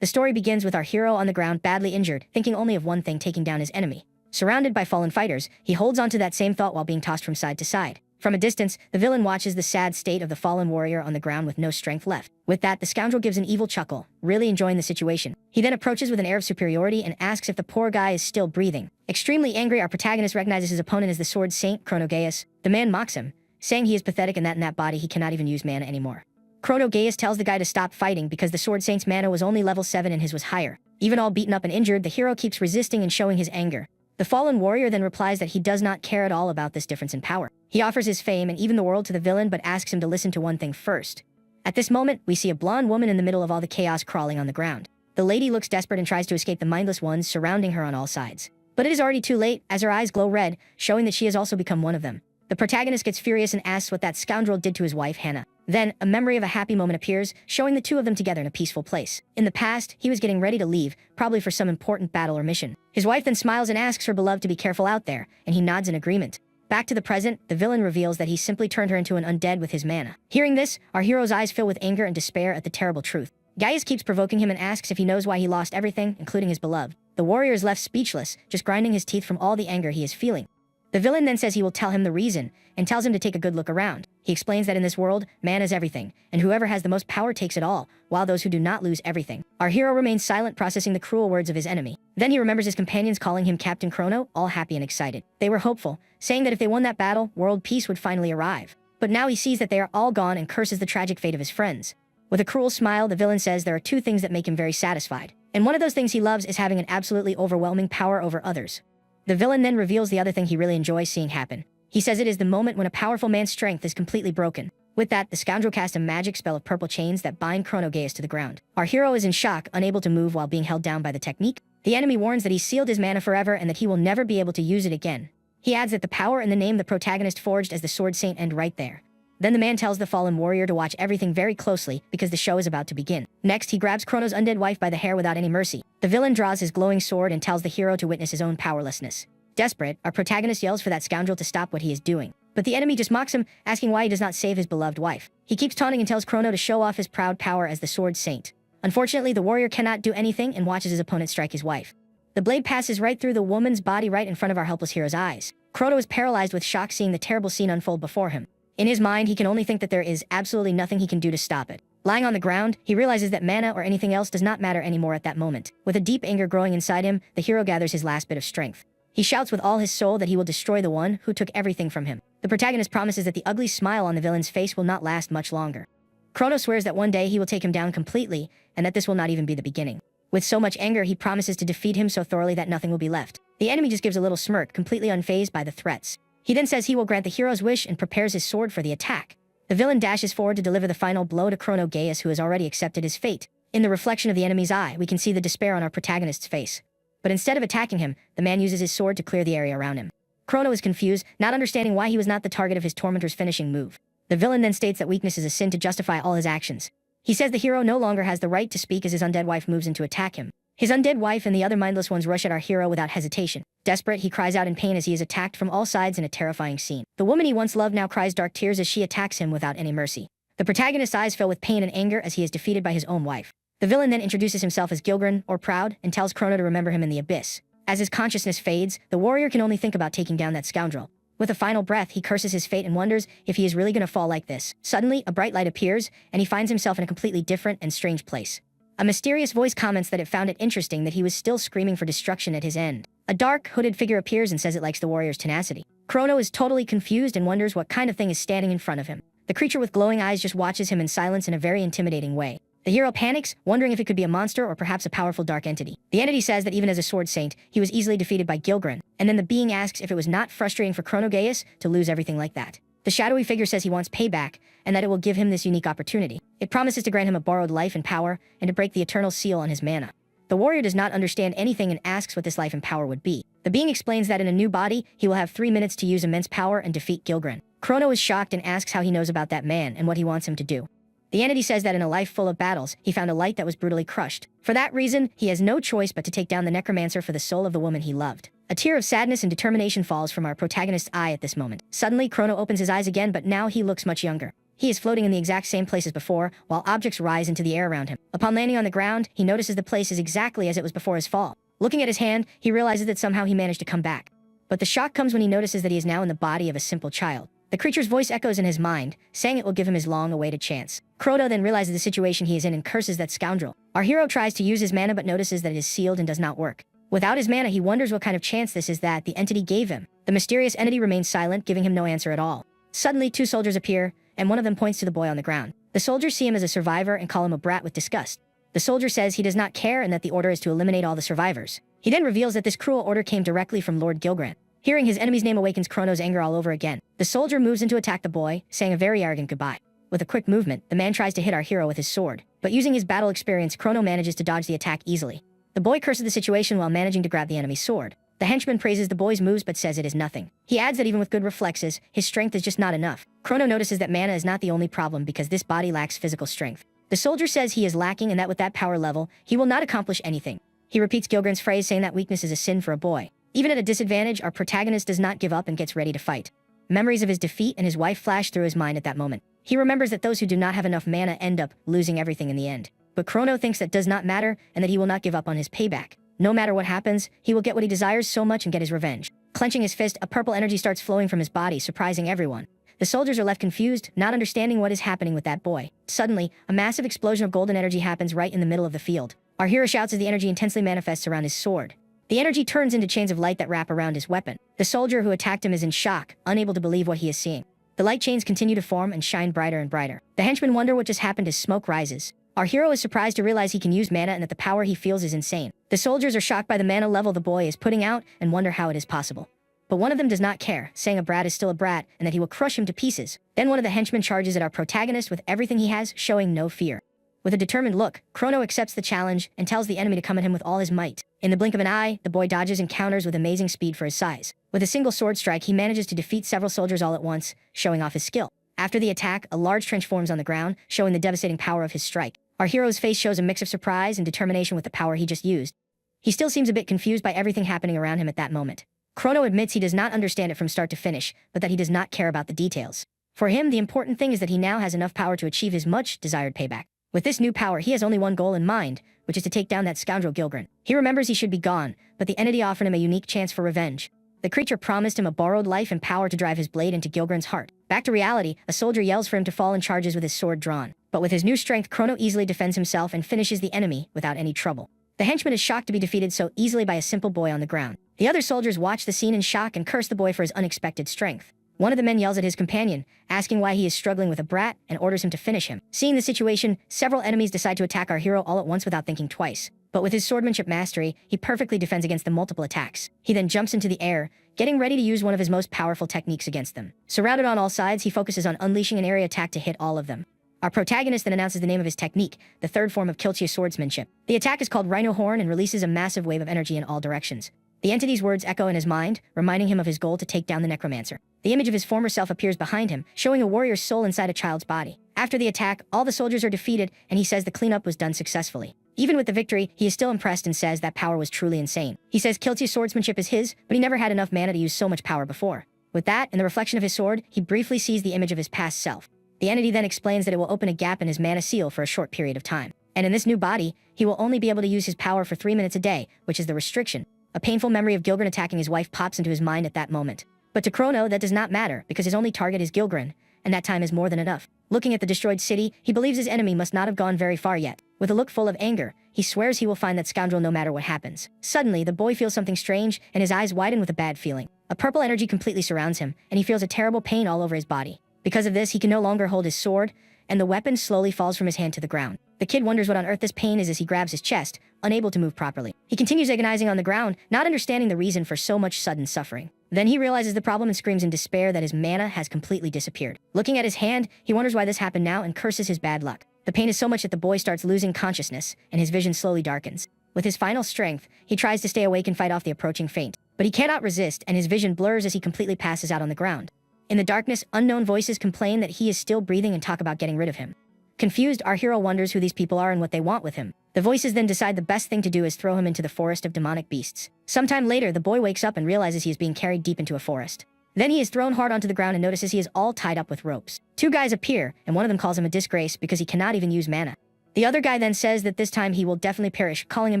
The story begins with our hero on the ground badly injured, thinking only of one thing: taking down his enemy. Surrounded by fallen fighters, he holds onto that same thought while being tossed from side to side. From a distance, the villain watches the sad state of the fallen warrior on the ground with no strength left. With that, the scoundrel gives an evil chuckle, really enjoying the situation. He then approaches with an air of superiority and asks if the poor guy is still breathing. Extremely angry, our protagonist recognizes his opponent as the sword saint, Chronogaius. The man mocks him, saying he is pathetic and that in that body he cannot even use mana anymore. Chronogaius tells the guy to stop fighting because the sword saint's mana was only level 7 and his was higher. Even all beaten up and injured, the hero keeps resisting and showing his anger. The fallen warrior then replies that he does not care at all about this difference in power. He offers his fame and even the world to the villain, but asks him to listen to one thing first. At this moment, we see a blonde woman in the middle of all the chaos crawling on the ground. The lady looks desperate and tries to escape the mindless ones surrounding her on all sides. But it is already too late, as her eyes glow red, showing that she has also become one of them. The protagonist gets furious and asks what that scoundrel did to his wife, Hannah. Then, a memory of a happy moment appears, showing the two of them together in a peaceful place. In the past, he was getting ready to leave, probably for some important battle or mission. His wife then smiles and asks her beloved to be careful out there, and he nods in agreement. Back to the present, the villain reveals that he simply turned her into an undead with his mana. Hearing this, our hero's eyes fill with anger and despair at the terrible truth. Gaius keeps provoking him and asks if he knows why he lost everything, including his beloved. The warrior is left speechless, just grinding his teeth from all the anger he is feeling. The villain then says he will tell him the reason, and tells him to take a good look around. He explains that in this world, man is everything, and whoever has the most power takes it all, while those who do not lose everything. Our hero remains silent, processing the cruel words of his enemy. Then he remembers his companions calling him Captain Chrono, all happy and excited. They were hopeful, saying that if they won that battle, world peace would finally arrive. But now he sees that they are all gone and curses the tragic fate of his friends. With a cruel smile, the villain says there are two things that make him very satisfied. And one of those things he loves is having an absolutely overwhelming power over others. The villain then reveals the other thing he really enjoys seeing happen. He says it is the moment when a powerful man's strength is completely broken. With that, the scoundrel casts a magic spell of purple chains that bind Chronogaius to the ground. Our hero is in shock, unable to move while being held down by the technique. The enemy warns that he sealed his mana forever and that he will never be able to use it again. He adds that the power and the name the protagonist forged as the Sword Saint end right there. Then the man tells the fallen warrior to watch everything very closely because the show is about to begin. Next, he grabs Chrono's undead wife by the hair without any mercy. The villain draws his glowing sword and tells the hero to witness his own powerlessness. Desperate, our protagonist yells for that scoundrel to stop what he is doing. But the enemy just mocks him, asking why he does not save his beloved wife. He keeps taunting and tells Chrono to show off his proud power as the Sword Saint. Unfortunately, the warrior cannot do anything and watches his opponent strike his wife. The blade passes right through the woman's body right in front of our helpless hero's eyes. Chrono is paralyzed with shock seeing the terrible scene unfold before him. In his mind, he can only think that there is absolutely nothing he can do to stop it. Lying on the ground, he realizes that mana or anything else does not matter anymore at that moment. With a deep anger growing inside him, the hero gathers his last bit of strength. He shouts with all his soul that he will destroy the one who took everything from him. The protagonist promises that the ugly smile on the villain's face will not last much longer. Chrono swears that one day he will take him down completely, and that this will not even be the beginning. With so much anger, he promises to defeat him so thoroughly that nothing will be left. The enemy just gives a little smirk, completely unfazed by the threats. He then says he will grant the hero's wish and prepares his sword for the attack. The villain dashes forward to deliver the final blow to Chronogaius, who has already accepted his fate. In the reflection of the enemy's eye, we can see the despair on our protagonist's face. But instead of attacking him, the man uses his sword to clear the area around him. Chrono is confused, not understanding why he was not the target of his tormentor's finishing move. The villain then states that weakness is a sin to justify all his actions. He says the hero no longer has the right to speak as his undead wife moves in to attack him. His undead wife and the other mindless ones rush at our hero without hesitation. Desperate, he cries out in pain as he is attacked from all sides in a terrifying scene. The woman he once loved now cries dark tears as she attacks him without any mercy. The protagonist's eyes fill with pain and anger as he is defeated by his own wife. The villain then introduces himself as Gilgren, or Proud, and tells Chrono to remember him in the abyss. As his consciousness fades, the warrior can only think about taking down that scoundrel. With a final breath, he curses his fate and wonders if he is really going to fall like this. Suddenly, a bright light appears, and he finds himself in a completely different and strange place. A mysterious voice comments that it found it interesting that he was still screaming for destruction at his end. A dark, hooded figure appears and says it likes the warrior's tenacity. Chrono is totally confused and wonders what kind of thing is standing in front of him. The creature with glowing eyes just watches him in silence in a very intimidating way. The hero panics, wondering if it could be a monster or perhaps a powerful dark entity. The entity says that even as a sword saint, he was easily defeated by Gilgren, and then the being asks if it was not frustrating for Chronogaius to lose everything like that. The shadowy figure says he wants payback, and that it will give him this unique opportunity. It promises to grant him a borrowed life and power, and to break the eternal seal on his mana. The warrior does not understand anything and asks what this life and power would be. The being explains that in a new body, he will have 3 minutes to use immense power and defeat Gilgren. Chrono is shocked and asks how he knows about that man and what he wants him to do. The entity says that in a life full of battles, he found a light that was brutally crushed. For that reason, he has no choice but to take down the necromancer for the soul of the woman he loved. A tear of sadness and determination falls from our protagonist's eye at this moment. Suddenly, Chrono opens his eyes again, but now he looks much younger. He is floating in the exact same place as before, while objects rise into the air around him. Upon landing on the ground, he notices the place is exactly as it was before his fall. Looking at his hand, he realizes that somehow he managed to come back. But the shock comes when he notices that he is now in the body of a simple child. The creature's voice echoes in his mind, saying it will give him his long-awaited chance. Chrono then realizes the situation he is in and curses that scoundrel. Our hero tries to use his mana but notices that it is sealed and does not work. Without his mana, he wonders what kind of chance this is that the entity gave him. The mysterious entity remains silent, giving him no answer at all. Suddenly, 2 soldiers appear, and one of them points to the boy on the ground. The soldiers see him as a survivor and call him a brat with disgust. The soldier says he does not care and that the order is to eliminate all the survivors. He then reveals that this cruel order came directly from Lord Gilgrant. Hearing his enemy's name awakens Chrono's anger all over again. The soldier moves in to attack the boy, saying a very arrogant goodbye. With a quick movement, the man tries to hit our hero with his sword, but using his battle experience, Chrono manages to dodge the attack easily. The boy curses the situation while managing to grab the enemy's sword. The henchman praises the boy's moves but says it is nothing. He adds that even with good reflexes, his strength is just not enough. Chrono notices that mana is not the only problem because this body lacks physical strength. The soldier says he is lacking and that with that power level, he will not accomplish anything. He repeats Gilgrant's phrase saying that weakness is a sin for a boy. Even at a disadvantage, our protagonist does not give up and gets ready to fight. Memories of his defeat and his wife flash through his mind at that moment. He remembers that those who do not have enough mana end up losing everything in the end. But Chrono thinks that does not matter and that he will not give up on his payback. No matter what happens, he will get what he desires so much and get his revenge. Clenching his fist, a purple energy starts flowing from his body, surprising everyone. The soldiers are left confused, not understanding what is happening with that boy. Suddenly, a massive explosion of golden energy happens right in the middle of the field. Our hero shouts as the energy intensely manifests around his sword. The energy turns into chains of light that wrap around his weapon. The soldier who attacked him is in shock, unable to believe what he is seeing. The light chains continue to form and shine brighter and brighter. The henchmen wonder what just happened as smoke rises. Our hero is surprised to realize he can use mana and that the power he feels is insane. The soldiers are shocked by the mana level the boy is putting out and wonder how it is possible. But one of them does not care, saying a brat is still a brat and that he will crush him to pieces. Then one of the henchmen charges at our protagonist with everything he has, showing no fear. With a determined look, Chrono accepts the challenge and tells the enemy to come at him with all his might. In the blink of an eye, the boy dodges and counters with amazing speed for his size. With a single sword strike, he manages to defeat several soldiers all at once, showing off his skill. After the attack, a large trench forms on the ground, showing the devastating power of his strike. Our hero's face shows a mix of surprise and determination with the power he just used. He still seems a bit confused by everything happening around him at that moment. Chrono admits he does not understand it from start to finish, but that he does not care about the details. For him, the important thing is that he now has enough power to achieve his much-desired payback. With this new power, he has only one goal in mind, which is to take down that scoundrel Gilgrant. He remembers he should be gone, but the entity offered him a unique chance for revenge. The creature promised him a borrowed life and power to drive his blade into Gilgrant's heart. Back to reality, a soldier yells for him to fall and charges with his sword drawn. But with his new strength, Chrono easily defends himself and finishes the enemy without any trouble. The henchman is shocked to be defeated so easily by a simple boy on the ground. The other soldiers watch the scene in shock and curse the boy for his unexpected strength. One of the men yells at his companion, asking why he is struggling with a brat, and orders him to finish him. Seeing the situation, several enemies decide to attack our hero all at once without thinking twice. But with his swordmanship mastery, he perfectly defends against the multiple attacks. He then jumps into the air, getting ready to use one of his most powerful techniques against them. Surrounded on all sides, he focuses on unleashing an area attack to hit all of them. Our protagonist then announces the name of his technique, the third form of Kiltia swordsmanship. The attack is called Rhino Horn and releases a massive wave of energy in all directions. The entity's words echo in his mind, reminding him of his goal to take down the necromancer. The image of his former self appears behind him, showing a warrior's soul inside a child's body. After the attack, all the soldiers are defeated, and he says the cleanup was done successfully. Even with the victory, he is still impressed and says that power was truly insane. He says Kiltia's swordsmanship is his, but he never had enough mana to use so much power before. With that, and the reflection of his sword, he briefly sees the image of his past self. The entity then explains that it will open a gap in his mana seal for a short period of time. And in this new body, he will only be able to use his power for 3 minutes a day, which is the restriction. A painful memory of Gilgrant attacking his wife pops into his mind at that moment. But to Chrono, that does not matter, because his only target is Gilgrant, and that time is more than enough. Looking at the destroyed city, he believes his enemy must not have gone very far yet. With a look full of anger, he swears he will find that scoundrel no matter what happens. Suddenly, the boy feels something strange, and his eyes widen with a bad feeling. A purple energy completely surrounds him, and he feels a terrible pain all over his body. Because of this, he can no longer hold his sword, and the weapon slowly falls from his hand to the ground. The kid wonders what on earth this pain is as he grabs his chest, unable to move properly. He continues agonizing on the ground, not understanding the reason for so much sudden suffering. Then he realizes the problem and screams in despair that his mana has completely disappeared. Looking at his hand, he wonders why this happened now and curses his bad luck. The pain is so much that the boy starts losing consciousness, and his vision slowly darkens. With his final strength, he tries to stay awake and fight off the approaching faint. But he cannot resist, and his vision blurs as he completely passes out on the ground. In the darkness, unknown voices complain that he is still breathing and talk about getting rid of him. Confused, our hero wonders who these people are and what they want with him. The voices then decide the best thing to do is throw him into the forest of demonic beasts. Sometime later, the boy wakes up and realizes he is being carried deep into a forest. Then he is thrown hard onto the ground and notices he is all tied up with ropes. Two guys appear, and one of them calls him a disgrace because he cannot even use mana. The other guy then says that this time he will definitely perish, calling him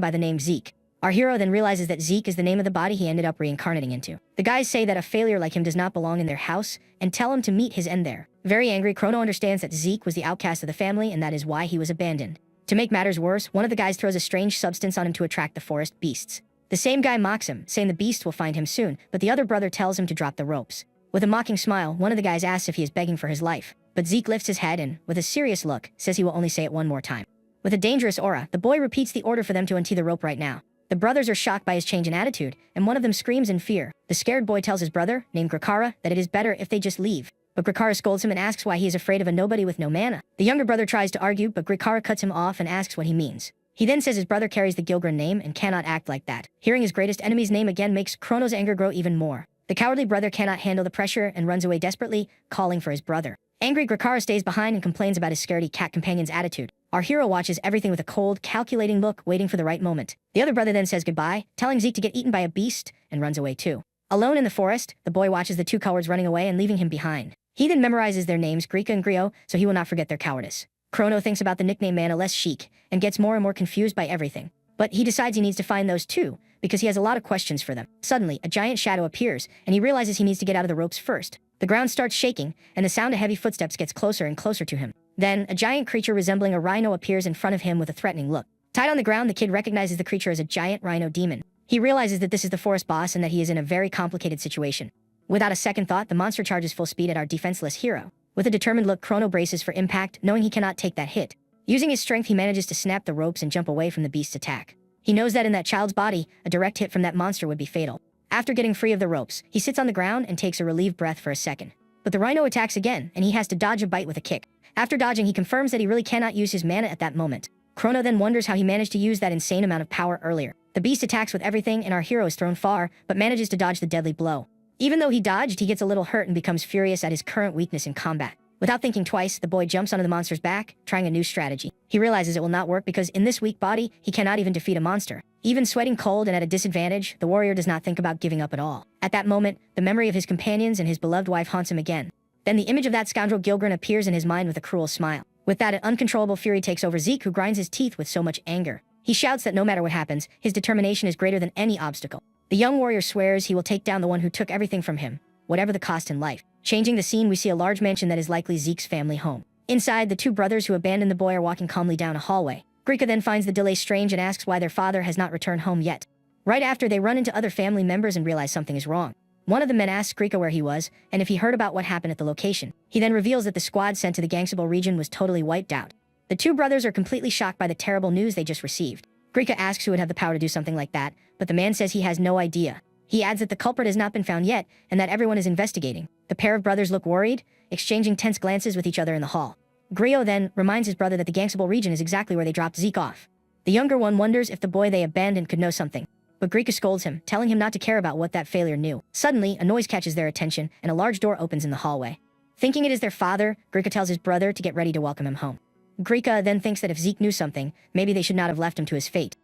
by the name Zeke. Our hero then realizes that Zeke is the name of the body he ended up reincarnating into. The guys say that a failure like him does not belong in their house, and tell him to meet his end there. Very angry, Chrono understands that Zeke was the outcast of the family, and that is why he was abandoned. To make matters worse, one of the guys throws a strange substance on him to attract the forest beasts. The same guy mocks him, saying the beast will find him soon, but the other brother tells him to drop the ropes. With a mocking smile, one of the guys asks if he is begging for his life, but Zeke lifts his head and, with a serious look, says he will only say it one more time. With a dangerous aura, the boy repeats the order for them to untee the rope right now. The brothers are shocked by his change in attitude, and one of them screams in fear. The scared boy tells his brother, named Grakara, that it is better if they just leave. But Grakara scolds him and asks why he is afraid of a nobody with no mana. The younger brother tries to argue, but Grakara cuts him off and asks what he means. He then says his brother carries the Gilgren name and cannot act like that. Hearing his greatest enemy's name again makes Chrono's anger grow even more. The cowardly brother cannot handle the pressure and runs away desperately, calling for his brother. Angry, Grakara stays behind and complains about his scaredy cat companion's attitude. Our hero watches everything with a cold, calculating look, waiting for the right moment. The other brother then says goodbye, telling Zeke to get eaten by a beast, and runs away too. Alone in the forest, the boy watches the two cowards running away and leaving him behind. He then memorizes their names, Grika and Grio, so he will not forget their cowardice. Chrono thinks about the nickname Mana less chic, and gets more and more confused by everything. But he decides he needs to find those two, because he has a lot of questions for them. Suddenly, a giant shadow appears, and he realizes he needs to get out of the ropes first. The ground starts shaking, and the sound of heavy footsteps gets closer and closer to him. Then, a giant creature resembling a rhino appears in front of him with a threatening look. Tied on the ground, the kid recognizes the creature as a giant rhino demon. He realizes that this is the forest boss and that he is in a very complicated situation. Without a second thought, the monster charges full speed at our defenseless hero. With a determined look, Chrono braces for impact, knowing he cannot take that hit. Using his strength, he manages to snap the ropes and jump away from the beast's attack. He knows that in that child's body, a direct hit from that monster would be fatal. After getting free of the ropes, he sits on the ground and takes a relieved breath for a second. But the rhino attacks again, and he has to dodge a bite with a kick. After dodging, he confirms that he really cannot use his mana at that moment. Chrono then wonders how he managed to use that insane amount of power earlier. The beast attacks with everything, and our hero is thrown far, but manages to dodge the deadly blow. Even though he dodged, he gets a little hurt and becomes furious at his current weakness in combat. Without thinking twice, the boy jumps onto the monster's back, trying a new strategy. He realizes it will not work because in this weak body, he cannot even defeat a monster. Even sweating cold and at a disadvantage, the warrior does not think about giving up at all. At that moment, the memory of his companions and his beloved wife haunts him again. Then the image of that scoundrel Gilgren appears in his mind with a cruel smile. With that, an uncontrollable fury takes over Zeke, who grinds his teeth with so much anger. He shouts that no matter what happens, his determination is greater than any obstacle. The young warrior swears he will take down the one who took everything from him, whatever the cost in life. Changing the scene, we see a large mansion that is likely Zeke's family home. Inside, the two brothers who abandoned the boy are walking calmly down a hallway. Grika then finds the delay strange and asks why their father has not returned home yet. Right after, they run into other family members and realize something is wrong. One of the men asks Grika where he was, and if he heard about what happened at the location. He then reveals that the squad sent to the Gangsable region was totally wiped out. The two brothers are completely shocked by the terrible news they just received. Grika asks who would have the power to do something like that, but the man says he has no idea. He adds that the culprit has not been found yet, and that everyone is investigating. The pair of brothers look worried, exchanging tense glances with each other in the hall. Grio then reminds his brother that the Gangsable region is exactly where they dropped Zeke off. The younger one wonders if the boy they abandoned could know something, but Grika scolds him, telling him not to care about what that failure knew. Suddenly, a noise catches their attention, and a large door opens in the hallway. Thinking it is their father, Grika tells his brother to get ready to welcome him home. Grika then thinks that if Zeke knew something, maybe they should not have left him to his fate.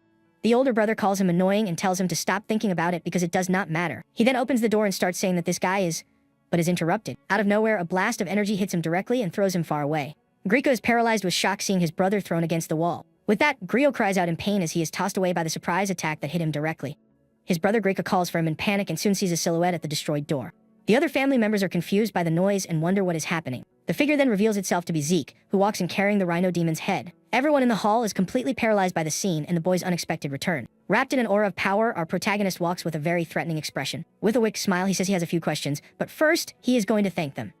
The older brother calls him annoying and tells him to stop thinking about it because it does not matter. He then opens the door and starts saying that this guy is... but is interrupted. Out of nowhere, a blast of energy hits him directly and throws him far away. Grika is paralyzed with shock seeing his brother thrown against the wall. With that, Grio cries out in pain as he is tossed away by the surprise attack that hit him directly. His brother Grika calls for him in panic and soon sees a silhouette at the destroyed door. The other family members are confused by the noise and wonder what is happening. The figure then reveals itself to be Zeke, who walks in carrying the rhino demon's head. Everyone in the hall is completely paralyzed by the scene and the boy's unexpected return. Wrapped in an aura of power, our protagonist walks with a very threatening expression. With a wicked smile, he says he has a few questions, but first, he is going to thank them.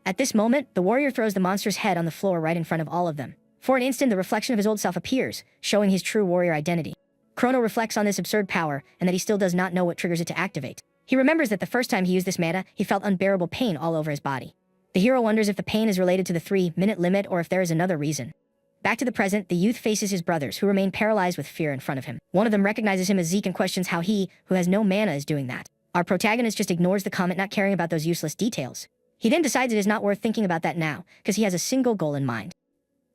At this moment, the warrior throws the monster's head on the floor right in front of all of them. For an instant, the reflection of his old self appears, showing his true warrior identity. Chrono reflects on this absurd power and that he still does not know what triggers it to activate. He remembers that the first time he used this mana, he felt unbearable pain all over his body. The hero wonders if the pain is related to the 3-minute limit or if there is another reason. Back to the present, the youth faces his brothers, who remain paralyzed with fear in front of him. One of them recognizes him as Zeke and questions how he, who has no mana, is doing that. Our protagonist just ignores the comment, not caring about those useless details. He then decides it is not worth thinking about that now, because he has a single goal in mind.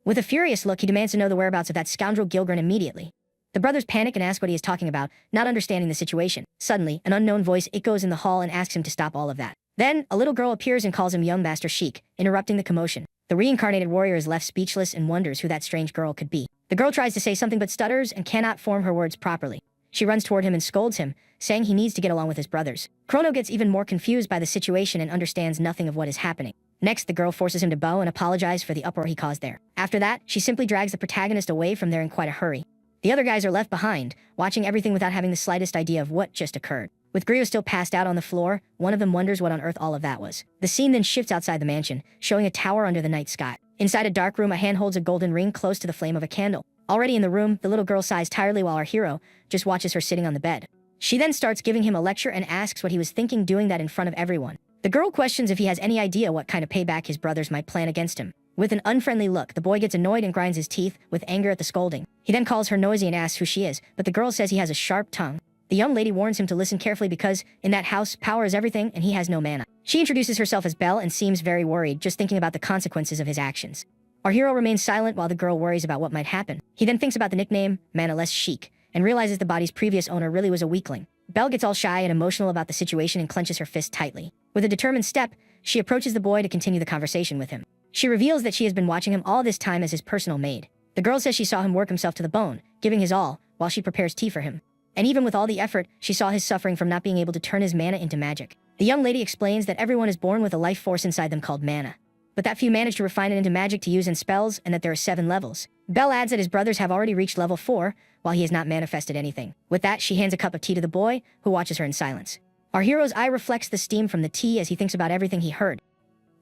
With a furious look, he demands to know the whereabouts of that scoundrel Gilgren immediately. The brothers panic and ask what he is talking about, not understanding the situation. Suddenly, an unknown voice echoes in the hall and asks him to stop all of that. Then, a little girl appears and calls him young Master Sheik, interrupting the commotion. The reincarnated warrior is left speechless and wonders who that strange girl could be. The girl tries to say something but stutters and cannot form her words properly. She runs toward him and scolds him, saying he needs to get along with his brothers. Chrono gets even more confused by the situation and understands nothing of what is happening. Next, the girl forces him to bow and apologize for the uproar he caused there. After that, she simply drags the protagonist away from there in quite a hurry. The other guys are left behind, watching everything without having the slightest idea of what just occurred. With Griot still passed out on the floor, one of them wonders what on earth all of that was. The scene then shifts outside the mansion, showing a tower under the night sky. Inside a dark room, a hand holds a golden ring close to the flame of a candle. Already in the room, the little girl sighs tiredly while our hero just watches her sitting on the bed. She then starts giving him a lecture and asks what he was thinking doing that in front of everyone. The girl questions if he has any idea what kind of payback his brothers might plan against him. With an unfriendly look, the boy gets annoyed and grinds his teeth with anger at the scolding. He then calls her noisy and asks who she is, but the girl says he has a sharp tongue. The young lady warns him to listen carefully because, in that house, power is everything and he has no mana. She introduces herself as Belle and seems very worried, just thinking about the consequences of his actions. Our hero remains silent while the girl worries about what might happen. He then thinks about the nickname, Manaless Sheik, and realizes the body's previous owner really was a weakling. Belle gets all shy and emotional about the situation and clenches her fist tightly. With a determined step, she approaches the boy to continue the conversation with him. She reveals that she has been watching him all this time as his personal maid. The girl says she saw him work himself to the bone, giving his all, while she prepares tea for him. And even with all the effort, she saw his suffering from not being able to turn his mana into magic. The young lady explains that everyone is born with a life force inside them called mana, but that few manage to refine it into magic to use in spells, and that there are 7 levels. Belle adds that his brothers have already reached level 4, while he has not manifested anything. With that, she hands a cup of tea to the boy, who watches her in silence. Our hero's eye reflects the steam from the tea as he thinks about everything he heard.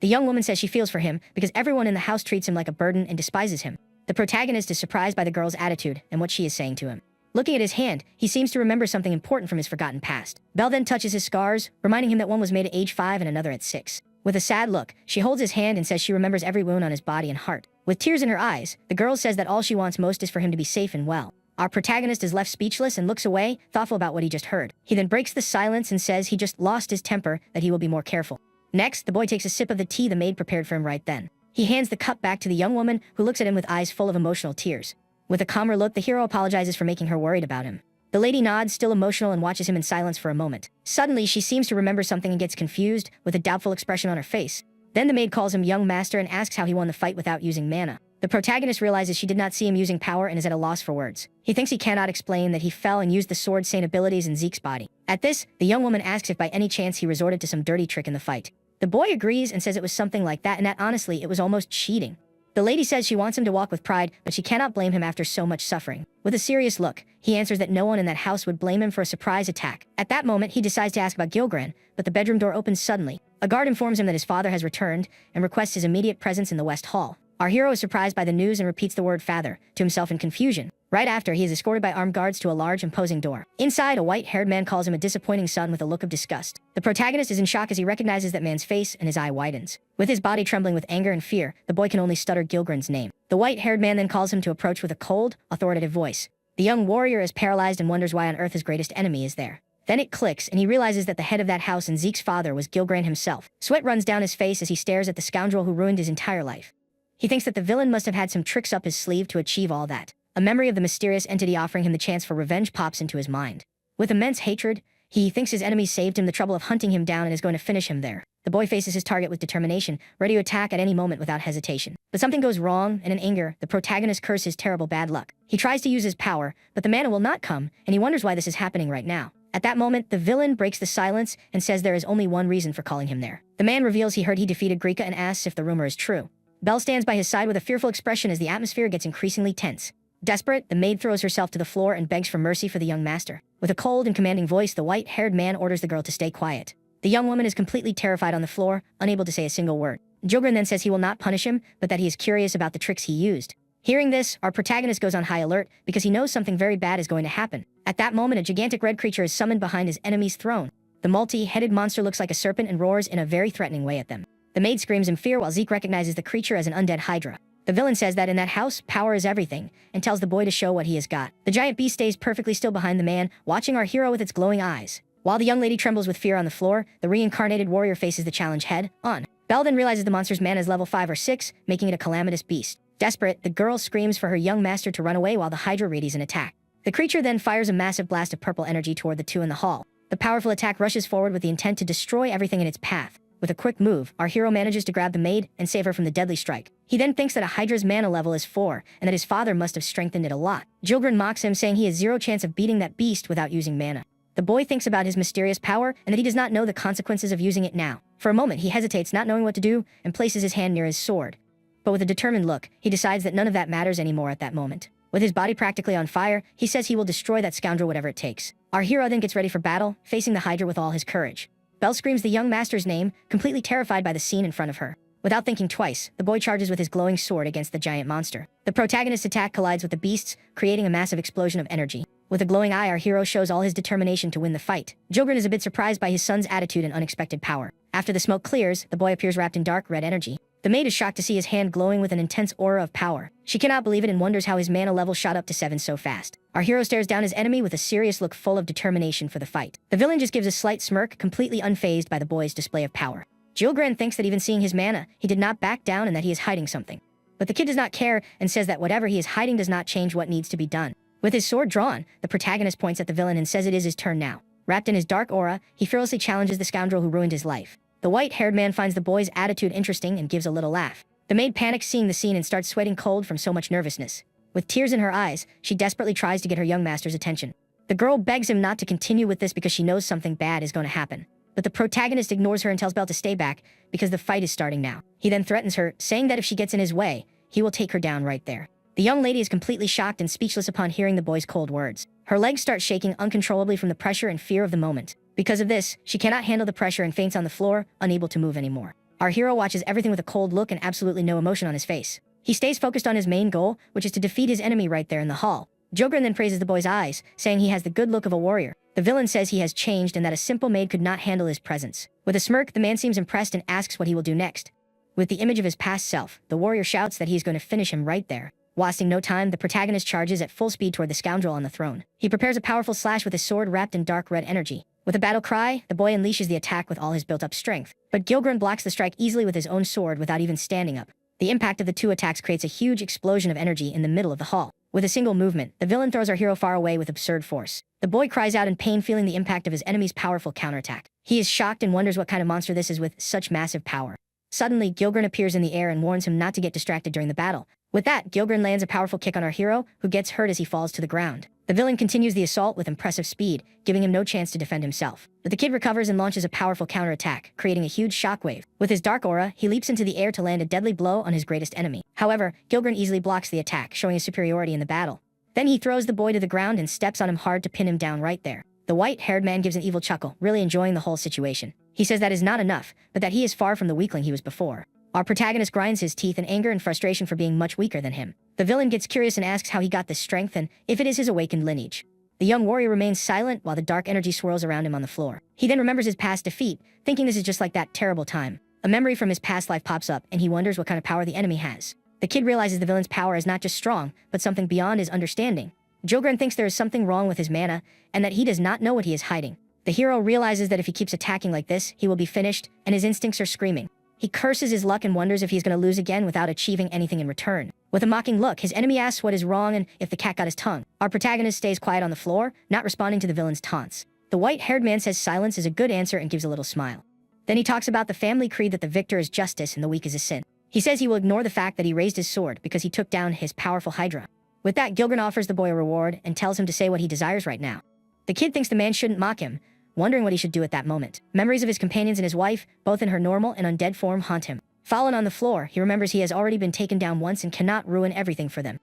The young woman says she feels for him because everyone in the house treats him like a burden and despises him. The protagonist is surprised by the girl's attitude and what she is saying to him. Looking at his hand, he seems to remember something important from his forgotten past. Belle then touches his scars, reminding him that one was made at age 5 and another at 6. With a sad look, she holds his hand and says she remembers every wound on his body and heart. With tears in her eyes, the girl says that all she wants most is for him to be safe and well. Our protagonist is left speechless and looks away, thoughtful about what he just heard. He then breaks the silence and says he just lost his temper, that he will be more careful. Next, the boy takes a sip of the tea the maid prepared for him right then. He hands the cup back to the young woman, who looks at him with eyes full of emotional tears. With a calmer look, the hero apologizes for making her worried about him. The lady nods, still emotional, and watches him in silence for a moment. Suddenly, she seems to remember something and gets confused, with a doubtful expression on her face. Then the maid calls him young master and asks how he won the fight without using mana. The protagonist realizes she did not see him using power and is at a loss for words. He thinks he cannot explain that he fell and used the sword's same abilities in Zeke's body. At this, the young woman asks if by any chance he resorted to some dirty trick in the fight. The boy agrees and says it was something like that and that honestly it was almost cheating. The lady says she wants him to walk with pride, but she cannot blame him after so much suffering. With a serious look, he answers that no one in that house would blame him for a surprise attack. At that moment, he decides to ask about Gilgran, but the bedroom door opens suddenly. A guard informs him that his father has returned and requests his immediate presence in the West Hall. Our hero is surprised by the news and repeats the word father to himself in confusion. Right after, he is escorted by armed guards to a large, imposing door. Inside, a white-haired man calls him a disappointing son with a look of disgust. The protagonist is in shock as he recognizes that man's face and his eye widens. With his body trembling with anger and fear, the boy can only stutter Gilgran's name. The white-haired man then calls him to approach with a cold, authoritative voice. The young warrior is paralyzed and wonders why on earth his greatest enemy is there. Then it clicks, and he realizes that the head of that house and Zeke's father was Gilgran himself. Sweat runs down his face as he stares at the scoundrel who ruined his entire life. He thinks that the villain must have had some tricks up his sleeve to achieve all that. A memory of the mysterious entity offering him the chance for revenge pops into his mind. With immense hatred, he thinks his enemy saved him the trouble of hunting him down and is going to finish him there. The boy faces his target with determination, ready to attack at any moment without hesitation. But something goes wrong, and in anger, the protagonist curses his terrible bad luck. He tries to use his power, but the mana will not come, and he wonders why this is happening right now. At that moment, the villain breaks the silence and says there is only one reason for calling him there. The man reveals he heard he defeated Grika and asks if the rumor is true. Belle stands by his side with a fearful expression as the atmosphere gets increasingly tense. Desperate, the maid throws herself to the floor and begs for mercy for the young master. With a cold and commanding voice, the white-haired man orders the girl to stay quiet. The young woman is completely terrified on the floor, unable to say a single word. Gilgran then says he will not punish him, but that he is curious about the tricks he used. Hearing this, our protagonist goes on high alert because he knows something very bad is going to happen. At that moment, a gigantic red creature is summoned behind his enemy's throne. The multi-headed monster looks like a serpent and roars in a very threatening way at them. The maid screams in fear while Zeke recognizes the creature as an undead hydra. The villain says that in that house, power is everything, and tells the boy to show what he has got. The giant beast stays perfectly still behind the man, watching our hero with its glowing eyes. While the young lady trembles with fear on the floor, the reincarnated warrior faces the challenge head on. Belle then realizes the monster's mana is level 5 or 6, making it a calamitous beast. Desperate, the girl screams for her young master to run away while the hydra readies an attack. The creature then fires a massive blast of purple energy toward the two in the hall. The powerful attack rushes forward with the intent to destroy everything in its path. With a quick move, our hero manages to grab the maid and save her from the deadly strike. He then thinks that a Hydra's mana level is 4, and that his father must have strengthened it a lot. Jilgren mocks him, saying he has 0 chance of beating that beast without using mana. The boy thinks about his mysterious power and that he does not know the consequences of using it now. For a moment, he hesitates, not knowing what to do, and places his hand near his sword. But with a determined look, he decides that none of that matters anymore at that moment. With his body practically on fire, he says he will destroy that scoundrel whatever it takes. Our hero then gets ready for battle, facing the Hydra with all his courage. Belle screams the young master's name, completely terrified by the scene in front of her. Without thinking twice, the boy charges with his glowing sword against the giant monster. The protagonist's attack collides with the beast's, creating a massive explosion of energy. With a glowing eye, our hero shows all his determination to win the fight. Jilgren is a bit surprised by his son's attitude and unexpected power. After the smoke clears, the boy appears wrapped in dark red energy. The maid is shocked to see his hand glowing with an intense aura of power. She cannot believe it and wonders how his mana level shot up to 7 so fast. Our hero stares down his enemy with a serious look full of determination for the fight. The villain just gives a slight smirk, completely unfazed by the boy's display of power. Jilgren thinks that even seeing his mana, he did not back down and that he is hiding something. But the kid does not care and says that whatever he is hiding does not change what needs to be done. With his sword drawn, the protagonist points at the villain and says it is his turn now. Wrapped in his dark aura, he fearlessly challenges the scoundrel who ruined his life. The white-haired man finds the boy's attitude interesting and gives a little laugh. The maid panics seeing the scene and starts sweating cold from so much nervousness. With tears in her eyes, she desperately tries to get her young master's attention. The girl begs him not to continue with this because she knows something bad is going to happen. But the protagonist ignores her and tells Belle to stay back because the fight is starting now. He then threatens her, saying that if she gets in his way, he will take her down right there. The young lady is completely shocked and speechless upon hearing the boy's cold words. Her legs start shaking uncontrollably from the pressure and fear of the moment. Because of this, she cannot handle the pressure and faints on the floor, unable to move anymore. Our hero watches everything with a cold look and absolutely no emotion on his face. He stays focused on his main goal, which is to defeat his enemy right there in the hall. Jilgren then praises the boy's eyes, saying he has the good look of a warrior. The villain says he has changed and that a simple maid could not handle his presence. With a smirk, the man seems impressed and asks what he will do next. With the image of his past self, the warrior shouts that he is going to finish him right there. Wasting no time, the protagonist charges at full speed toward the scoundrel on the throne. He prepares a powerful slash with his sword wrapped in dark red energy. With a battle cry, the boy unleashes the attack with all his built-up strength. But Jilgren blocks the strike easily with his own sword without even standing up. The impact of the two attacks creates a huge explosion of energy in the middle of the hall. With a single movement, the villain throws our hero far away with absurd force. The boy cries out in pain, feeling the impact of his enemy's powerful counterattack. He is shocked and wonders what kind of monster this is with such massive power. Suddenly, Jilgren appears in the air and warns him not to get distracted during the battle. With that, Jilgren lands a powerful kick on our hero, who gets hurt as he falls to the ground. The villain continues the assault with impressive speed, giving him no chance to defend himself. But the kid recovers and launches a powerful counterattack, creating a huge shockwave. With his dark aura, he leaps into the air to land a deadly blow on his greatest enemy. However, Jilgren easily blocks the attack, showing his superiority in the battle. Then he throws the boy to the ground and steps on him hard to pin him down right there. The white-haired man gives an evil chuckle, really enjoying the whole situation. He says that is not enough, but that he is far from the weakling he was before. Our protagonist grinds his teeth in anger and frustration for being much weaker than him. The villain gets curious and asks how he got this strength and if it is his awakened lineage. The young warrior remains silent while the dark energy swirls around him on the floor. He then remembers his past defeat, thinking this is just like that terrible time. A memory from his past life pops up, and he wonders what kind of power the enemy has. The kid realizes the villain's power is not just strong, but something beyond his understanding. Jilgren thinks there is something wrong with his mana, and that he does not know what he is hiding. The hero realizes that if he keeps attacking like this, he will be finished, and his instincts are screaming. He curses his luck and wonders if he's going to lose again without achieving anything in return. With a mocking look, his enemy asks what is wrong and if the cat got his tongue. Our protagonist stays quiet on the floor, not responding to the villain's taunts. The white-haired man says silence is a good answer and gives a little smile. Then he talks about the family creed that the victor is justice and the weak is a sin. He says he will ignore the fact that he raised his sword because he took down his powerful Hydra. With that, Jilgren offers the boy a reward and tells him to say what he desires right now. The kid thinks the man shouldn't mock him, wondering what he should do at that moment. Memories of his companions and his wife, both in her normal and undead form, haunt him. Fallen on the floor, he remembers he has already been taken down once and cannot ruin everything for them.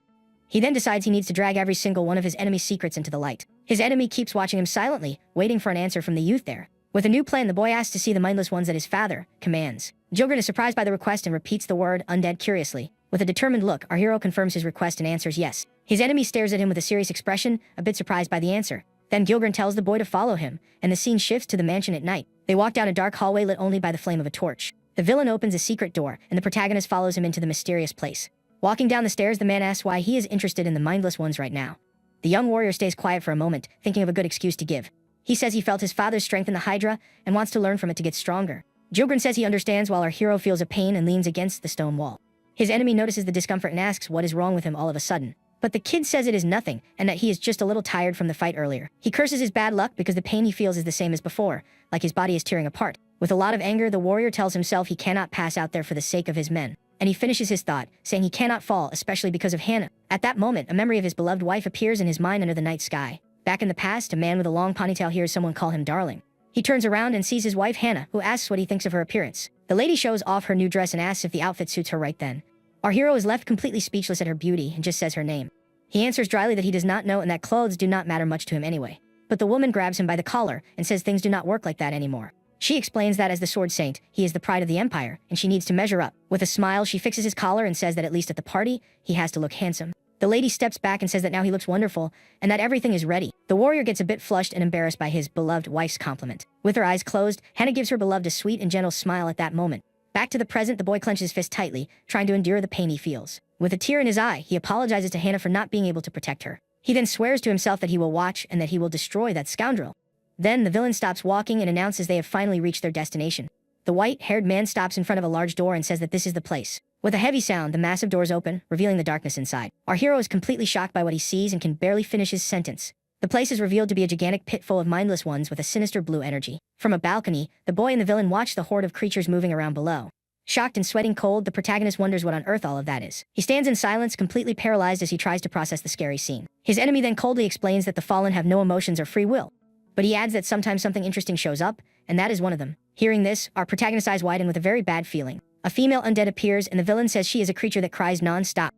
He then decides he needs to drag every single one of his enemy's secrets into the light. His enemy keeps watching him silently, waiting for an answer from the youth there. With a new plan, the boy asks to see the mindless ones that his father commands. Jilgren is surprised by the request and repeats the word undead curiously. With a determined look, our hero confirms his request and answers yes. His enemy stares at him with a serious expression, a bit surprised by the answer. Then Jilgren tells the boy to follow him, and the scene shifts to the mansion at night. They walk down a dark hallway lit only by the flame of a torch. The villain opens a secret door, and the protagonist follows him into the mysterious place. Walking down the stairs, the man asks why he is interested in the mindless ones right now. The young warrior stays quiet for a moment, thinking of a good excuse to give. He says he felt his father's strength in the Hydra, and wants to learn from it to get stronger. Jilgren says he understands while our hero feels a pain and leans against the stone wall. His enemy notices the discomfort and asks what is wrong with him all of a sudden. But the kid says it is nothing, and that he is just a little tired from the fight earlier. He curses his bad luck because the pain he feels is the same as before, like his body is tearing apart. With a lot of anger, the warrior tells himself he cannot pass out there for the sake of his men. And he finishes his thought, saying he cannot fall, especially because of Hannah. At that moment, a memory of his beloved wife appears in his mind under the night sky. Back in the past, a man with a long ponytail hears someone call him darling. He turns around and sees his wife Hannah, who asks what he thinks of her appearance. The lady shows off her new dress and asks if the outfit suits her right then. Our hero is left completely speechless at her beauty and just says her name. He answers dryly that he does not know and that clothes do not matter much to him anyway. But the woman grabs him by the collar and says things do not work like that anymore. She explains that as the Sword Saint, he is the pride of the Empire, and she needs to measure up. With a smile, she fixes his collar and says that at least at the party, he has to look handsome. The lady steps back and says that now he looks wonderful, and that everything is ready. The warrior gets a bit flushed and embarrassed by his beloved wife's compliment. With her eyes closed, Hannah gives her beloved a sweet and gentle smile at that moment. Back to the present, the boy clenches his fist tightly, trying to endure the pain he feels. With a tear in his eye, he apologizes to Hannah for not being able to protect her. He then swears to himself that he will watch and that he will destroy that scoundrel. Then the villain stops walking and announces they have finally reached their destination. The white-haired man stops in front of a large door and says that this is the place. With a heavy sound, the massive doors open, revealing the darkness inside. Our hero is completely shocked by what he sees and can barely finish his sentence. The place is revealed to be a gigantic pit full of mindless ones with a sinister blue energy. From a balcony, the boy and the villain watch the horde of creatures moving around below. Shocked and sweating cold, the protagonist wonders what on earth all of that is. He stands in silence, completely paralyzed as he tries to process the scary scene. His enemy then coldly explains that the fallen have no emotions or free will. But he adds that sometimes something interesting shows up, and that is one of them. Hearing this, our protagonist's eyes widen with a very bad feeling. A female undead appears, and the villain says she is a creature that cries non-stop.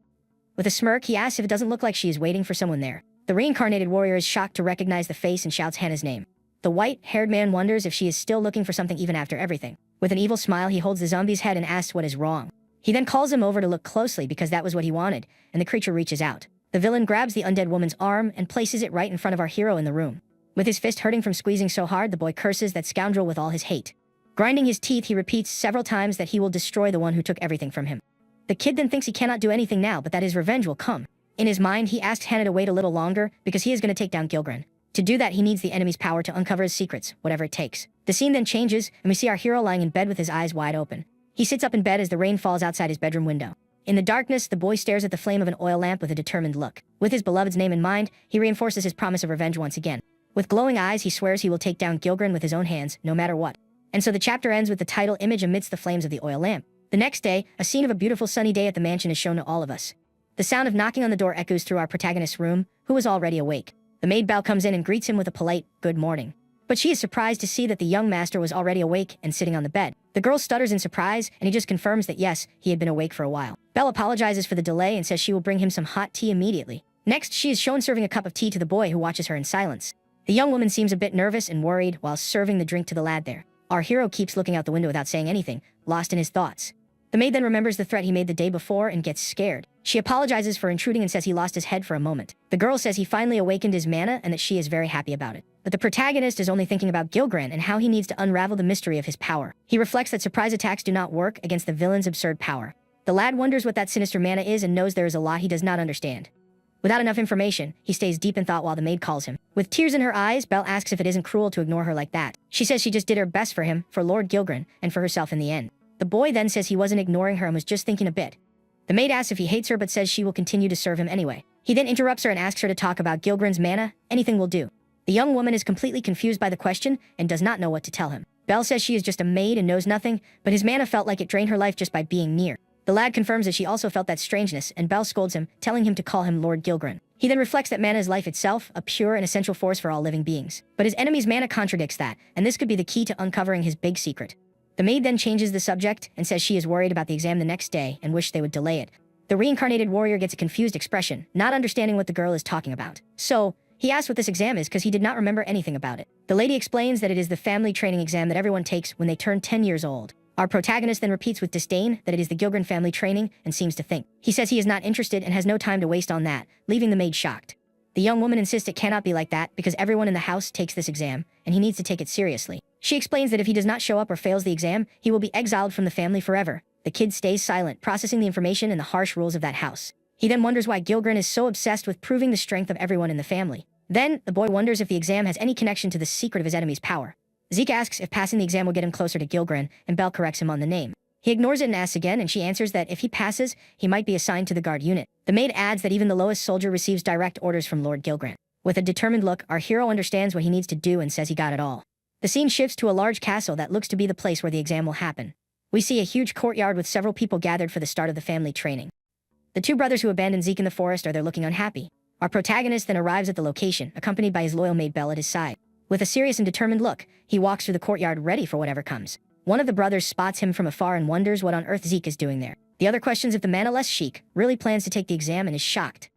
With a smirk, he asks if it doesn't look like she is waiting for someone there. The reincarnated warrior is shocked to recognize the face and shouts Hannah's name. The white-haired man wonders if she is still looking for something even after everything. With an evil smile, he holds the zombie's head and asks what is wrong. He then calls him over to look closely because that was what he wanted, and the creature reaches out. The villain grabs the undead woman's arm and places it right in front of our hero in the room. With his fist hurting from squeezing so hard, the boy curses that scoundrel with all his hate. Grinding his teeth, he repeats several times that he will destroy the one who took everything from him. The kid then thinks he cannot do anything now, but that his revenge will come. In his mind, he asks Hannah to wait a little longer because he is going to take down Gilgren. To do that, he needs the enemy's power to uncover his secrets, whatever it takes. The scene then changes, and we see our hero lying in bed with his eyes wide open. He sits up in bed as the rain falls outside his bedroom window. In the darkness, the boy stares at the flame of an oil lamp with a determined look. With his beloved's name in mind, he reinforces his promise of revenge once again. With glowing eyes, he swears he will take down Gilgren with his own hands, no matter what. And so the chapter ends with the title image amidst the flames of the oil lamp. The next day, a scene of a beautiful sunny day at the mansion is shown to all of us. The sound of knocking on the door echoes through our protagonist's room, who is already awake. The maid Belle comes in and greets him with a polite, "Good morning." But she is surprised to see that the young master was already awake and sitting on the bed. The girl stutters in surprise, and he just confirms that yes, he had been awake for a while. Belle apologizes for the delay and says she will bring him some hot tea immediately. Next, she is shown serving a cup of tea to the boy who watches her in silence. The young woman seems a bit nervous and worried while serving the drink to the lad there. Our hero keeps looking out the window without saying anything, lost in his thoughts. The maid then remembers the threat he made the day before and gets scared. She apologizes for intruding and says he lost his head for a moment. The girl says he finally awakened his mana and that she is very happy about it. But the protagonist is only thinking about Gilgren and how he needs to unravel the mystery of his power. He reflects that surprise attacks do not work against the villain's absurd power. The lad wonders what that sinister mana is and knows there is a lot he does not understand. Without enough information, he stays deep in thought while the maid calls him. With tears in her eyes, Belle asks if it isn't cruel to ignore her like that. She says she just did her best for him, for Lord Gilgren, and for herself in the end. The boy then says he wasn't ignoring her and was just thinking a bit. The maid asks if he hates her but says she will continue to serve him anyway. He then interrupts her and asks her to talk about Gilgren's mana. Anything will do. The young woman is completely confused by the question and does not know what to tell him. Belle says she is just a maid and knows nothing, but his mana felt like it drained her life just by being near. The lad confirms that she also felt that strangeness, and Belle scolds him, telling him to call him Lord Gilgren. He then reflects that mana is life itself, a pure and essential force for all living beings. But his enemy's mana contradicts that, and this could be the key to uncovering his big secret. The maid then changes the subject and says she is worried about the exam the next day and wished they would delay it. The reincarnated warrior gets a confused expression, not understanding what the girl is talking about. So, he asks what this exam is because he did not remember anything about it. The lady explains that it is the family training exam that everyone takes when they turn 10 years old. Our protagonist then repeats with disdain that it is the Gilgren family training and seems to think. He says he is not interested and has no time to waste on that, leaving the maid shocked. The young woman insists it cannot be like that because everyone in the house takes this exam, and he needs to take it seriously. She explains that if he does not show up or fails the exam, he will be exiled from the family forever. The kid stays silent, processing the information and the harsh rules of that house. He then wonders why Gilgren is so obsessed with proving the strength of everyone in the family. Then, the boy wonders if the exam has any connection to the secret of his enemy's power. Zeke asks if passing the exam will get him closer to Gilgren, and Belle corrects him on the name. He ignores it and asks again, and she answers that if he passes, he might be assigned to the guard unit. The maid adds that even the lowest soldier receives direct orders from Lord Gilgren. With a determined look, our hero understands what he needs to do and says he got it all. The scene shifts to a large castle that looks to be the place where the exam will happen. We see a huge courtyard with several people gathered for the start of the family training. The two brothers who abandoned Zeke in the forest are there looking unhappy. Our protagonist then arrives at the location, accompanied by his loyal maid Belle at his side. With a serious and determined look, he walks through the courtyard ready for whatever comes. One of the brothers spots him from afar and wonders what on earth Zeke is doing there. The other questions if the manaless sheik really plans to take the exam and is shocked.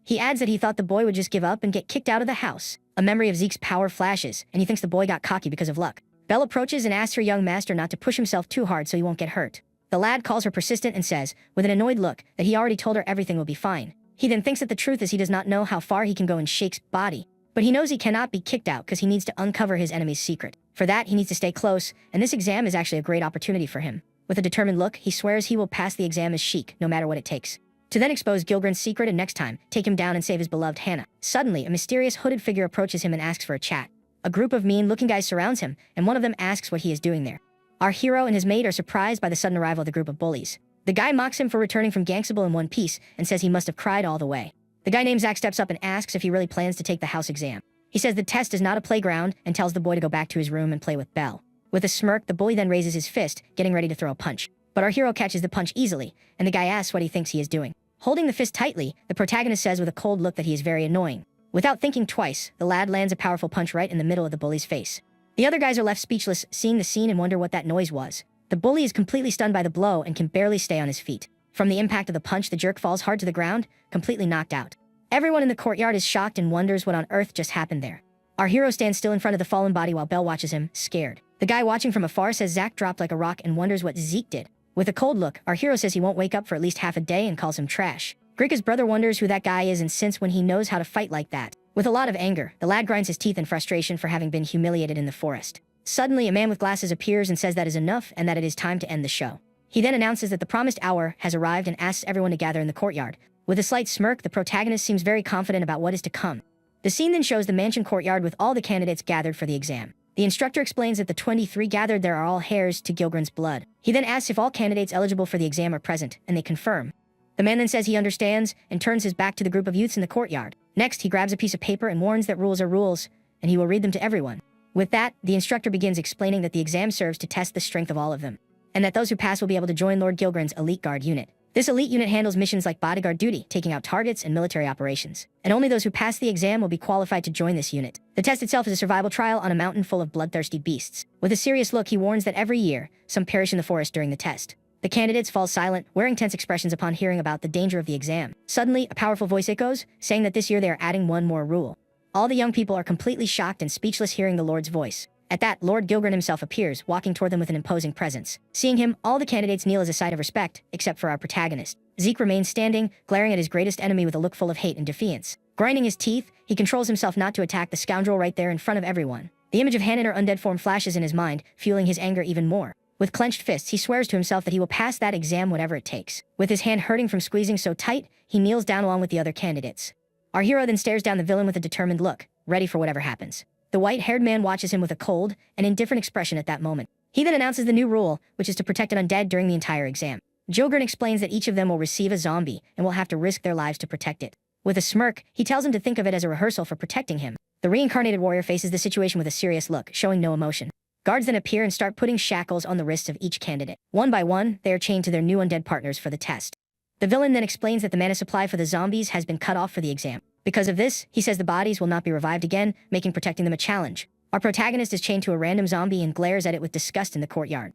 He adds that he thought the boy would just give up and get kicked out of the house. A memory of Zeke's power flashes, and he thinks the boy got cocky because of luck. Belle approaches and asks her young master not to push himself too hard so he won't get hurt. The lad calls her persistent and says, with an annoyed look, that he already told her everything will be fine. He then thinks that the truth is he does not know how far he can go in Sheik's body. But he knows he cannot be kicked out because he needs to uncover his enemy's secret. For that, he needs to stay close, and this exam is actually a great opportunity for him. With a determined look, he swears he will pass the exam as Sheik, no matter what it takes. To then expose Gilgren's secret and next time, take him down and save his beloved Hannah. Suddenly, a mysterious hooded figure approaches him and asks for a chat. A group of mean-looking guys surrounds him, and one of them asks what he is doing there. Our hero and his mate are surprised by the sudden arrival of the group of bullies. The guy mocks him for returning from Gangstable in one piece and says he must have cried all the way. The guy named Zach steps up and asks if he really plans to take the house exam. He says the test is not a playground and tells the boy to go back to his room and play with Belle. With a smirk, the bully then raises his fist, getting ready to throw a punch. But our hero catches the punch easily, and the guy asks what he thinks he is doing. Holding the fist tightly, the protagonist says with a cold look that he is very annoying. Without thinking twice, the lad lands a powerful punch right in the middle of the bully's face. The other guys are left speechless, seeing the scene and wonder what that noise was. The bully is completely stunned by the blow and can barely stay on his feet. From the impact of the punch, the jerk falls hard to the ground, completely knocked out. Everyone in the courtyard is shocked and wonders what on earth just happened there. Our hero stands still in front of the fallen body while Belle watches him, scared. The guy watching from afar says Zach dropped like a rock and wonders what Zeke did. With a cold look, our hero says he won't wake up for at least half a day and calls him trash. Grika's brother wonders who that guy is and since when he knows how to fight like that. With a lot of anger, the lad grinds his teeth in frustration for having been humiliated in the forest. Suddenly, a man with glasses appears and says that is enough and that it is time to end the show. He then announces that the promised hour has arrived and asks everyone to gather in the courtyard. With a slight smirk, the protagonist seems very confident about what is to come. The scene then shows the mansion courtyard with all the candidates gathered for the exam. The instructor explains that the 23 gathered there are all heirs to Gilgren's blood. He then asks if all candidates eligible for the exam are present, and they confirm. The man then says he understands and turns his back to the group of youths in the courtyard. Next, he grabs a piece of paper and warns that rules are rules, and he will read them to everyone. With that, the instructor begins explaining that the exam serves to test the strength of all of them, and that those who pass will be able to join Lord Gilgren's elite guard unit. This elite unit handles missions like bodyguard duty, taking out targets, and military operations. And only those who pass the exam will be qualified to join this unit. The test itself is a survival trial on a mountain full of bloodthirsty beasts. With a serious look, he warns that every year, some perish in the forest during the test. The candidates fall silent, wearing tense expressions upon hearing about the danger of the exam. Suddenly, a powerful voice echoes, saying that this year they are adding one more rule. All the young people are completely shocked and speechless hearing the Lord's voice. At that, Lord Gilgren himself appears, walking toward them with an imposing presence. Seeing him, all the candidates kneel as a sign of respect, except for our protagonist. Zeke remains standing, glaring at his greatest enemy with a look full of hate and defiance. Grinding his teeth, he controls himself not to attack the scoundrel right there in front of everyone. The image of Hannah in her undead form flashes in his mind, fueling his anger even more. With clenched fists, he swears to himself that he will pass that exam whatever it takes. With his hand hurting from squeezing so tight, he kneels down along with the other candidates. Our hero then stares down the villain with a determined look, ready for whatever happens. The white-haired man watches him with a cold and indifferent expression at that moment. He then announces the new rule, which is to protect an undead during the entire exam. Gilgren explains that each of them will receive a zombie and will have to risk their lives to protect it. With a smirk, he tells him to think of it as a rehearsal for protecting him. The reincarnated warrior faces the situation with a serious look, showing no emotion. Guards then appear and start putting shackles on the wrists of each candidate. One by one, they are chained to their new undead partners for the test. The villain then explains that the mana supply for the zombies has been cut off for the exam. Because of this, he says the bodies will not be revived again, making protecting them a challenge. Our protagonist is chained to a random zombie and glares at it with disgust in the courtyard.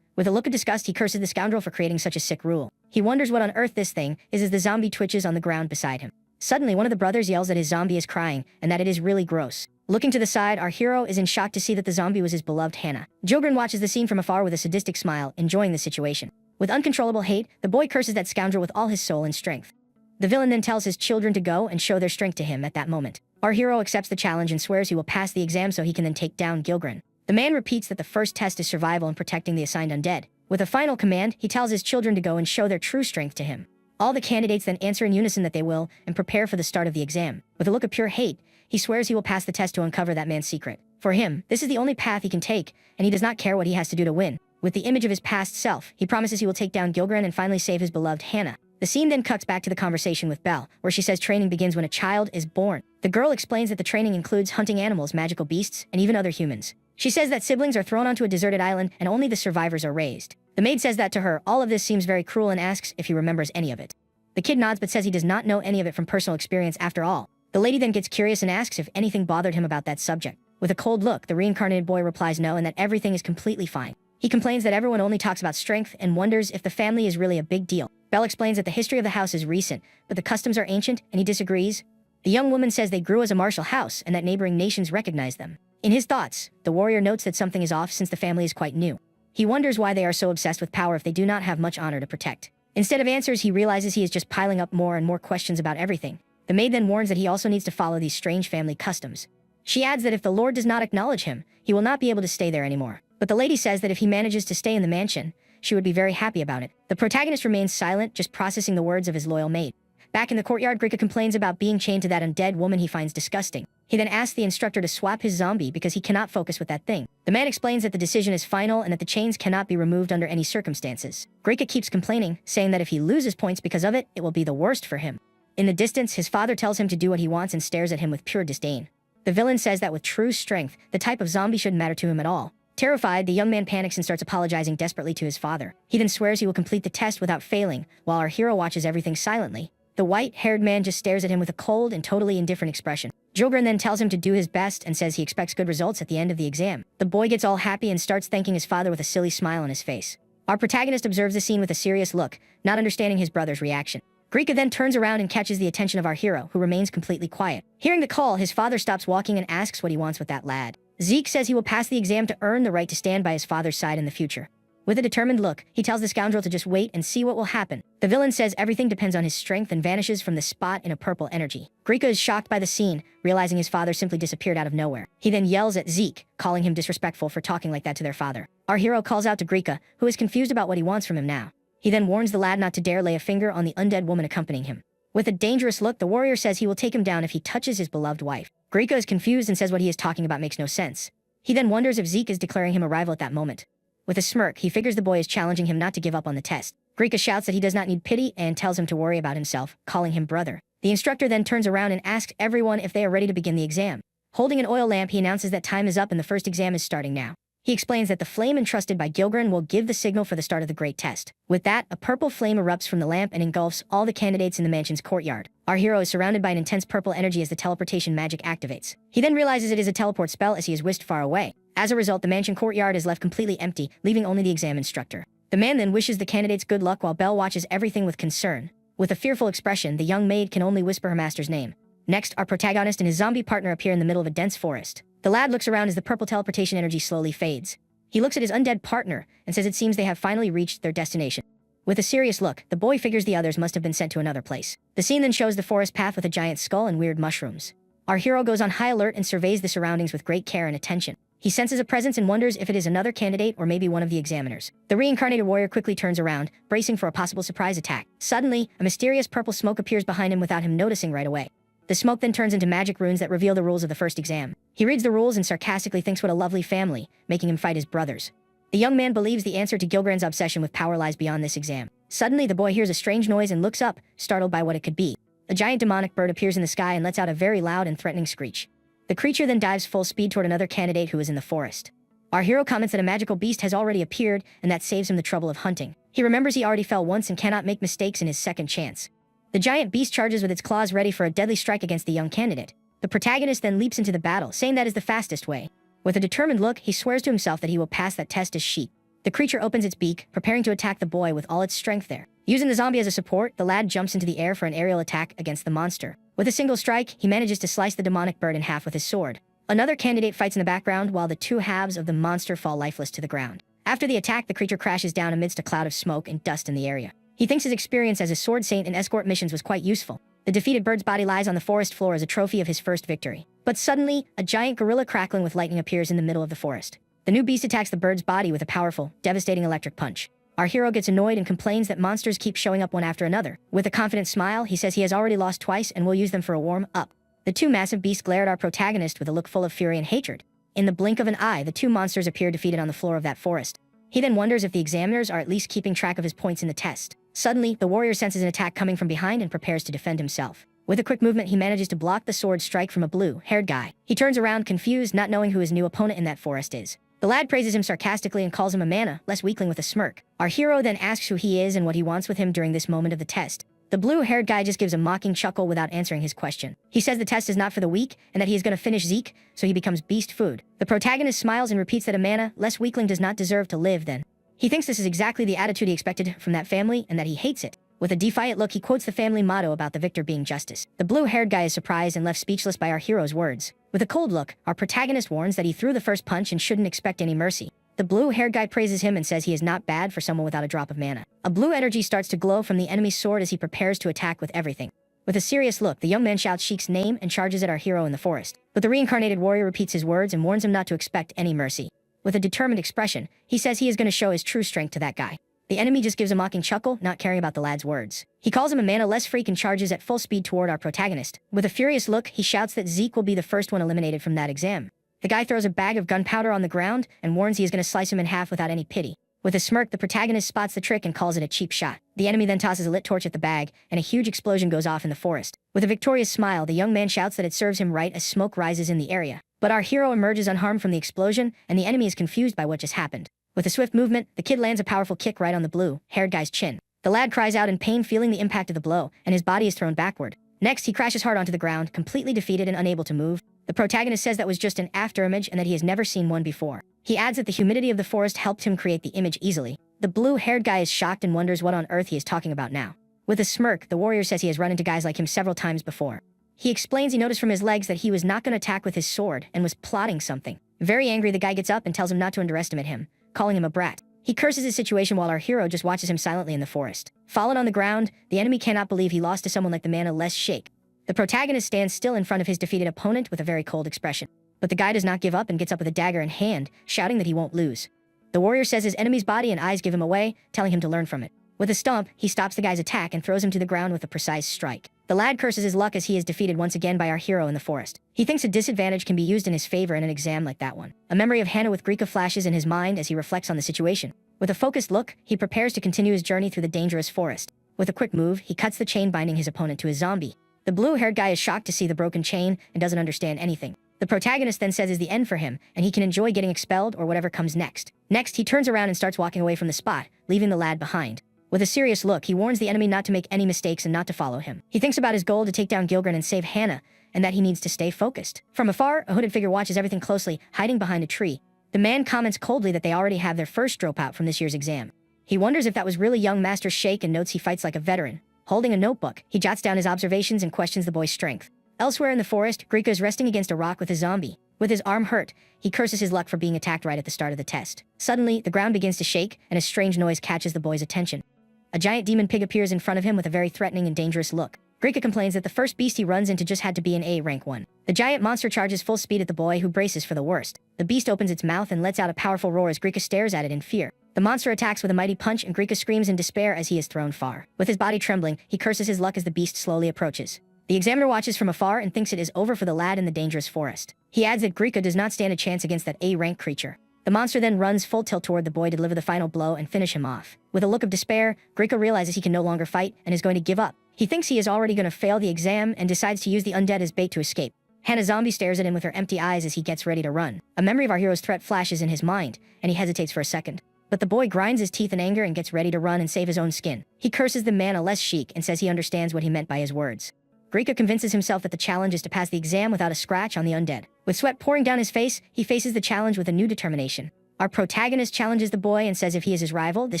With a look of disgust, he curses the scoundrel for creating such a sick rule. He wonders what on earth this thing is as the zombie twitches on the ground beside him. Suddenly, one of the brothers yells that his zombie is crying and that it is really gross. Looking to the side, our hero is in shock to see that the zombie was his beloved Hannah. Gilgren watches the scene from afar with a sadistic smile, enjoying the situation. With uncontrollable hate, the boy curses that scoundrel with all his soul and strength. The villain then tells his children to go and show their strength to him at that moment. Our hero accepts the challenge and swears he will pass the exam so he can then take down Gilgren. The man repeats that the first test is survival and protecting the assigned undead. With a final command, he tells his children to go and show their true strength to him. All the candidates then answer in unison that they will and prepare for the start of the exam. With a look of pure hate, he swears he will pass the test to uncover that man's secret. For him, this is the only path he can take, and he does not care what he has to do to win. With the image of his past self, he promises he will take down Gilgren and finally save his beloved Hannah. The scene then cuts back to the conversation with Belle, where she says training begins when a child is born. The girl explains that the training includes hunting animals, magical beasts, and even other humans. She says that siblings are thrown onto a deserted island and only the survivors are raised. The maid says that to her. All of this seems very cruel and asks if he remembers any of it. The kid nods but says he does not know any of it from personal experience after all. The lady then gets curious and asks if anything bothered him about that subject. With a cold look, the reincarnated boy replies no and that everything is completely fine. He complains that everyone only talks about strength and wonders if the family is really a big deal. Belle explains that the history of the house is recent, but the customs are ancient, and he disagrees. The young woman says they grew as a martial house and that neighboring nations recognize them. In his thoughts, the warrior notes that something is off since the family is quite new. He wonders why they are so obsessed with power if they do not have much honor to protect. Instead of answers, he realizes he is just piling up more and more questions about everything. The maid then warns that he also needs to follow these strange family customs. She adds that if the Lord does not acknowledge him, he will not be able to stay there anymore. But the lady says that if he manages to stay in the mansion, she would be very happy about it. The protagonist remains silent, just processing the words of his loyal maid. Back in the courtyard, Grika complains about being chained to that undead woman he finds disgusting. He then asks the instructor to swap his zombie because he cannot focus with that thing. The man explains that the decision is final and that the chains cannot be removed under any circumstances. Grika keeps complaining, saying that if he loses points because of it, it will be the worst for him. In the distance, his father tells him to do what he wants and stares at him with pure disdain. The villain says that with true strength, the type of zombie shouldn't matter to him at all. Terrified, the young man panics and starts apologizing desperately to his father. He then swears he will complete the test without failing, while our hero watches everything silently. The white-haired man just stares at him with a cold and totally indifferent expression. Jogren then tells him to do his best and says he expects good results at the end of the exam. The boy gets all happy and starts thanking his father with a silly smile on his face. Our protagonist observes the scene with a serious look, not understanding his brother's reaction. Grika then turns around and catches the attention of our hero, who remains completely quiet. Hearing the call, his father stops walking and asks what he wants with that lad. Zeke says he will pass the exam to earn the right to stand by his father's side in the future. With a determined look, he tells the scoundrel to just wait and see what will happen. The villain says everything depends on his strength and vanishes from the spot in a purple energy. Grika is shocked by the scene, realizing his father simply disappeared out of nowhere. He then yells at Zeke, calling him disrespectful for talking like that to their father. Our hero calls out to Grika, who is confused about what he wants from him now. He then warns the lad not to dare lay a finger on the undead woman accompanying him. With a dangerous look, the warrior says he will take him down if he touches his beloved wife. Grika is confused and says what he is talking about makes no sense. He then wonders if Zeke is declaring him a rival at that moment. With a smirk, he figures the boy is challenging him not to give up on the test. Grika shouts that he does not need pity and tells him to worry about himself, calling him brother. The instructor then turns around and asks everyone if they are ready to begin the exam. Holding an oil lamp, he announces that time is up and the first exam is starting now. He explains that the flame entrusted by Gilgren will give the signal for the start of the great test. With that, a purple flame erupts from the lamp and engulfs all the candidates in the mansion's courtyard. Our hero is surrounded by an intense purple energy as the teleportation magic activates. He then realizes it is a teleport spell as he is whisked far away. As a result, the mansion courtyard is left completely empty, leaving only the exam instructor. The man then wishes the candidates good luck while Belle watches everything with concern. With a fearful expression, the young maid can only whisper her master's name. Next, our protagonist and his zombie partner appear in the middle of a dense forest. The lad looks around as the purple teleportation energy slowly fades. He looks at his undead partner and says it seems they have finally reached their destination. With a serious look, the boy figures the others must have been sent to another place. The scene then shows the forest path with a giant skull and weird mushrooms. Our hero goes on high alert and surveys the surroundings with great care and attention. He senses a presence and wonders if it is another candidate or maybe one of the examiners. The reincarnated warrior quickly turns around, bracing for a possible surprise attack. Suddenly, a mysterious purple smoke appears behind him without him noticing right away. The smoke then turns into magic runes that reveal the rules of the first exam. He reads the rules and sarcastically thinks what a lovely family, making him fight his brothers. The young man believes the answer to Gilgren's obsession with power lies beyond this exam. Suddenly, the boy hears a strange noise and looks up, startled by what it could be. A giant demonic bird appears in the sky and lets out a very loud and threatening screech. The creature then dives full speed toward another candidate who is in the forest. Our hero comments that a magical beast has already appeared and that saves him the trouble of hunting. He remembers he already fell once and cannot make mistakes in his second chance. The giant beast charges with its claws ready for a deadly strike against the young candidate. The protagonist then leaps into the battle, saying that is the fastest way. With a determined look, he swears to himself that he will pass that test as sheep. The creature opens its beak, preparing to attack the boy with all its strength there. Using the zombie as a support, the lad jumps into the air for an aerial attack against the monster. With a single strike, he manages to slice the demonic bird in half with his sword. Another candidate fights in the background while the two halves of the monster fall lifeless to the ground. After the attack, the creature crashes down amidst a cloud of smoke and dust in the area. He thinks his experience as a sword saint in escort missions was quite useful. The defeated bird's body lies on the forest floor as a trophy of his first victory. But suddenly, a giant gorilla crackling with lightning appears in the middle of the forest. The new beast attacks the bird's body with a powerful, devastating electric punch. Our hero gets annoyed and complains that monsters keep showing up one after another. With a confident smile, he says he has already lost twice and will use them for a warm-up. The two massive beasts glare at our protagonist with a look full of fury and hatred. In the blink of an eye, the two monsters appear defeated on the floor of that forest. He then wonders if the examiners are at least keeping track of his points in the test. Suddenly, the warrior senses an attack coming from behind and prepares to defend himself. With a quick movement, he manages to block the sword strike from a blue-haired guy. He turns around, confused, not knowing who his new opponent in that forest is. The lad praises him sarcastically and calls him a mana-less weakling with a smirk. Our hero then asks who he is and what he wants with him during this moment of the test. The blue-haired guy just gives a mocking chuckle without answering his question. He says the test is not for the weak and that he is going to finish Zeke, so he becomes beast food. The protagonist smiles and repeats that a mana-less weakling does not deserve to live then. He thinks this is exactly the attitude he expected from that family and that he hates it. With a defiant look, he quotes the family motto about the victor being justice. The blue-haired guy is surprised and left speechless by our hero's words. With a cold look, our protagonist warns that he threw the first punch and shouldn't expect any mercy. The blue-haired guy praises him and says he is not bad for someone without a drop of mana. A blue energy starts to glow from the enemy's sword as he prepares to attack with everything. With a serious look, the young man shouts Sheik's name and charges at our hero in the forest. But the reincarnated warrior repeats his words and warns him not to expect any mercy. With a determined expression, he says he is going to show his true strength to that guy. The enemy just gives a mocking chuckle, not caring about the lad's words. He calls him a mana-less freak and charges at full speed toward our protagonist. With a furious look, he shouts that Zeke will be the first one eliminated from that exam. The guy throws a bag of gunpowder on the ground and warns he is going to slice him in half without any pity. With a smirk, the protagonist spots the trick and calls it a cheap shot. The enemy then tosses a lit torch at the bag, and a huge explosion goes off in the forest. With a victorious smile, the young man shouts that it serves him right as smoke rises in the area. But our hero emerges unharmed from the explosion, and the enemy is confused by what just happened. With a swift movement, the kid lands a powerful kick right on the blue-haired guy's chin. The lad cries out in pain, feeling the impact of the blow, and his body is thrown backward. Next, he crashes hard onto the ground, completely defeated and unable to move. The protagonist says that was just an afterimage and that he has never seen one before. He adds that the humidity of the forest helped him create the image easily. The blue-haired guy is shocked and wonders what on earth he is talking about now. With a smirk, the warrior says he has run into guys like him several times before. He explains he noticed from his legs that he was not going to attack with his sword and was plotting something. Very angry, the guy gets up and tells him not to underestimate him, calling him a brat. He curses his situation while our hero just watches him silently in the forest. Fallen on the ground, the enemy cannot believe he lost to someone like the mana-less Sheik. The protagonist stands still in front of his defeated opponent with a very cold expression. But the guy does not give up and gets up with a dagger in hand, shouting that he won't lose. The warrior says his enemy's body and eyes give him away, telling him to learn from it. With a stomp, he stops the guy's attack and throws him to the ground with a precise strike. The lad curses his luck as he is defeated once again by our hero in the forest. He thinks a disadvantage can be used in his favor in an exam like that one. A memory of Hannah with Grika flashes in his mind as he reflects on the situation. With a focused look, he prepares to continue his journey through the dangerous forest. With a quick move, he cuts the chain binding his opponent to a zombie. The blue-haired guy is shocked to see the broken chain and doesn't understand anything. The protagonist then says is the end for him, and he can enjoy getting expelled or whatever comes next. Next, he turns around and starts walking away from the spot, leaving the lad behind. With a serious look, he warns the enemy not to make any mistakes and not to follow him. He thinks about his goal to take down Gilgren and save Hannah, and that he needs to stay focused. From afar, a hooded figure watches everything closely, hiding behind a tree. The man comments coldly that they already have their first dropout from this year's exam. He wonders if that was really young Master Sheik and notes he fights like a veteran. Holding a notebook, he jots down his observations and questions the boy's strength. Elsewhere in the forest, Grika is resting against a rock with a zombie. With his arm hurt, he curses his luck for being attacked right at the start of the test. Suddenly, the ground begins to shake, and a strange noise catches the boy's attention. A giant demon pig appears in front of him with a very threatening and dangerous look. Grika complains that the first beast he runs into just had to be an A rank one. The giant monster charges full speed at the boy, who braces for the worst. The beast opens its mouth and lets out a powerful roar as Grika stares at it in fear. The monster attacks with a mighty punch, and Grika screams in despair as he is thrown far. With his body trembling, he curses his luck as the beast slowly approaches. The examiner watches from afar and thinks it is over for the lad in the dangerous forest. He adds that Grika does not stand a chance against that A-rank creature. The monster then runs full tilt toward the boy to deliver the final blow and finish him off. With a look of despair, Grika realizes he can no longer fight and is going to give up. He thinks he is already going to fail the exam and decides to use the undead as bait to escape. Hannah Zombie stares at him with her empty eyes as he gets ready to run. A memory of our hero's threat flashes in his mind, and he hesitates for a second. But the boy grinds his teeth in anger and gets ready to run and save his own skin. He curses the mana-less Sheik and says he understands what he meant by his words. Grika convinces himself that the challenge is to pass the exam without a scratch on the undead. With sweat pouring down his face, he faces the challenge with a new determination. Our protagonist challenges the boy and says if he is his rival, this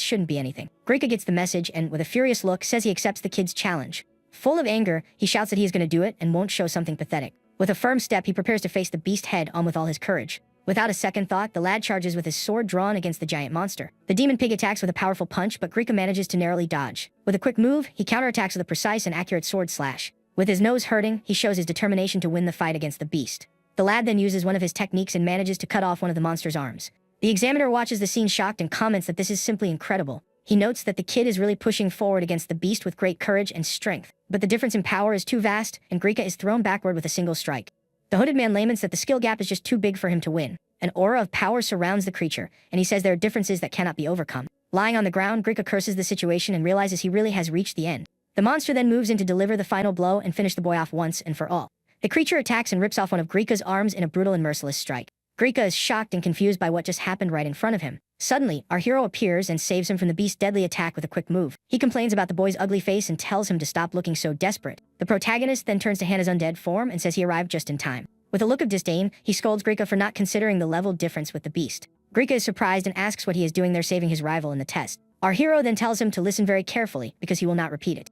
shouldn't be anything. Grika gets the message and, with a furious look, says he accepts the kid's challenge. Full of anger, he shouts that he is going to do it and won't show something pathetic. With a firm step, he prepares to face the beast head on with all his courage. Without a second thought, the lad charges with his sword drawn against the giant monster. The demon pig attacks with a powerful punch, but Grika manages to narrowly dodge. With a quick move, he counterattacks with a precise and accurate sword slash. With his nose hurting, he shows his determination to win the fight against the beast. The lad then uses one of his techniques and manages to cut off one of the monster's arms. The examiner watches the scene shocked and comments that this is simply incredible. He notes that the kid is really pushing forward against the beast with great courage and strength, but the difference in power is too vast, and Grika is thrown backward with a single strike. The hooded man laments that the skill gap is just too big for him to win. An aura of power surrounds the creature, and he says there are differences that cannot be overcome. Lying on the ground, Grika curses the situation and realizes he really has reached the end. The The monster then moves in to deliver the final blow and finish the boy off once and for all. The creature attacks and rips off one of Grika's arms in a brutal and merciless strike. Grika is shocked and confused by what just happened right in front of him. Suddenly, our hero appears and saves him from the beast's deadly attack with a quick move. He complains about the boy's ugly face and tells him to stop looking so desperate. The protagonist then turns to Hana's undead form and says he arrived just in time. With a look of disdain, he scolds Grika for not considering the level difference with the beast. Grika is surprised and asks what he is doing there saving his rival in the test. Our hero then tells him to listen very carefully because he will not repeat it.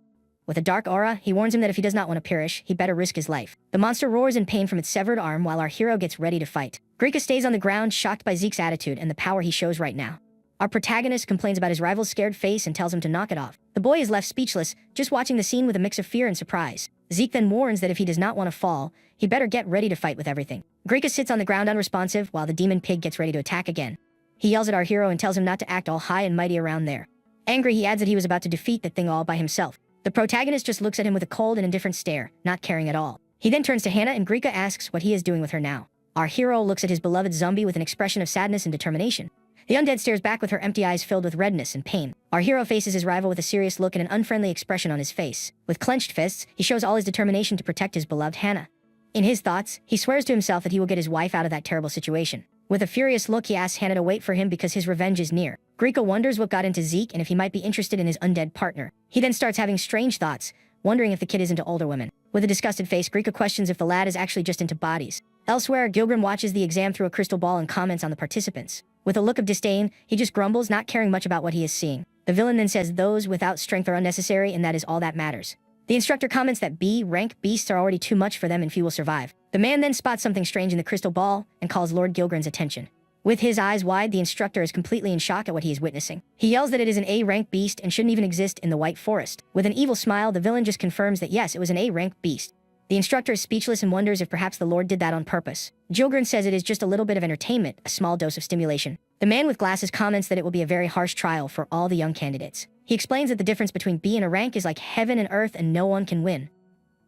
With a dark aura, he warns him that if he does not want to perish, he better risk his life. The monster roars in pain from its severed arm while our hero gets ready to fight. Grika stays on the ground, shocked by Zeke's attitude and the power he shows right now. Our protagonist complains about his rival's scared face and tells him to knock it off. The boy is left speechless, just watching the scene with a mix of fear and surprise. Zeke then warns that if he does not want to fall, he better get ready to fight with everything. Grika sits on the ground unresponsive while the demon pig gets ready to attack again. He yells at our hero and tells him not to act all high and mighty around there. Angry, he adds that he was about to defeat that thing all by himself. The protagonist just looks at him with a cold and indifferent stare, not caring at all. He then turns to Hana and Grika asks what he is doing with her now. Our hero looks at his beloved zombie with an expression of sadness and determination. The undead stares back with her empty eyes filled with redness and pain. Our hero faces his rival with a serious look and an unfriendly expression on his face. With clenched fists, he shows all his determination to protect his beloved Hana. In his thoughts, he swears to himself that he will get his wife out of that terrible situation. With a furious look, he asks Hana to wait for him because his revenge is near. Grika wonders what got into Zeke and if he might be interested in his undead partner. He then starts having strange thoughts, wondering if the kid is into older women. With a disgusted face, Grika questions if the lad is actually just into bodies. Elsewhere, Gilgrim watches the exam through a crystal ball and comments on the participants. With a look of disdain, he just grumbles, not caring much about what he is seeing. The villain then says those without strength are unnecessary and that is all that matters. The instructor comments that B-rank beasts are already too much for them and few will survive. The man then spots something strange in the crystal ball and calls Lord Gilgrim's attention. With his eyes wide, the instructor is completely in shock at what he is witnessing. He yells that it is an A-rank beast and shouldn't even exist in the White Forest. With an evil smile, the villain just confirms that yes, it was an A-rank beast. The instructor is speechless and wonders if perhaps the Lord did that on purpose. Gilgrim says it is just a little bit of entertainment, a small dose of stimulation. The man with glasses comments that it will be a very harsh trial for all the young candidates. He explains that the difference between B and a rank is like heaven and earth and no one can win.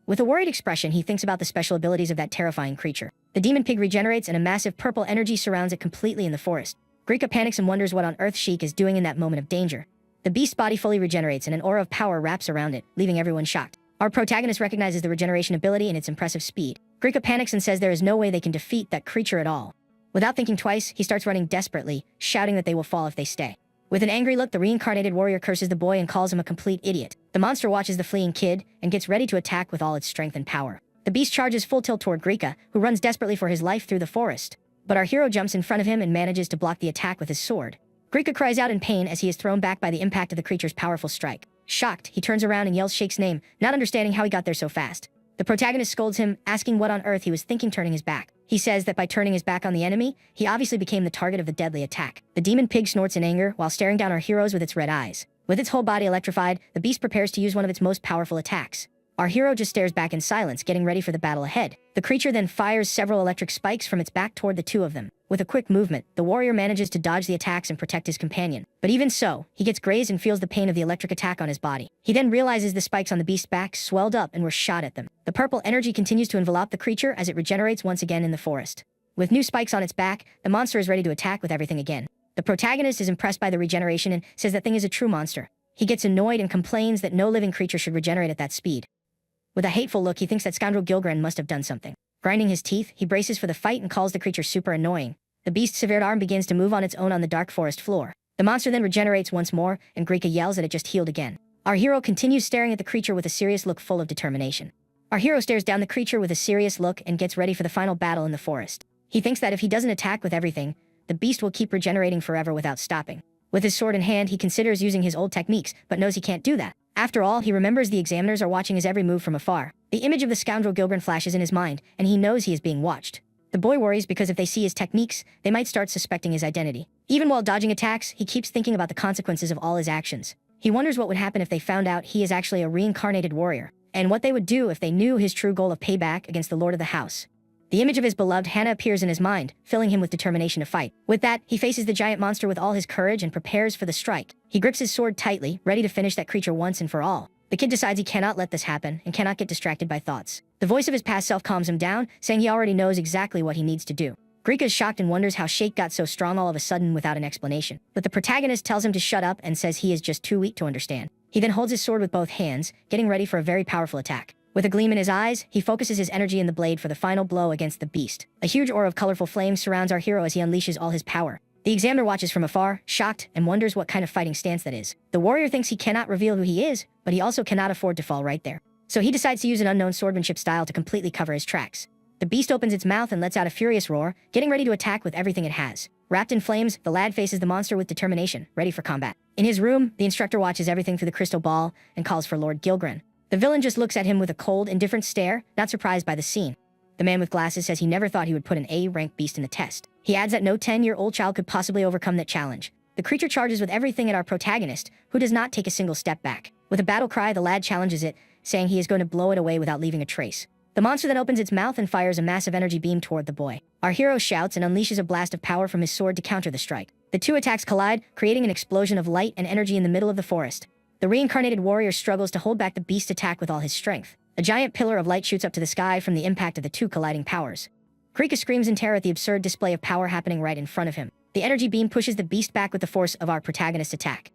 With a worried expression, he thinks about the special abilities of that terrifying creature. The demon pig regenerates and a massive purple energy surrounds it completely in the forest. Grika panics and wonders what on earth Sheik is doing in that moment of danger. The beast's body fully regenerates and an aura of power wraps around it, leaving everyone shocked. Our protagonist recognizes the regeneration ability and its impressive speed. Grika panics and says there is no way they can defeat that creature at all. Without thinking twice, he starts running desperately, shouting that they will fall if they stay. With an angry look, the reincarnated warrior curses the boy and calls him a complete idiot. The monster watches the fleeing kid and gets ready to attack with all its strength and power. The beast charges full tilt toward Grika, who runs desperately for his life through the forest. But our hero jumps in front of him and manages to block the attack with his sword. Grika cries out in pain as he is thrown back by the impact of the creature's powerful strike. Shocked, he turns around and yells Sheik's name, not understanding how he got there so fast. The protagonist scolds him, asking what on earth he was thinking turning his back. He says that by turning his back on the enemy, he obviously became the target of the deadly attack. The demon pig snorts in anger while staring down our heroes with its red eyes. With its whole body electrified, the beast prepares to use one of its most powerful attacks. Our hero just stares back in silence, getting ready for the battle ahead. The creature then fires several electric spikes from its back toward the two of them. With a quick movement, the warrior manages to dodge the attacks and protect his companion. But even so, he gets grazed and feels the pain of the electric attack on his body. He then realizes the spikes on the beast's back swelled up and were shot at them. The purple energy continues to envelop the creature as it regenerates once again in the forest. With new spikes on its back, the monster is ready to attack with everything again. The protagonist is impressed by the regeneration and says that thing is a true monster. He gets annoyed and complains that no living creature should regenerate at that speed. With a hateful look, he thinks that scoundrel Gilgrim must have done something. Grinding his teeth, he braces for the fight and calls the creature super annoying. The beast's severed arm begins to move on its own on the dark forest floor. The monster then regenerates once more, and Grika yells that it just healed again. Our hero continues staring at the creature with a serious look full of determination. Our hero stares down the creature with a serious look and gets ready for the final battle in the forest. He thinks that if he doesn't attack with everything, the beast will keep regenerating forever without stopping. With his sword in hand, he considers using his old techniques, but knows he can't do that. After all, he remembers the examiners are watching his every move from afar. The image of the scoundrel Gilgrim flashes in his mind, and he knows he is being watched. The boy worries because if they see his techniques, they might start suspecting his identity. Even while dodging attacks, he keeps thinking about the consequences of all his actions. He wonders what would happen if they found out he is actually a reincarnated warrior, and what they would do if they knew his true goal of payback against the lord of the house. The image of his beloved Hana appears in his mind, filling him with determination to fight. With that, he faces the giant monster with all his courage and prepares for the strike. He grips his sword tightly, ready to finish that creature once and for all. The kid decides he cannot let this happen and cannot get distracted by thoughts. The voice of his past self calms him down, saying he already knows exactly what he needs to do. Grika is shocked and wonders how Sheik got so strong all of a sudden without an explanation. But the protagonist tells him to shut up and says he is just too weak to understand. He then holds his sword with both hands, getting ready for a very powerful attack. With a gleam in his eyes, he focuses his energy in the blade for the final blow against the beast. A huge aura of colorful flames surrounds our hero as he unleashes all his power. The examiner watches from afar, shocked, and wonders what kind of fighting stance that is. The warrior thinks he cannot reveal who he is, but he also cannot afford to fall right there. So he decides to use an unknown swordsmanship style to completely cover his tracks. The beast opens its mouth and lets out a furious roar, getting ready to attack with everything it has. Wrapped in flames, the lad faces the monster with determination, ready for combat. In his room, the instructor watches everything through the crystal ball and calls for Lord Gilgren. The villain just looks at him with a cold, indifferent stare, not surprised by the scene. The man with glasses says he never thought he would put an A-rank beast in the test. He adds that no 10-year-old child could possibly overcome that challenge. The creature charges with everything at our protagonist, who does not take a single step back. With a battle cry, the lad challenges it, saying he is going to blow it away without leaving a trace. The monster then opens its mouth and fires a massive energy beam toward the boy. Our hero shouts and unleashes a blast of power from his sword to counter the strike. The two attacks collide, creating an explosion of light and energy in the middle of the forest. The reincarnated warrior struggles to hold back the beast's attack with all his strength. A giant pillar of light shoots up to the sky from the impact of the two colliding powers. Krika screams in terror at the absurd display of power happening right in front of him. The energy beam pushes the beast back with the force of our protagonist's attack.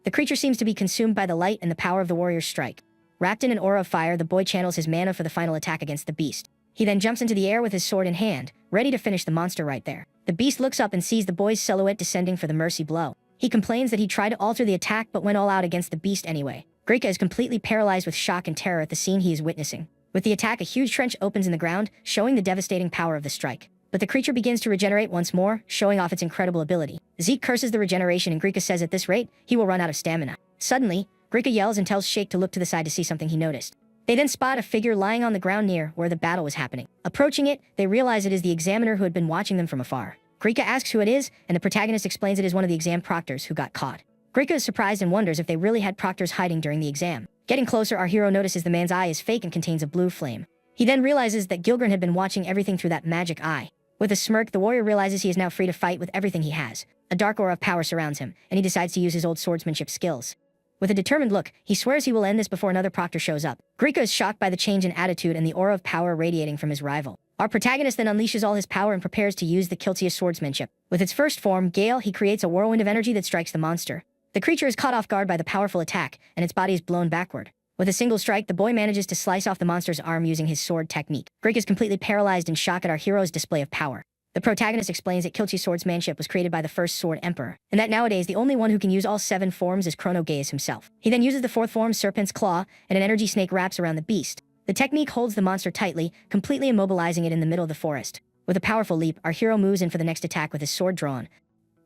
The creature seems to be consumed by the light and the power of the warrior's strike. Wrapped in an aura of fire, the boy channels his mana for the final attack against the beast. He then jumps into the air with his sword in hand, ready to finish the monster right there. The beast looks up and sees the boy's silhouette descending for the mercy blow. He complains that he tried to alter the attack but went all out against the beast anyway. Grika is completely paralyzed with shock and terror at the scene he is witnessing. With the attack, a huge trench opens in the ground, showing the devastating power of the strike. But the creature begins to regenerate once more, showing off its incredible ability. Zeke curses the regeneration and Grika says at this rate, he will run out of stamina. Suddenly, Grika yells and tells Shake to look to the side to see something he noticed. They then spot a figure lying on the ground near where the battle was happening. Approaching it, they realize it is the examiner who had been watching them from afar. Grika asks who it is, and the protagonist explains it is one of the exam proctors who got caught. Grika is surprised and wonders if they really had proctors hiding during the exam. Getting closer, our hero notices the man's eye is fake and contains a blue flame. He then realizes that Gilgren had been watching everything through that magic eye. With a smirk, the warrior realizes he is now free to fight with everything he has. A dark aura of power surrounds him, and he decides to use his old swordsmanship skills. With a determined look, he swears he will end this before another proctor shows up. Grika is shocked by the change in attitude and the aura of power radiating from his rival. Our protagonist then unleashes all his power and prepares to use the Kiltia's swordsmanship. With its first form, Gale, he creates a whirlwind of energy that strikes the monster. The creature is caught off guard by the powerful attack, and its body is blown backward. With a single strike, the boy manages to slice off the monster's arm using his sword technique. Grika is completely paralyzed in shock at our hero's display of power. The protagonist explains that Kilchi's swordsmanship was created by the first Sword Emperor, and that nowadays the only one who can use all 7 forms is Chrono Gaze himself. He then uses the 4th form, Serpent's Claw, and an energy snake wraps around the beast. The technique holds the monster tightly, completely immobilizing it in the middle of the forest. With a powerful leap, our hero moves in for the next attack with his sword drawn.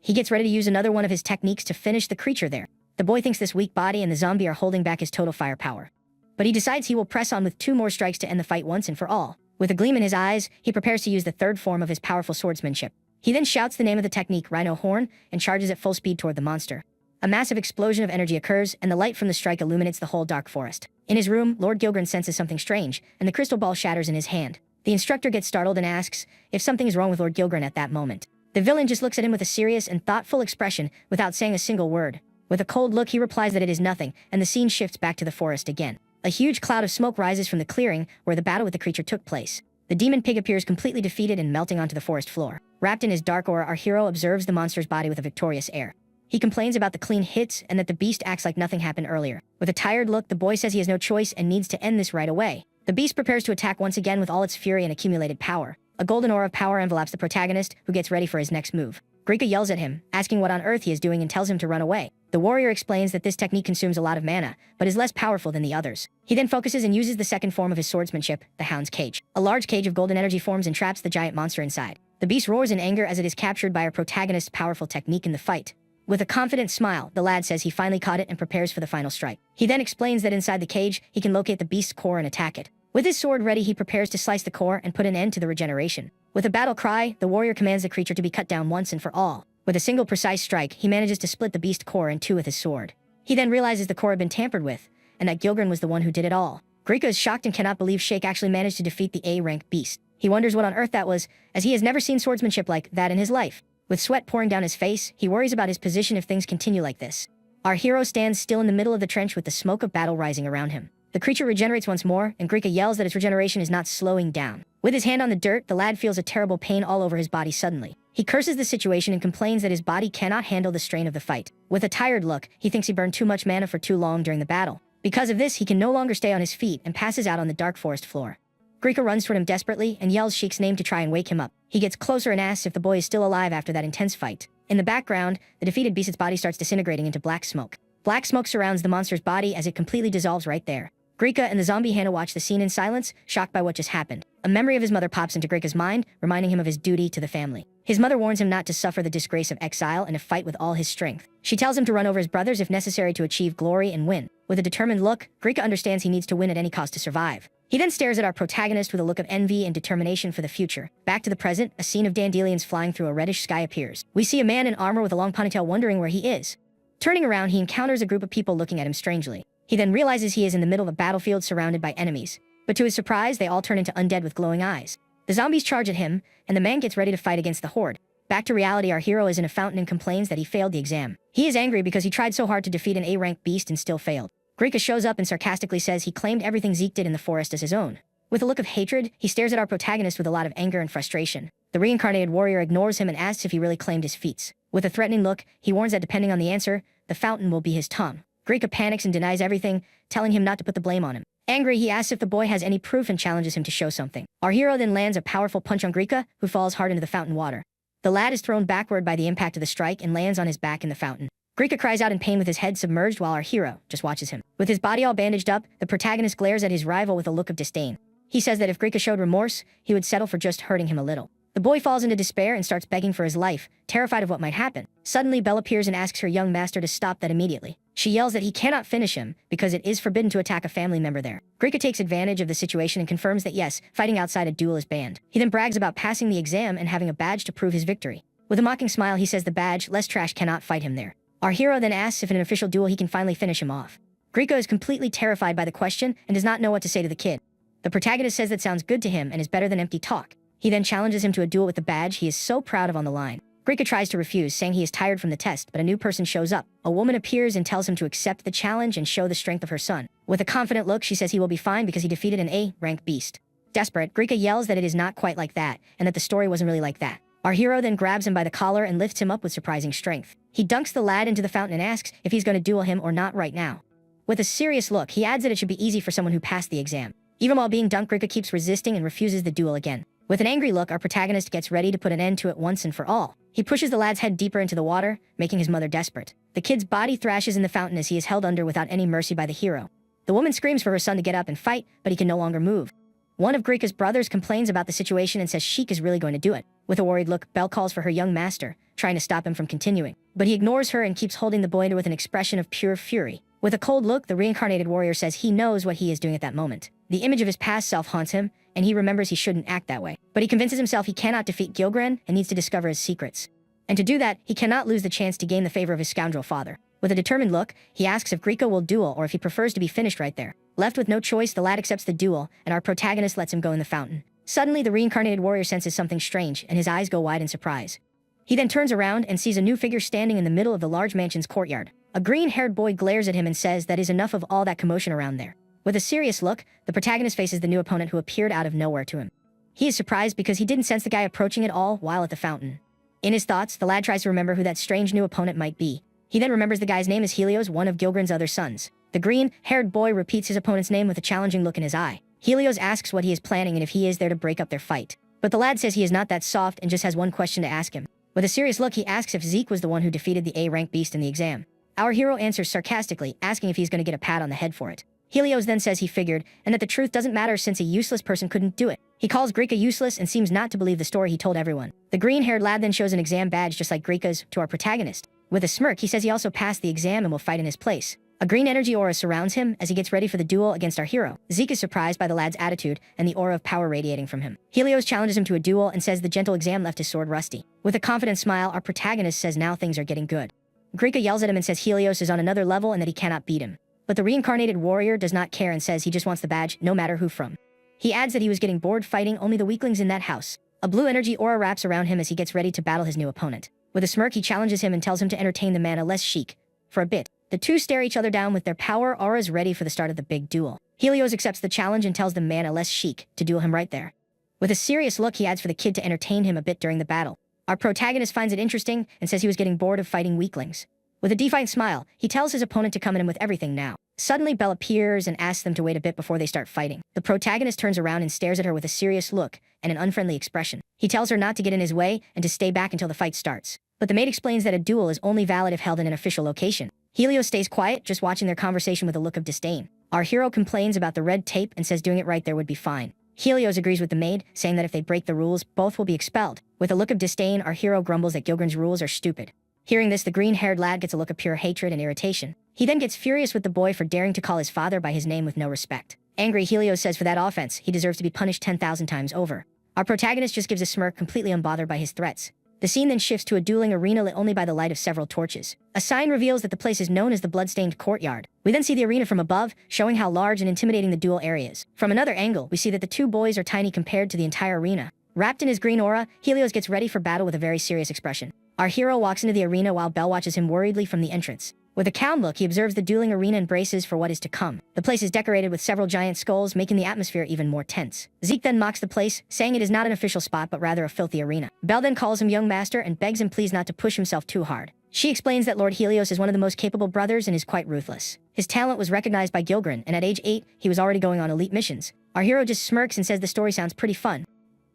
He gets ready to use another one of his techniques to finish the creature there. The boy thinks this weak body and the zombie are holding back his total firepower. But he decides he will press on with 2 more strikes to end the fight once and for all. With a gleam in his eyes, he prepares to use the 3rd form of his powerful swordsmanship. He then shouts the name of the technique, Rhino Horn, and charges at full speed toward the monster. A massive explosion of energy occurs, and the light from the strike illuminates the whole dark forest. In his room, Lord Gilgren senses something strange, and the crystal ball shatters in his hand. The instructor gets startled and asks if something is wrong with Lord Gilgren at that moment. The villain just looks at him with a serious and thoughtful expression without saying a single word. With a cold look, he replies that it is nothing, and the scene shifts back to the forest again. A huge cloud of smoke rises from the clearing where the battle with the creature took place. The demon pig appears completely defeated and melting onto the forest floor. Wrapped in his dark aura, our hero observes the monster's body with a victorious air. He complains about the clean hits and that the beast acts like nothing happened earlier. With a tired look, the boy says he has no choice and needs to end this right away. The beast prepares to attack once again with all its fury and accumulated power. A golden aura of power envelops the protagonist, who gets ready for his next move. Grika yells at him, asking what on earth he is doing and tells him to run away. The warrior explains that this technique consumes a lot of mana, but is less powerful than the others. He then focuses and uses the 2nd form of his swordsmanship, the Hound's Cage. A large cage of golden energy forms and traps the giant monster inside. The beast roars in anger as it is captured by our protagonist's powerful technique in the fight. With a confident smile, the lad says he finally caught it and prepares for the final strike. He then explains that inside the cage, he can locate the beast's core and attack it. With his sword ready, he prepares to slice the core and put an end to the regeneration. With a battle cry, the warrior commands the creature to be cut down once and for all. With a single precise strike, he manages to split the beast core in 2 with his sword. He then realizes the core had been tampered with, and that Gilgren was the one who did it all. Grika is shocked and cannot believe Shake actually managed to defeat the A-rank beast. He wonders what on earth that was, as he has never seen swordsmanship like that in his life. With sweat pouring down his face, he worries about his position if things continue like this. Our hero stands still in the middle of the trench with the smoke of battle rising around him. The creature regenerates once more, and Grika yells that its regeneration is not slowing down. With his hand on the dirt, the lad feels a terrible pain all over his body suddenly. He curses the situation and complains that his body cannot handle the strain of the fight. With a tired look, he thinks he burned too much mana for too long during the battle. Because of this, he can no longer stay on his feet and passes out on the dark forest floor. Grika runs toward him desperately and yells Sheik's name to try and wake him up. He gets closer and asks if the boy is still alive after that intense fight. In the background, the defeated beast's body starts disintegrating into black smoke. Black smoke surrounds the monster's body as it completely dissolves right there. Grika and the zombie Hannah watch the scene in silence, shocked by what just happened. A memory of his mother pops into Grika's mind, reminding him of his duty to the family. His mother warns him not to suffer the disgrace of exile and to fight with all his strength. She tells him to run over his brothers if necessary to achieve glory and win. With a determined look, Grika understands he needs to win at any cost to survive. He then stares at our protagonist with a look of envy and determination for the future. Back to the present, a scene of dandelions flying through a reddish sky appears. We see a man in armor with a long ponytail wondering where he is. Turning around, he encounters a group of people looking at him strangely. He then realizes he is in the middle of a battlefield surrounded by enemies. But to his surprise, they all turn into undead with glowing eyes. The zombies charge at him, and the man gets ready to fight against the horde. Back to reality, our hero is in a fountain and complains that he failed the exam. He is angry because he tried so hard to defeat an A-rank beast and still failed. Grika shows up and sarcastically says he claimed everything Zeke did in the forest as his own. With a look of hatred, he stares at our protagonist with a lot of anger and frustration. The reincarnated warrior ignores him and asks if he really claimed his feats. With a threatening look, he warns that depending on the answer, the fountain will be his tongue. Grika panics and denies everything, telling him not to put the blame on him. Angry, he asks if the boy has any proof and challenges him to show something. Our hero then lands a powerful punch on Grika, who falls hard into the fountain water. The lad is thrown backward by the impact of the strike and lands on his back in the fountain. Grika cries out in pain with his head submerged while our hero just watches him. With his body all bandaged up, the protagonist glares at his rival with a look of disdain. He says that if Grika showed remorse, he would settle for just hurting him a little. The boy falls into despair and starts begging for his life, terrified of what might happen. Suddenly, Belle appears and asks her young master to stop that immediately. She yells that he cannot finish him because it is forbidden to attack a family member there. Grika takes advantage of the situation and confirms that yes, fighting outside a duel is banned. He then brags about passing the exam and having a badge to prove his victory. With a mocking smile, he says the badge, less trash, cannot fight him there. Our hero then asks if in an official duel he can finally finish him off. Grika is completely terrified by the question and does not know what to say to the kid. The protagonist says that sounds good to him and is better than empty talk. He then challenges him to a duel with the badge he is so proud of on the line. Grika tries to refuse, saying he is tired from the test, but a new person shows up. A woman appears and tells him to accept the challenge and show the strength of her son. With a confident look, she says he will be fine because he defeated an A-rank beast. Desperate, Grika yells that it is not quite like that, and that the story wasn't really like that. Our hero then grabs him by the collar and lifts him up with surprising strength. He dunks the lad into the fountain and asks if he's going to duel him or not right now. With a serious look, he adds that it should be easy for someone who passed the exam. Even while being dunked, Grika keeps resisting and refuses the duel again. With an angry look, our protagonist gets ready to put an end to it once and for all. He pushes the lad's head deeper into the water, making his mother desperate. The kid's body thrashes in the fountain as he is held under without any mercy by the hero. The woman screams for her son to get up and fight, but he can no longer move. One of Grika's brothers complains about the situation and says Sheik is really going to do it. With a worried look, Belle calls for her young master, trying to stop him from continuing. But he ignores her and keeps holding the boy with an expression of pure fury. With a cold look, the reincarnated warrior says he knows what he is doing at that moment. The image of his past self haunts him, and he remembers he shouldn't act that way. But he convinces himself he cannot defeat Gilgren and needs to discover his secrets. And to do that, he cannot lose the chance to gain the favor of his scoundrel father. With a determined look, he asks if Grika will duel or if he prefers to be finished right there. Left with no choice, the lad accepts the duel, and our protagonist lets him go in the fountain. Suddenly, the reincarnated warrior senses something strange, and his eyes go wide in surprise. He then turns around and sees a new figure standing in the middle of the large mansion's courtyard. A green-haired boy glares at him and says that is enough of all that commotion around there. With a serious look, the protagonist faces the new opponent who appeared out of nowhere to him. He is surprised because he didn't sense the guy approaching at all while at the fountain. In his thoughts, the lad tries to remember who that strange new opponent might be. He then remembers the guy's name is Helios, one of Gilgren's other sons. The green-haired boy repeats his opponent's name with a challenging look in his eye. Helios asks what he is planning and if he is there to break up their fight. But the lad says he is not that soft and just has one question to ask him. With a serious look, he asks if Zeke was the one who defeated the A-rank beast in the exam. Our hero answers sarcastically, asking if he's going to get a pat on the head for it. Helios then says he figured, and that the truth doesn't matter since a useless person couldn't do it. He calls Grika useless and seems not to believe the story he told everyone. The green-haired lad then shows an exam badge just like Grika's to our protagonist. With a smirk, he says he also passed the exam and will fight in his place. A green energy aura surrounds him as he gets ready for the duel against our hero. Zeke is surprised by the lad's attitude and the aura of power radiating from him. Helios challenges him to a duel and says the gentle exam left his sword rusty. With a confident smile, our protagonist says now things are getting good. Grika yells at him and says Helios is on another level and that he cannot beat him. But the reincarnated warrior does not care and says he just wants the badge, no matter who from. He adds that he was getting bored fighting only the weaklings in that house. A blue energy aura wraps around him as he gets ready to battle his new opponent. With a smirk, he challenges him and tells him to entertain the man less chic. For a bit, the two stare each other down with their power auras ready for the start of the big duel. Helios accepts the challenge and tells the man less chic to duel him right there. With a serious look, he adds for the kid to entertain him a bit during the battle. Our protagonist finds it interesting and says he was getting bored of fighting weaklings. With a defiant smile, he tells his opponent to come at him with everything now. Suddenly, Belle appears and asks them to wait a bit before they start fighting. The protagonist turns around and stares at her with a serious look and an unfriendly expression. He tells her not to get in his way and to stay back until the fight starts. But the maid explains that a duel is only valid if held in an official location. Helios stays quiet, just watching their conversation with a look of disdain. Our hero complains about the red tape and says doing it right there would be fine. Helios agrees with the maid, saying that if they break the rules, both will be expelled. With a look of disdain, our hero grumbles that Gilgren's rules are stupid. Hearing this, the green-haired lad gets a look of pure hatred and irritation. He then gets furious with the boy for daring to call his father by his name with no respect. Angry, Helios says for that offense, he deserves to be punished 10,000 times over. Our protagonist just gives a smirk, completely unbothered by his threats. The scene then shifts to a dueling arena lit only by the light of several torches. A sign reveals that the place is known as the Bloodstained Courtyard. We then see the arena from above, showing how large and intimidating the duel area is. From another angle, we see that the two boys are tiny compared to the entire arena. Wrapped in his green aura, Helios gets ready for battle with a very serious expression. Our hero walks into the arena while Belle watches him worriedly from the entrance. With a calm look, he observes the dueling arena and braces for what is to come. The place is decorated with several giant skulls, making the atmosphere even more tense. Zeke then mocks the place, saying it is not an official spot but rather a filthy arena. Belle then calls him young master and begs him please not to push himself too hard. She explains that Lord Helios is one of the most capable brothers and is quite ruthless. His talent was recognized by Gilgren, and at age 8, he was already going on elite missions. Our hero just smirks and says the story sounds pretty fun.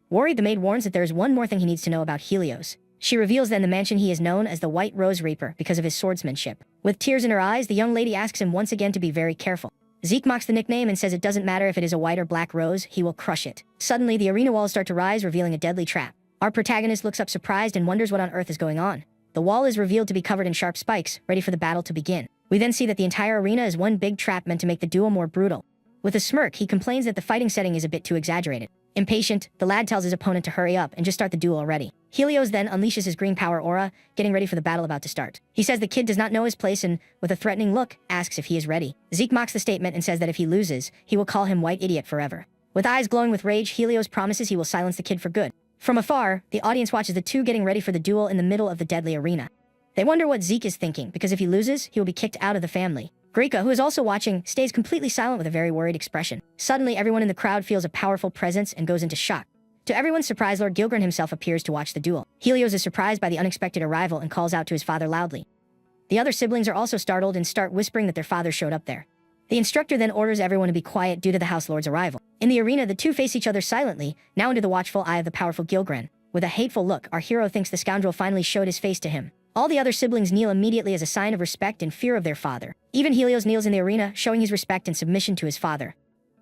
Worried, the maid warns that there is one more thing he needs to know about Helios. She reveals that in the mansion he is known as the White Rose Reaper because of his swordsmanship. With tears in her eyes, the young lady asks him once again to be very careful. Zeke mocks the nickname and says it doesn't matter if it is a white or black rose, he will crush it. Suddenly, the arena walls start to rise, revealing a deadly trap. Our protagonist looks up surprised and wonders what on earth is going on. The wall is revealed to be covered in sharp spikes, ready for the battle to begin. We then see that the entire arena is one big trap meant to make the duel more brutal. With a smirk, he complains that the fighting setting is a bit too exaggerated. Impatient, the lad tells his opponent to hurry up and just start the duel already. Helios then unleashes his green power aura, getting ready for the battle about to start. He says the kid does not know his place and, with a threatening look, asks if he is ready. Zeke mocks the statement and says that if he loses, he will call him white idiot forever. With eyes glowing with rage, Helios promises he will silence the kid for good. From afar, the audience watches the two getting ready for the duel in the middle of the deadly arena. They wonder what Zeke is thinking, because if he loses, he will be kicked out of the family. Greca, who is also watching, stays completely silent with a very worried expression. Suddenly, everyone in the crowd feels a powerful presence and goes into shock. To everyone's surprise, Lord Gilgren himself appears to watch the duel. Helios is surprised by the unexpected arrival and calls out to his father loudly. The other siblings are also startled and start whispering that their father showed up there. The instructor then orders everyone to be quiet due to the House Lord's arrival. In the arena, the two face each other silently, now under the watchful eye of the powerful Gilgren. With a hateful look, our hero thinks the scoundrel finally showed his face to him. All the other siblings kneel immediately as a sign of respect and fear of their father. Even Helios kneels in the arena, showing his respect and submission to his father.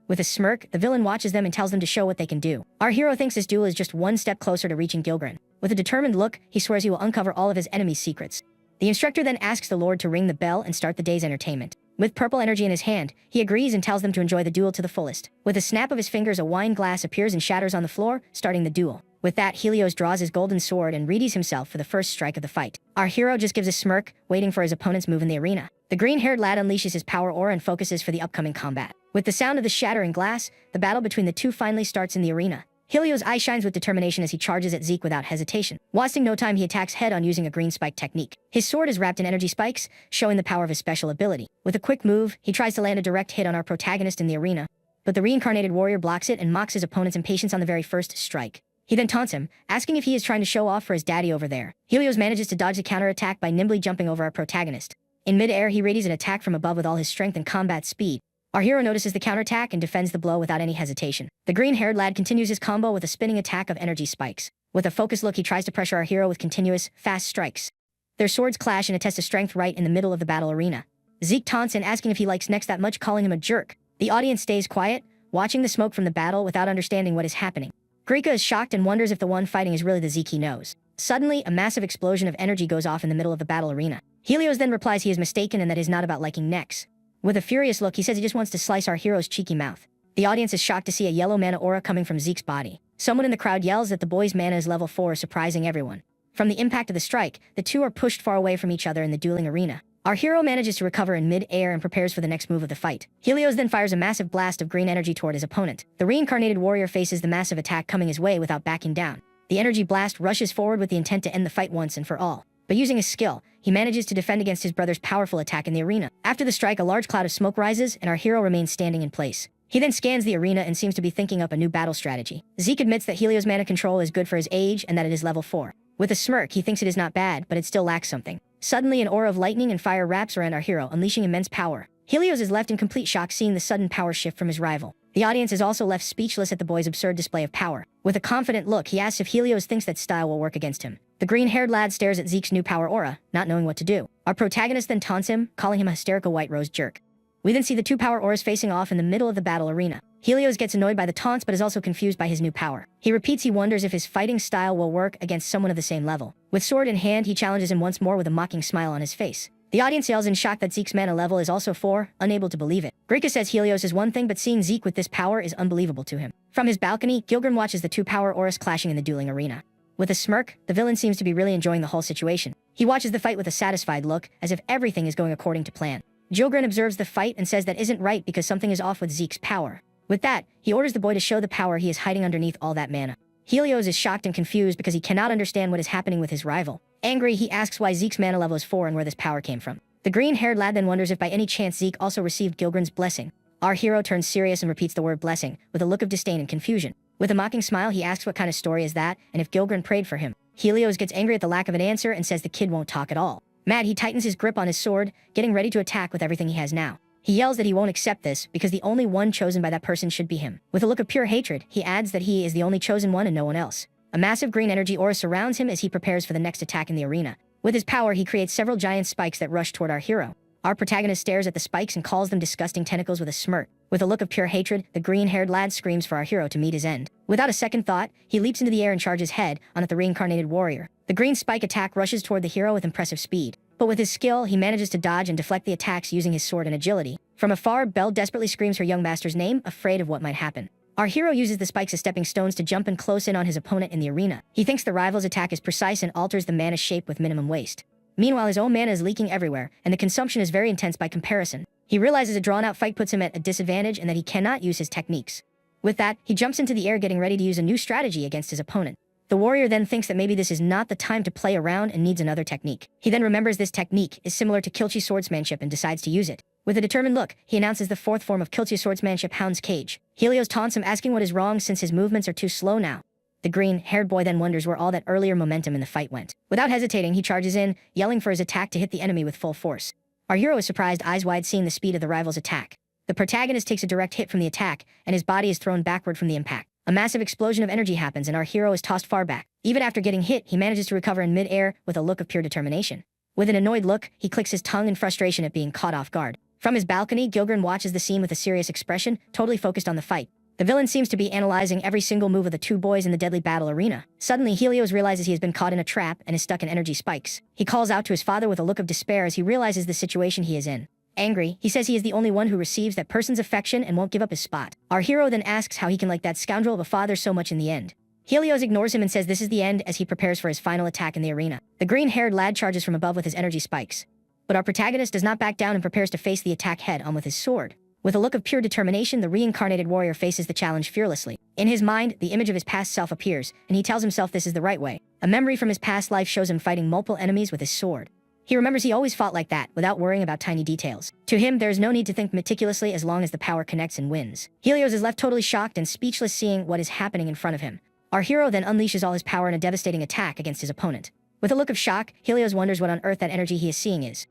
With a smirk, the villain watches them and tells them to show what they can do. Our hero thinks this duel is just one step closer to reaching Gilgren. With a determined look, he swears he will uncover all of his enemy's secrets. The instructor then asks the Lord to ring the bell and start the day's entertainment. With purple energy in his hand, he agrees and tells them to enjoy the duel to the fullest. With a snap of his fingers, a wine glass appears and shatters on the floor, starting the duel. With that, Helios draws his golden sword and readies himself for the first strike of the fight. Our hero just gives a smirk, waiting for his opponent's move in the arena. The green-haired lad unleashes his power aura and focuses for the upcoming combat. With the sound of the shattering glass, the battle between the two finally starts in the arena. Helios' eye shines with determination as he charges at Zeke without hesitation. Wasting no time, he attacks head-on using a green spike technique. His sword is wrapped in energy spikes, showing the power of his special ability. With a quick move, he tries to land a direct hit on our protagonist in the arena, but the reincarnated warrior blocks it and mocks his opponent's impatience on the very first strike. He then taunts him, asking if he is trying to show off for his daddy over there. Helios manages to dodge the counterattack by nimbly jumping over our protagonist. In mid-air, he readies an attack from above with all his strength and combat speed. Our hero notices the counterattack and defends the blow without any hesitation. The green-haired lad continues his combo with a spinning attack of energy spikes. With a focused look, he tries to pressure our hero with continuous, fast strikes. Their swords clash and a test of strength right in the middle of the battle arena. Zeke taunts and asking if he likes next that much, calling him a jerk. The audience stays quiet, watching the smoke from the battle without understanding what is happening. Greca is shocked and wonders if the one fighting is really the Zeke he knows. Suddenly, a massive explosion of energy goes off in the middle of the battle arena. Helios then replies he is mistaken and that it is not about liking necks. With a furious look, he says he just wants to slice our hero's cheeky mouth. The audience is shocked to see a yellow mana aura coming from Zeke's body. Someone in the crowd yells that the boy's mana is level 4, surprising everyone. From the impact of the strike, the two are pushed far away from each other in the dueling arena. Our hero manages to recover in mid-air and prepares for the next move of the fight. Helios then fires a massive blast of green energy toward his opponent. The reincarnated warrior faces the massive attack coming his way without backing down. The energy blast rushes forward with the intent to end the fight once and for all. But using his skill, he manages to defend against his brother's powerful attack in the arena. After the strike, a large cloud of smoke rises, and our hero remains standing in place. He then scans the arena and seems to be thinking up a new battle strategy. Zeke admits that Helios' mana control is good for his age and that it is level 4. With a smirk, he thinks it is not bad, but it still lacks something. Suddenly, an aura of lightning and fire wraps around our hero, unleashing immense power. Helios is left in complete shock seeing the sudden power shift from his rival. The audience is also left speechless at the boy's absurd display of power. With a confident look, he asks if Helios thinks that style will work against him. The green-haired lad stares at Zeke's new power aura, not knowing what to do. Our protagonist then taunts him, calling him a hysterical white rose jerk. We then see the two power auras facing off in the middle of the battle arena. Helios gets annoyed by the taunts but is also confused by his new power. He repeats he wonders if his fighting style will work against someone of the same level. With sword in hand, he challenges him once more with a mocking smile on his face. The audience yells in shock that Zeke's mana level is also 4, unable to believe it. Grika says Helios is one thing, but seeing Zeke with this power is unbelievable to him. From his balcony, Gilgrim watches the two power auras clashing in the dueling arena. With a smirk, the villain seems to be really enjoying the whole situation. He watches the fight with a satisfied look, as if everything is going according to plan. Gilgrim observes the fight and says that isn't right because something is off with Zeke's power. With that, he orders the boy to show the power he is hiding underneath all that mana. Helios is shocked and confused because he cannot understand what is happening with his rival. Angry, he asks why Zeke's mana level is 4 and where this power came from. The green-haired lad then wonders if by any chance Zeke also received Gilgrim's blessing. Our hero turns serious and repeats the word blessing, with a look of disdain and confusion. With a mocking smile, he asks what kind of story is that, and if Gilgrim prayed for him. Helios gets angry at the lack of an answer and says the kid won't talk at all. Mad, he tightens his grip on his sword, getting ready to attack with everything he has now. He yells that he won't accept this, because the only one chosen by that person should be him. With a look of pure hatred, he adds that he is the only chosen one and no one else. A massive green energy aura surrounds him as he prepares for the next attack in the arena. With his power, he creates several giant spikes that rush toward our hero. Our protagonist stares at the spikes and calls them disgusting tentacles with a smirk. With a look of pure hatred, the green-haired lad screams for our hero to meet his end. Without a second thought, he leaps into the air and charges head on at the reincarnated warrior. The green spike attack rushes toward the hero with impressive speed. But with his skill, he manages to dodge and deflect the attacks using his sword and agility. From afar, Belle desperately screams her young master's name, afraid of what might happen. Our hero uses the spikes as stepping stones to jump and close in on his opponent in the arena. He thinks the rival's attack is precise and alters the mana shape with minimum waste. Meanwhile, his own mana is leaking everywhere, and the consumption is very intense by comparison. He realizes a drawn-out fight puts him at a disadvantage and that he cannot use his techniques. With that, he jumps into the air getting ready to use a new strategy against his opponent. The warrior then thinks that maybe this is not the time to play around and needs another technique. He then remembers this technique is similar to Kilchi swordsmanship and decides to use it. With a determined look, he announces the fourth form of Kilchi swordsmanship, Hound's Cage. Helios taunts him, asking what is wrong since his movements are too slow now. The green-haired boy then wonders where all that earlier momentum in the fight went. Without hesitating, he charges in, yelling for his attack to hit the enemy with full force. Our hero is surprised, eyes wide, seeing the speed of the rival's attack. The protagonist takes a direct hit from the attack, and his body is thrown backward from the impact. A massive explosion of energy happens, and our hero is tossed far back. Even after getting hit, he manages to recover in mid-air with a look of pure determination. With an annoyed look, he clicks his tongue in frustration at being caught off guard. From his balcony, Gilgrim watches the scene with a serious expression, totally focused on the fight. The villain seems to be analyzing every single move of the two boys in the deadly battle arena. Suddenly, Helios realizes he has been caught in a trap and is stuck in energy spikes. He calls out to his father with a look of despair as he realizes the situation he is in. Angry, he says he is the only one who receives that person's affection and won't give up his spot. Our hero then asks how he can like that scoundrel of a father so much in the end. Helios ignores him and says this is the end as he prepares for his final attack in the arena. The green-haired lad charges from above with his energy spikes. But our protagonist does not back down and prepares to face the attack head-on with his sword. With a look of pure determination, the reincarnated warrior faces the challenge fearlessly. In his mind, the image of his past self appears, and he tells himself this is the right way. A memory from his past life shows him fighting multiple enemies with his sword. He remembers he always fought like that, without worrying about tiny details. To him, there is no need to think meticulously as long as the power connects and wins. Helios is left totally shocked and speechless seeing what is happening in front of him. Our hero then unleashes all his power in a devastating attack against his opponent. With a look of shock, Helios wonders what on earth that energy he is seeing is.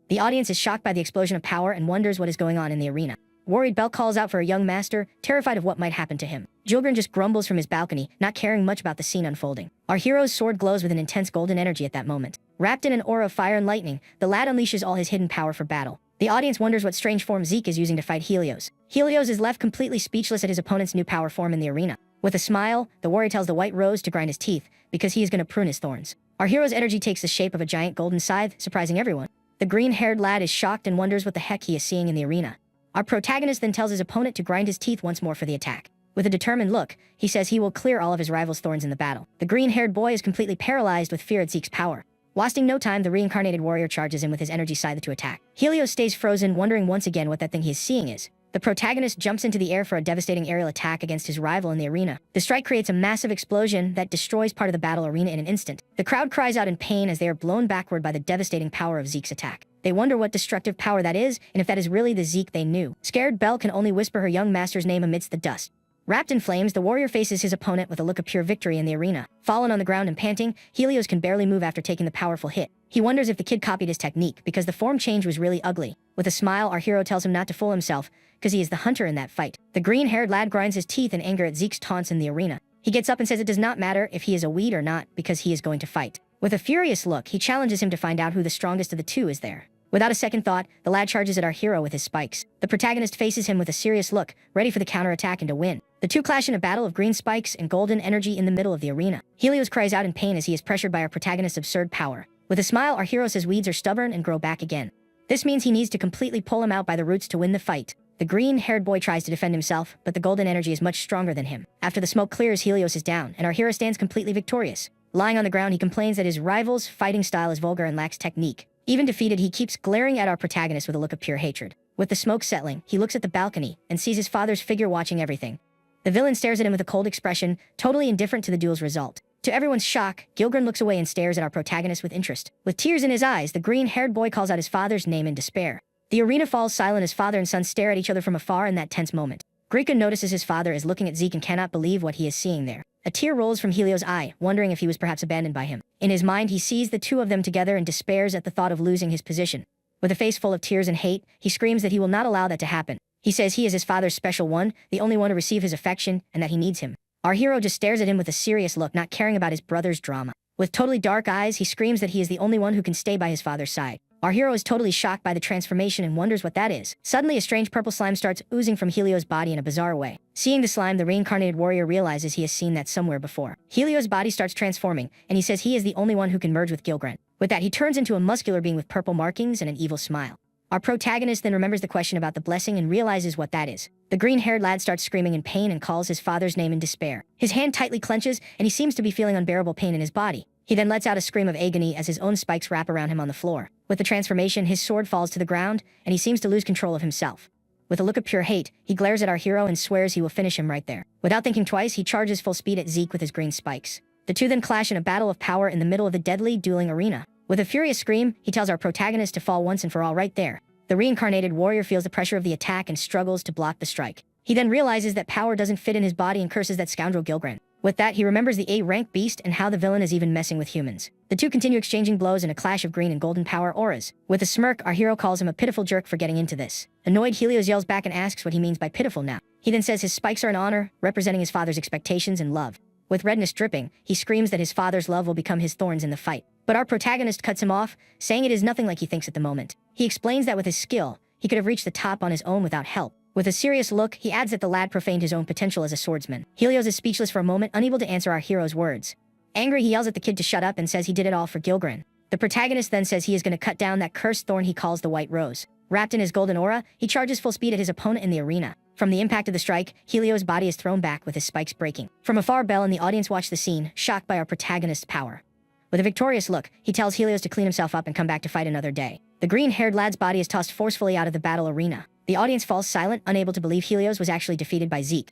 The audience is shocked by the explosion of power and wonders what is going on in the arena. Worried, Belle calls out for a young master, terrified of what might happen to him. Gilgrim just grumbles from his balcony, not caring much about the scene unfolding. Our hero's sword glows with an intense golden energy at that moment. Wrapped in an aura of fire and lightning, the lad unleashes all his hidden power for battle. The audience wonders what strange form Zeke is using to fight Helios. Helios is left completely speechless at his opponent's new power form in the arena. With a smile, the warrior tells the white rose to grind his teeth, because he is going to prune his thorns. Our hero's energy takes the shape of a giant golden scythe, surprising everyone. The green-haired lad is shocked and wonders what the heck he is seeing in the arena. Our protagonist then tells his opponent to grind his teeth once more for the attack. With a determined look, he says he will clear all of his rival's thorns in the battle. The green-haired boy is completely paralyzed with fear at Zeke's power. Wasting no time, the reincarnated warrior charges in with his energy scythe to attack. Helios stays frozen, wondering once again what that thing he is seeing is. The protagonist jumps into the air for a devastating aerial attack against his rival in the arena. The strike creates a massive explosion that destroys part of the battle arena in an instant. The crowd cries out in pain as they are blown backward by the devastating power of Zeke's attack. They wonder what destructive power that is, and if that is really the Zeke they knew. Scared, Belle can only whisper her young master's name amidst the dust. Wrapped in flames, the warrior faces his opponent with a look of pure victory in the arena. Fallen on the ground and panting, Helios can barely move after taking the powerful hit. He wonders if the kid copied his technique because the form change was really ugly. With a smile, our hero tells him not to fool himself because he is the hunter in that fight. The green-haired lad grinds his teeth in anger at Zeke's taunts in the arena. He gets up and says it does not matter if he is a weed or not because he is going to fight. With a furious look, he challenges him to find out who the strongest of the two is there. Without a second thought, the lad charges at our hero with his spikes. The protagonist faces him with a serious look, ready for the counterattack and to win. The two clash in a battle of green spikes and golden energy in the middle of the arena. Helios cries out in pain as he is pressured by our protagonist's absurd power. With a smile, our hero says weeds are stubborn and grow back again. This means he needs to completely pull him out by the roots to win the fight. The green-haired boy tries to defend himself, but the golden energy is much stronger than him. After the smoke clears, Helios is down, and our hero stands completely victorious. Lying on the ground, he complains that his rival's fighting style is vulgar and lacks technique. Even defeated, he keeps glaring at our protagonist with a look of pure hatred. With the smoke settling, he looks at the balcony and sees his father's figure watching everything. The villain stares at him with a cold expression, totally indifferent to the duel's result. To everyone's shock, Gilgren looks away and stares at our protagonist with interest. With tears in his eyes, the green-haired boy calls out his father's name in despair. The arena falls silent as father and son stare at each other from afar in that tense moment. Grika notices his father is looking at Zeke and cannot believe what he is seeing there. A tear rolls from Helios' eye, wondering if he was perhaps abandoned by him. In his mind, he sees the two of them together and despairs at the thought of losing his position. With a face full of tears and hate, he screams that he will not allow that to happen. He says he is his father's special one, the only one to receive his affection, and that he needs him. Our hero just stares at him with a serious look, not caring about his brother's drama. With totally dark eyes, he screams that he is the only one who can stay by his father's side. Our hero is totally shocked by the transformation and wonders what that is. Suddenly, a strange purple slime starts oozing from Helios' body in a bizarre way. Seeing the slime, the reincarnated warrior realizes he has seen that somewhere before. Helios' body starts transforming, and he says he is the only one who can merge with Gilgren. With that, he turns into a muscular being with purple markings and an evil smile. Our protagonist then remembers the question about the blessing and realizes what that is. The green-haired lad starts screaming in pain and calls his father's name in despair. His hand tightly clenches, and he seems to be feeling unbearable pain in his body. He then lets out a scream of agony as his own spikes wrap around him on the floor. With the transformation, his sword falls to the ground, and he seems to lose control of himself. With a look of pure hate, he glares at our hero and swears he will finish him right there. Without thinking twice, he charges full speed at Zeke with his green spikes. The two then clash in a battle of power in the middle of the deadly dueling arena. With a furious scream, he tells our protagonist to fall once and for all right there. The reincarnated warrior feels the pressure of the attack and struggles to block the strike. He then realizes that power doesn't fit in his body and curses that scoundrel Gilgren. With that, he remembers the A-rank beast and how the villain is even messing with humans. The two continue exchanging blows in a clash of green and golden power auras. With a smirk, our hero calls him a pitiful jerk for getting into this. Annoyed, Helios yells back and asks what he means by pitiful now. He then says his spikes are an honor, representing his father's expectations and love. With redness dripping, he screams that his father's love will become his thorns in the fight. But our protagonist cuts him off, saying it is nothing like he thinks at the moment. He explains that with his skill, he could have reached the top on his own without help. With a serious look, he adds that the lad profaned his own potential as a swordsman. Helios is speechless for a moment, unable to answer our hero's words. Angry, he yells at the kid to shut up and says he did it all for Gilgren. The protagonist then says he is going to cut down that cursed thorn he calls the White Rose. Wrapped in his golden aura, he charges full speed at his opponent in the arena. From the impact of the strike, Helios' body is thrown back with his spikes breaking. From afar, Belle and the audience watch the scene, shocked by our protagonist's power. With a victorious look, he tells Helios to clean himself up and come back to fight another day. The green-haired lad's body is tossed forcefully out of the battle arena. The audience falls silent, unable to believe Helios was actually defeated by Zeke.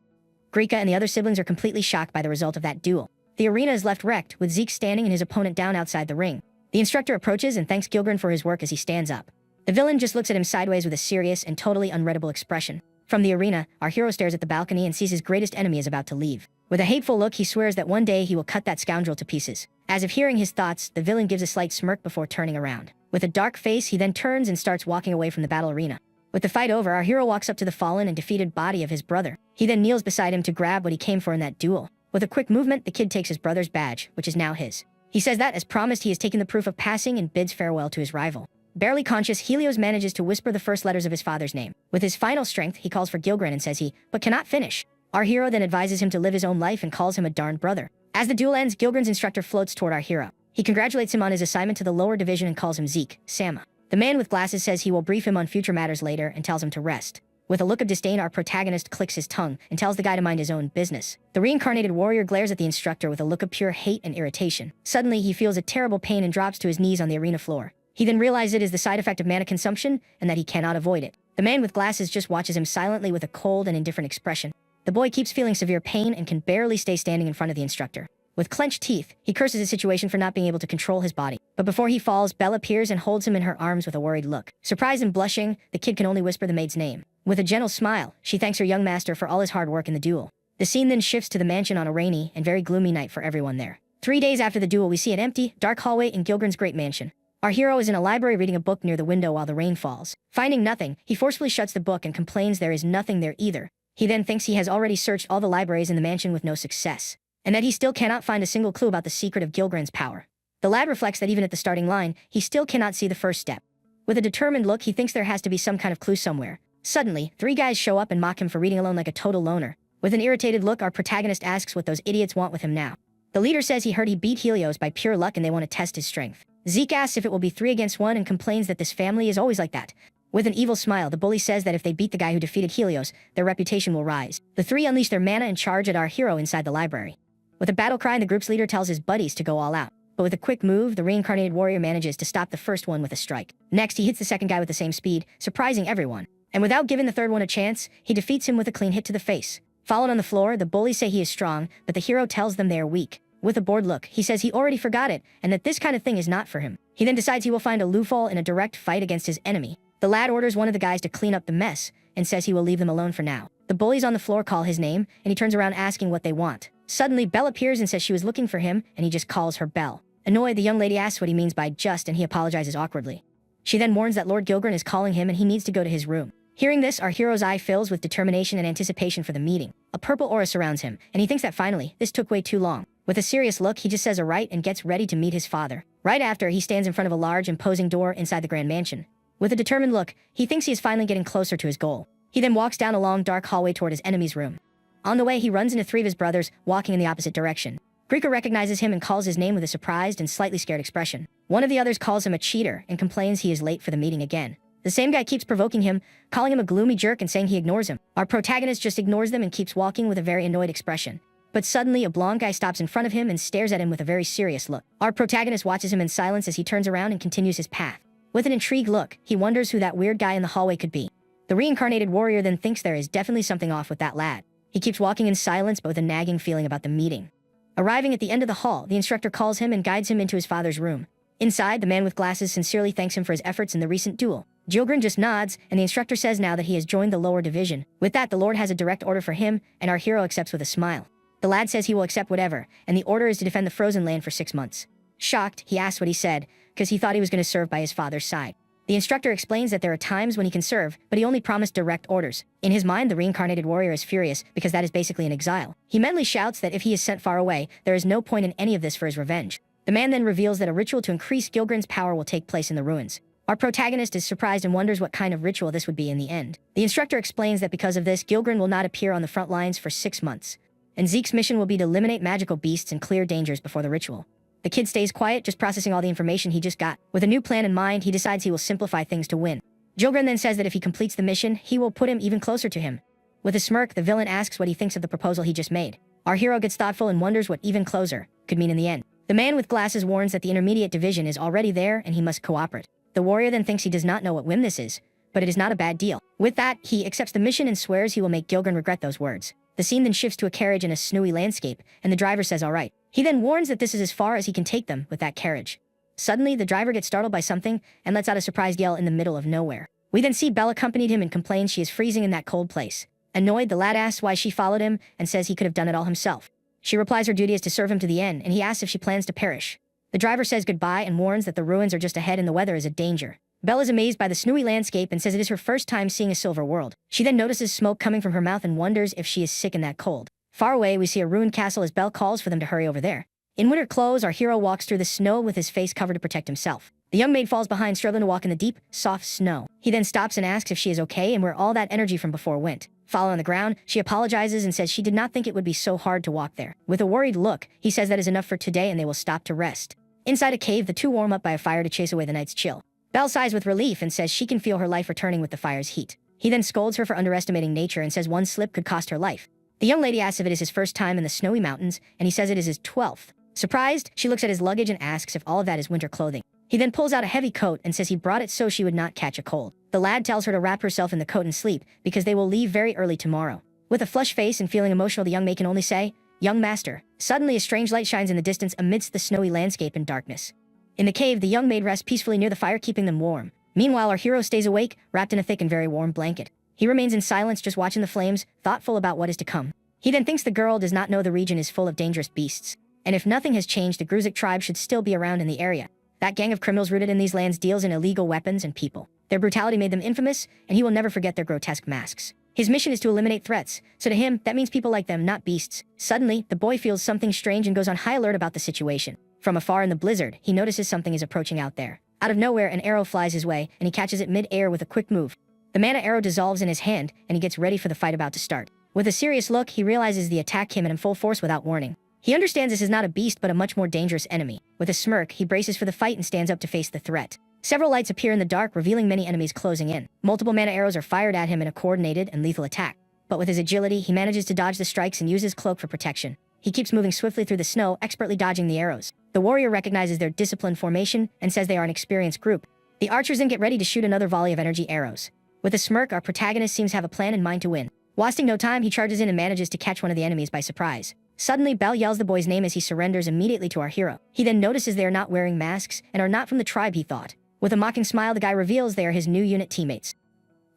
Grika and the other siblings are completely shocked by the result of that duel. The arena is left wrecked, with Zeke standing and his opponent down outside the ring. The instructor approaches and thanks Gilgren for his work as he stands up. The villain just looks at him sideways with a serious and totally unreadable expression. From the arena, our hero stares at the balcony and sees his greatest enemy is about to leave. With a hateful look, he swears that one day he will cut that scoundrel to pieces. As if hearing his thoughts, the villain gives a slight smirk before turning around. With a dark face, he then turns and starts walking away from the battle arena. With the fight over, our hero walks up to the fallen and defeated body of his brother. He then kneels beside him to grab what he came for in that duel. With a quick movement, the kid takes his brother's badge, which is now his. He says that, as promised, he has taken the proof of passing and bids farewell to his rival. Barely conscious, Helios manages to whisper the first letters of his father's name. With his final strength, he calls for Gilgren and says he, but cannot finish. Our hero then advises him to live his own life and calls him a darned brother. As the duel ends, Gilgren's instructor floats toward our hero. He congratulates him on his assignment to the lower division and calls him Zeke, Sama. The man with glasses says he will brief him on future matters later and tells him to rest. With a look of disdain, our protagonist clicks his tongue and tells the guy to mind his own business. The reincarnated warrior glares at the instructor with a look of pure hate and irritation. Suddenly, he feels a terrible pain and drops to his knees on the arena floor. He then realizes it is the side effect of mana consumption and that he cannot avoid it. The man with glasses just watches him silently with a cold and indifferent expression. The boy keeps feeling severe pain and can barely stay standing in front of the instructor. With clenched teeth, he curses the situation for not being able to control his body. But before he falls, Belle appears and holds him in her arms with a worried look. Surprised and blushing, the kid can only whisper the maid's name. With a gentle smile, she thanks her young master for all his hard work in the duel. The scene then shifts to the mansion on a rainy and very gloomy night for everyone there. 3 days after the duel, we see an empty, dark hallway in Gilgren's great mansion. Our hero is in a library reading a book near the window while the rain falls. Finding nothing, he forcefully shuts the book and complains there is nothing there either. He then thinks he has already searched all the libraries in the mansion with no success, and that he still cannot find a single clue about the secret of Gilgren's power. The lad reflects that even at the starting line, he still cannot see the first step. With a determined look, he thinks there has to be some kind of clue somewhere. Suddenly, 3 guys show up and mock him for reading alone like a total loner. With an irritated look, our protagonist asks what those idiots want with him now. The leader says he heard he beat Helios by pure luck and they want to test his strength. Zeke asks if it will be 3 against 1 and complains that this family is always like that. With an evil smile, the bully says that if they beat the guy who defeated Helios, their reputation will rise. The 3 unleash their mana and charge at our hero inside the library. With a battle cry, the group's leader tells his buddies to go all out. But with a quick move, the reincarnated warrior manages to stop the first one with a strike. Next, he hits the second guy with the same speed, surprising everyone. And without giving the third one a chance, he defeats him with a clean hit to the face. Fallen on the floor, the bullies say he is strong, but the hero tells them they are weak. With a bored look, he says he already forgot it, and that this kind of thing is not for him. He then decides he will find a loophole in a direct fight against his enemy. The lad orders one of the guys to clean up the mess, and says he will leave them alone for now. The bullies on the floor call his name, and he turns around asking what they want. Suddenly, Belle appears and says she was looking for him, and he just calls her Belle. Annoyed, the young lady asks what he means by just, and he apologizes awkwardly. She then warns that Lord Gilgren is calling him and he needs to go to his room. Hearing this, our hero's eye fills with determination and anticipation for the meeting. A purple aura surrounds him, and he thinks that finally, this took way too long. With a serious look, he just says a right and gets ready to meet his father. Right after, he stands in front of a large, imposing door inside the grand mansion. With a determined look, he thinks he is finally getting closer to his goal. He then walks down a long, dark hallway toward his enemy's room. On the way, he runs into 3 of his brothers, walking in the opposite direction. Greco recognizes him and calls his name with a surprised and slightly scared expression. One of the others calls him a cheater and complains he is late for the meeting again. The same guy keeps provoking him, calling him a gloomy jerk and saying he ignores him. Our protagonist just ignores them and keeps walking with a very annoyed expression. But suddenly, a blonde guy stops in front of him and stares at him with a very serious look. Our protagonist watches him in silence as he turns around and continues his path. With an intrigued look, he wonders who that weird guy in the hallway could be. The reincarnated warrior then thinks there is definitely something off with that lad. He keeps walking in silence but with a nagging feeling about the meeting. Arriving at the end of the hall, the instructor calls him and guides him into his father's room. Inside, the man with glasses sincerely thanks him for his efforts in the recent duel. Gilgren just nods, and the instructor says now that he has joined the lower division. With that, the Lord has a direct order for him, and our hero accepts with a smile. The lad says he will accept whatever, and the order is to defend the frozen land for 6 months. Shocked, he asks what he said, because he thought he was going to serve by his father's side. The instructor explains that there are times when he can serve, but he only promised direct orders. In his mind, the reincarnated warrior is furious, because that is basically an exile. He mentally shouts that if he is sent far away, there is no point in any of this for his revenge. The man then reveals that a ritual to increase Gilgren's power will take place in the ruins. Our protagonist is surprised and wonders what kind of ritual this would be in the end. The instructor explains that because of this, Gilgren will not appear on the front lines for 6 months. And Zeke's mission will be to eliminate magical beasts and clear dangers before the ritual. The kid stays quiet, just processing all the information he just got. With a new plan in mind, he decides he will simplify things to win. Gilgren then says that if he completes the mission, he will put him even closer to him. With a smirk, the villain asks what he thinks of the proposal he just made. Our hero gets thoughtful and wonders what even closer could mean in the end. The man with glasses warns that the intermediate division is already there and he must cooperate. The warrior then thinks he does not know what whim this is, but it is not a bad deal. With that, he accepts the mission and swears he will make Gilgren regret those words. The scene then shifts to a carriage in a snowy landscape, and the driver says all right. He then warns that this is as far as he can take them with that carriage. Suddenly, the driver gets startled by something and lets out a surprised yell in the middle of nowhere. We then see Belle accompanied him and complains she is freezing in that cold place. Annoyed, the lad asks why she followed him and says he could have done it all himself. She replies her duty is to serve him to the end, and he asks if she plans to perish. The driver says goodbye and warns that the ruins are just ahead and the weather is a danger. Belle is amazed by the snowy landscape and says it is her first time seeing a silver world. She then notices smoke coming from her mouth and wonders if she is sick in that cold. Far away, we see a ruined castle as Belle calls for them to hurry over there. In winter clothes, our hero walks through the snow with his face covered to protect himself. The young maid falls behind, struggling to walk in the deep, soft snow. He then stops and asks if she is okay and where all that energy from before went. Falling on the ground, she apologizes and says she did not think it would be so hard to walk there. With a worried look, he says that is enough for today and they will stop to rest. Inside a cave, the two warm up by a fire to chase away the night's chill. Belle sighs with relief and says she can feel her life returning with the fire's heat. He then scolds her for underestimating nature and says one slip could cost her life. The young lady asks if it is his first time in the snowy mountains, and he says it is his 12th. Surprised, she looks at his luggage and asks if all of that is winter clothing. He then pulls out a heavy coat and says he brought it so she would not catch a cold. The lad tells her to wrap herself in the coat and sleep, because they will leave very early tomorrow. With a flushed face and feeling emotional, the young maid can only say, "Young master." Suddenly, a strange light shines in the distance amidst the snowy landscape and darkness. In the cave, the young maid rests peacefully near the fire, keeping them warm. Meanwhile, our hero stays awake, wrapped in a thick and very warm blanket. He remains in silence, just watching the flames, thoughtful about what is to come. He then thinks the girl does not know the region is full of dangerous beasts. And if nothing has changed, the Gruzik tribe should still be around in the area. That gang of criminals rooted in these lands deals in illegal weapons and people. Their brutality made them infamous, and he will never forget their grotesque masks. His mission is to eliminate threats, so to him, that means people like them, not beasts. Suddenly, the boy feels something strange and goes on high alert about the situation. From afar in the blizzard, he notices something is approaching out there. Out of nowhere, an arrow flies his way, and he catches it mid-air with a quick move. The mana arrow dissolves in his hand, and he gets ready for the fight about to start. With a serious look, he realizes the attack came in full force without warning. He understands this is not a beast but a much more dangerous enemy. With a smirk, he braces for the fight and stands up to face the threat. Several lights appear in the dark, revealing many enemies closing in. Multiple mana arrows are fired at him in a coordinated and lethal attack. But with his agility, he manages to dodge the strikes and use his cloak for protection. He keeps moving swiftly through the snow, expertly dodging the arrows. The warrior recognizes their disciplined formation and says they are an experienced group. The archers then get ready to shoot another volley of energy arrows. With a smirk, our protagonist seems to have a plan in mind to win. Wasting no time, he charges in and manages to catch one of the enemies by surprise. Suddenly, Bell yells the boy's name as he surrenders immediately to our hero. He then notices they are not wearing masks and are not from the tribe he thought. With a mocking smile, the guy reveals they are his new unit teammates,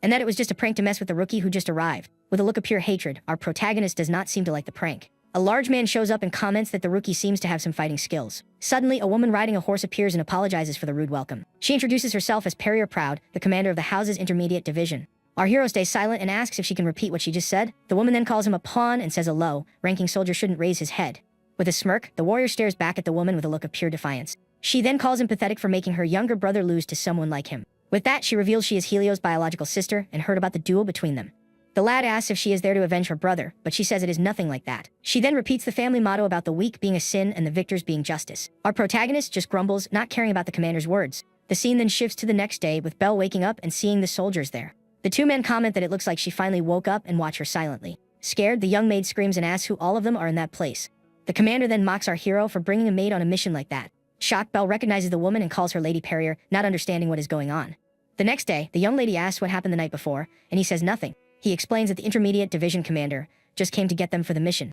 and that it was just a prank to mess with the rookie who just arrived. With a look of pure hatred, our protagonist does not seem to like the prank. A large man shows up and comments that the rookie seems to have some fighting skills. Suddenly, a woman riding a horse appears and apologizes for the rude welcome. She introduces herself as Perrier Proud, the commander of the house's intermediate division. Our hero stays silent and asks if she can repeat what she just said. The woman then calls him a pawn and says a low-ranking soldier shouldn't raise his head. With a smirk, the warrior stares back at the woman with a look of pure defiance. She then calls him pathetic for making her younger brother lose to someone like him. With that, she reveals she is Helio's biological sister and heard about the duel between them. The lad asks if she is there to avenge her brother, but she says it is nothing like that. She then repeats the family motto about the weak being a sin and the victors being justice. Our protagonist just grumbles, not caring about the commander's words. The scene then shifts to the next day, with Belle waking up and seeing the soldiers there. The two men comment that it looks like she finally woke up and watch her silently. Scared, the young maid screams and asks who all of them are in that place. The commander then mocks our hero for bringing a maid on a mission like that. Shocked, Belle recognizes the woman and calls her Lady Perrier, not understanding what is going on. The next day, the young lady asks what happened the night before, and he says nothing. He explains that the intermediate division commander just came to get them for the mission.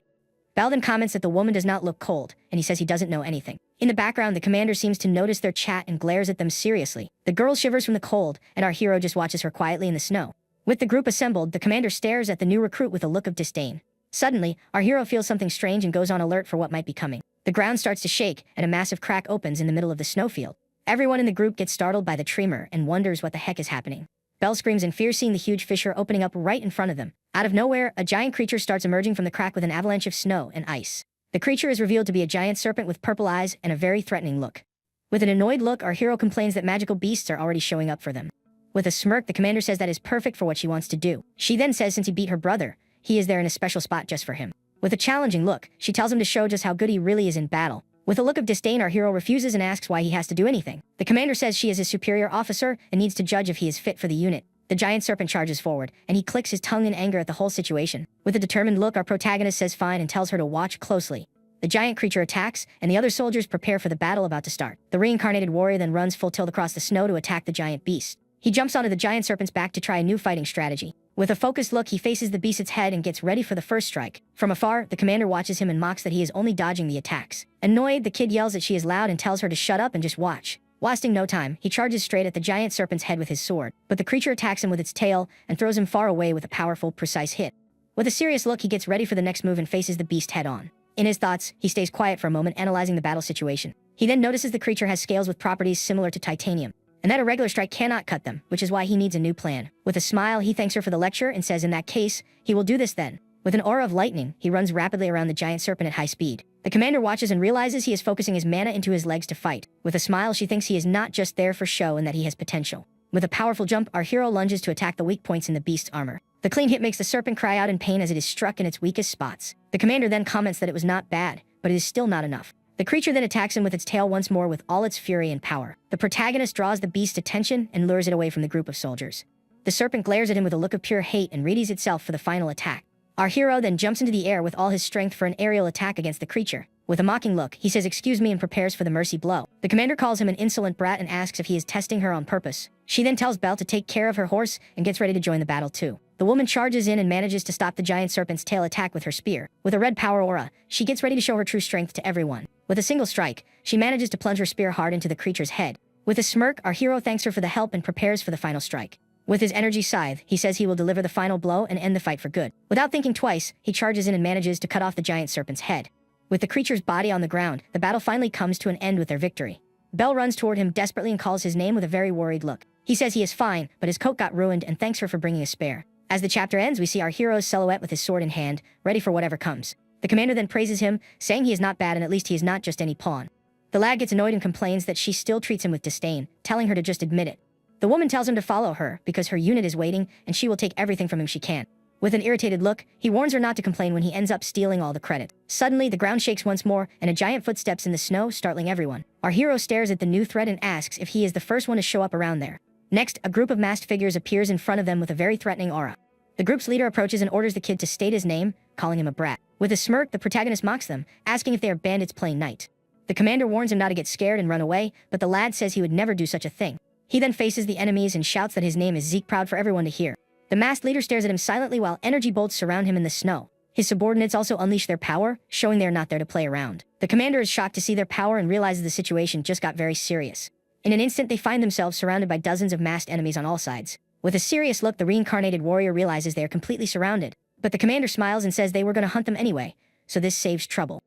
Belle then comments that the woman does not look cold, and he says he doesn't know anything. In the background, the commander seems to notice their chat and glares at them seriously. The girl shivers from the cold, and our hero just watches her quietly in the snow. With the group assembled, the commander stares at the new recruit with a look of disdain. Suddenly, our hero feels something strange and goes on alert for what might be coming. The ground starts to shake, and a massive crack opens in the middle of the snowfield. Everyone in the group gets startled by the tremor and wonders what the heck is happening. Belle screams in fear, seeing the huge fissure opening up right in front of them. Out of nowhere, a giant creature starts emerging from the crack with an avalanche of snow and ice. The creature is revealed to be a giant serpent with purple eyes and a very threatening look. With an annoyed look, our hero complains that magical beasts are already showing up for them. With a smirk, the commander says that is perfect for what she wants to do. She then says since he beat her brother, he is there in a special spot just for him. With a challenging look, she tells him to show just how good he really is in battle. With a look of disdain, our hero refuses and asks why he has to do anything. The commander says she is his superior officer and needs to judge if he is fit for the unit. The giant serpent charges forward, and he clicks his tongue in anger at the whole situation. With a determined look, our protagonist says fine and tells her to watch closely. The giant creature attacks, and the other soldiers prepare for the battle about to start. The reincarnated warrior then runs full tilt across the snow to attack the giant beast. He jumps onto the giant serpent's back to try a new fighting strategy. With a focused look, he faces the beast's head and gets ready for the first strike. From afar, the commander watches him and mocks that he is only dodging the attacks. Annoyed, the kid yells that she is loud and tells her to shut up and just watch. Wasting no time, he charges straight at the giant serpent's head with his sword, but the creature attacks him with its tail and throws him far away with a powerful, precise hit. With a serious look, he gets ready for the next move and faces the beast head-on. In his thoughts, he stays quiet for a moment, analyzing the battle situation. He then notices the creature has scales with properties similar to titanium, and that a regular strike cannot cut them, which is why he needs a new plan. With a smile, he thanks her for the lecture and says in that case, he will do this then. With an aura of lightning, he runs rapidly around the giant serpent at high speed. The commander watches and realizes he is focusing his mana into his legs to fight. With a smile, she thinks he is not just there for show and that he has potential. With a powerful jump, our hero lunges to attack the weak points in the beast's armor. The clean hit makes the serpent cry out in pain as it is struck in its weakest spots. The commander then comments that it was not bad, but it is still not enough. The creature then attacks him with its tail once more with all its fury and power. The protagonist draws the beast's attention and lures it away from the group of soldiers. The serpent glares at him with a look of pure hate and readies itself for the final attack. Our hero then jumps into the air with all his strength for an aerial attack against the creature. With a mocking look, he says excuse me and prepares for the mercy blow. The commander calls him an insolent brat and asks if he is testing her on purpose. She then tells Belle to take care of her horse and gets ready to join the battle too. The woman charges in and manages to stop the giant serpent's tail attack with her spear. With a red power aura, she gets ready to show her true strength to everyone. With a single strike, she manages to plunge her spear hard into the creature's head. With a smirk, our hero thanks her for the help and prepares for the final strike. With his energy scythe, he says he will deliver the final blow and end the fight for good. Without thinking twice, he charges in and manages to cut off the giant serpent's head. With the creature's body on the ground, the battle finally comes to an end with their victory. Belle runs toward him desperately and calls his name with a very worried look. He says he is fine, but his coat got ruined and thanks her for bringing a spare. As the chapter ends, we see our hero's silhouette with his sword in hand, ready for whatever comes. The commander then praises him, saying he is not bad and at least he is not just any pawn. The lad gets annoyed and complains that she still treats him with disdain, telling her to just admit it. The woman tells him to follow her because her unit is waiting and she will take everything from him she can. With an irritated look, he warns her not to complain when he ends up stealing all the credit. Suddenly, the ground shakes once more and a giant foot steps in the snow, startling everyone. Our hero stares at the new threat and asks if he is the first one to show up around there. Next, a group of masked figures appears in front of them with a very threatening aura. The group's leader approaches and orders the kid to state his name, calling him a brat. With a smirk, the protagonist mocks them, asking if they are bandits playing night. The commander warns him not to get scared and run away, but the lad says he would never do such a thing. He then faces the enemies and shouts that his name is Zeke, proud for everyone to hear. The masked leader stares at him silently while energy bolts surround him in the snow. His subordinates also unleash their power, showing they are not there to play around. The commander is shocked to see their power and realizes the situation just got very serious. In an instant, they find themselves surrounded by dozens of masked enemies on all sides. With a serious look, the reincarnated warrior realizes they are completely surrounded. But the commander smiles and says they were going to hunt them anyway, so this saves trouble.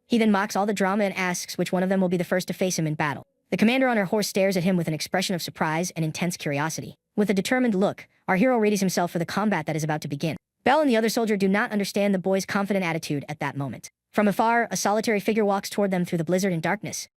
He then mocks all the drama and asks which one of them will be the first to face him in battle. The commander on her horse stares at him with an expression of surprise and intense curiosity. With a determined look, our hero readies himself for the combat that is about to begin. Belle and the other soldier do not understand the boy's confident attitude at that moment. From afar, a solitary figure walks toward them through the blizzard and darkness.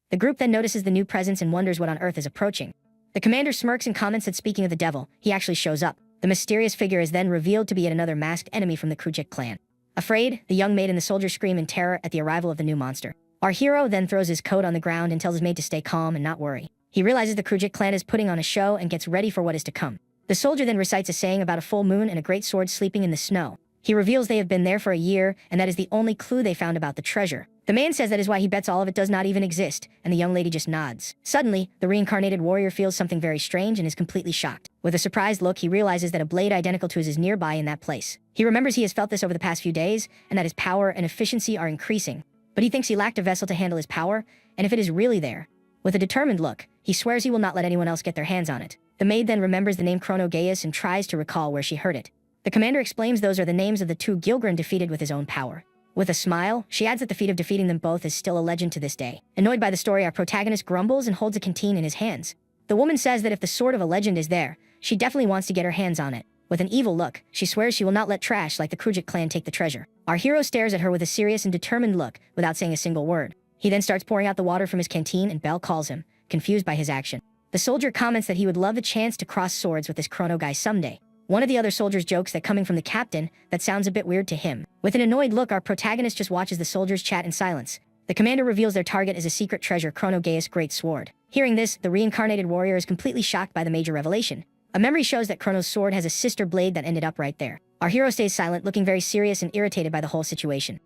The group then notices the new presence and wonders what on earth is approaching. The commander smirks and comments that speaking of the devil, he actually shows up. The mysterious figure is then revealed to be yet another masked enemy from the Krujik clan. Afraid, the young maid and the soldier scream in terror at the arrival of the new monster. Our hero then throws his coat on the ground and tells his maid to stay calm and not worry. He realizes the Krujik clan is putting on a show and gets ready for what is to come. The soldier then recites a saying about a full moon and a great sword sleeping in the snow. He reveals they have been there for a year, and that is the only clue they found about the treasure. The man says that is why he bets all of it does not even exist, and the young lady just nods. Suddenly, the reincarnated warrior feels something very strange and is completely shocked. With a surprised look, he realizes that a blade identical to his is nearby in that place. He remembers he has felt this over the past few days, and that his power and efficiency are increasing. But he thinks he lacked a vessel to handle his power, and if it is really there. With a determined look, he swears he will not let anyone else get their hands on it. The maid then remembers the name Chronogeus and tries to recall where she heard it. The commander explains those are the names of the two Gilgren defeated with his own power. With a smile, she adds that the feat of defeating them both is still a legend to this day. Annoyed by the story, our protagonist grumbles and holds a canteen in his hands. The woman says that if the sword of a legend is there, she definitely wants to get her hands on it. With an evil look, she swears she will not let trash like the Krujik clan take the treasure. Our hero stares at her with a serious and determined look without saying a single word. He then starts pouring out the water from his canteen and Belle calls him, confused by his action. The soldier comments that he would love the chance to cross swords with this Chrono guy someday. One of the other soldiers jokes that coming from the captain, that sounds a bit weird to him. With an annoyed look, our protagonist just watches the soldiers chat in silence. The commander reveals their target is a secret treasure, Chronogeus' great sword. Hearing this, the reincarnated warrior is completely shocked by the major revelation. A memory shows that Chrono's sword has a sister blade that ended up right there. Our hero stays silent, looking very serious and irritated by the whole situation.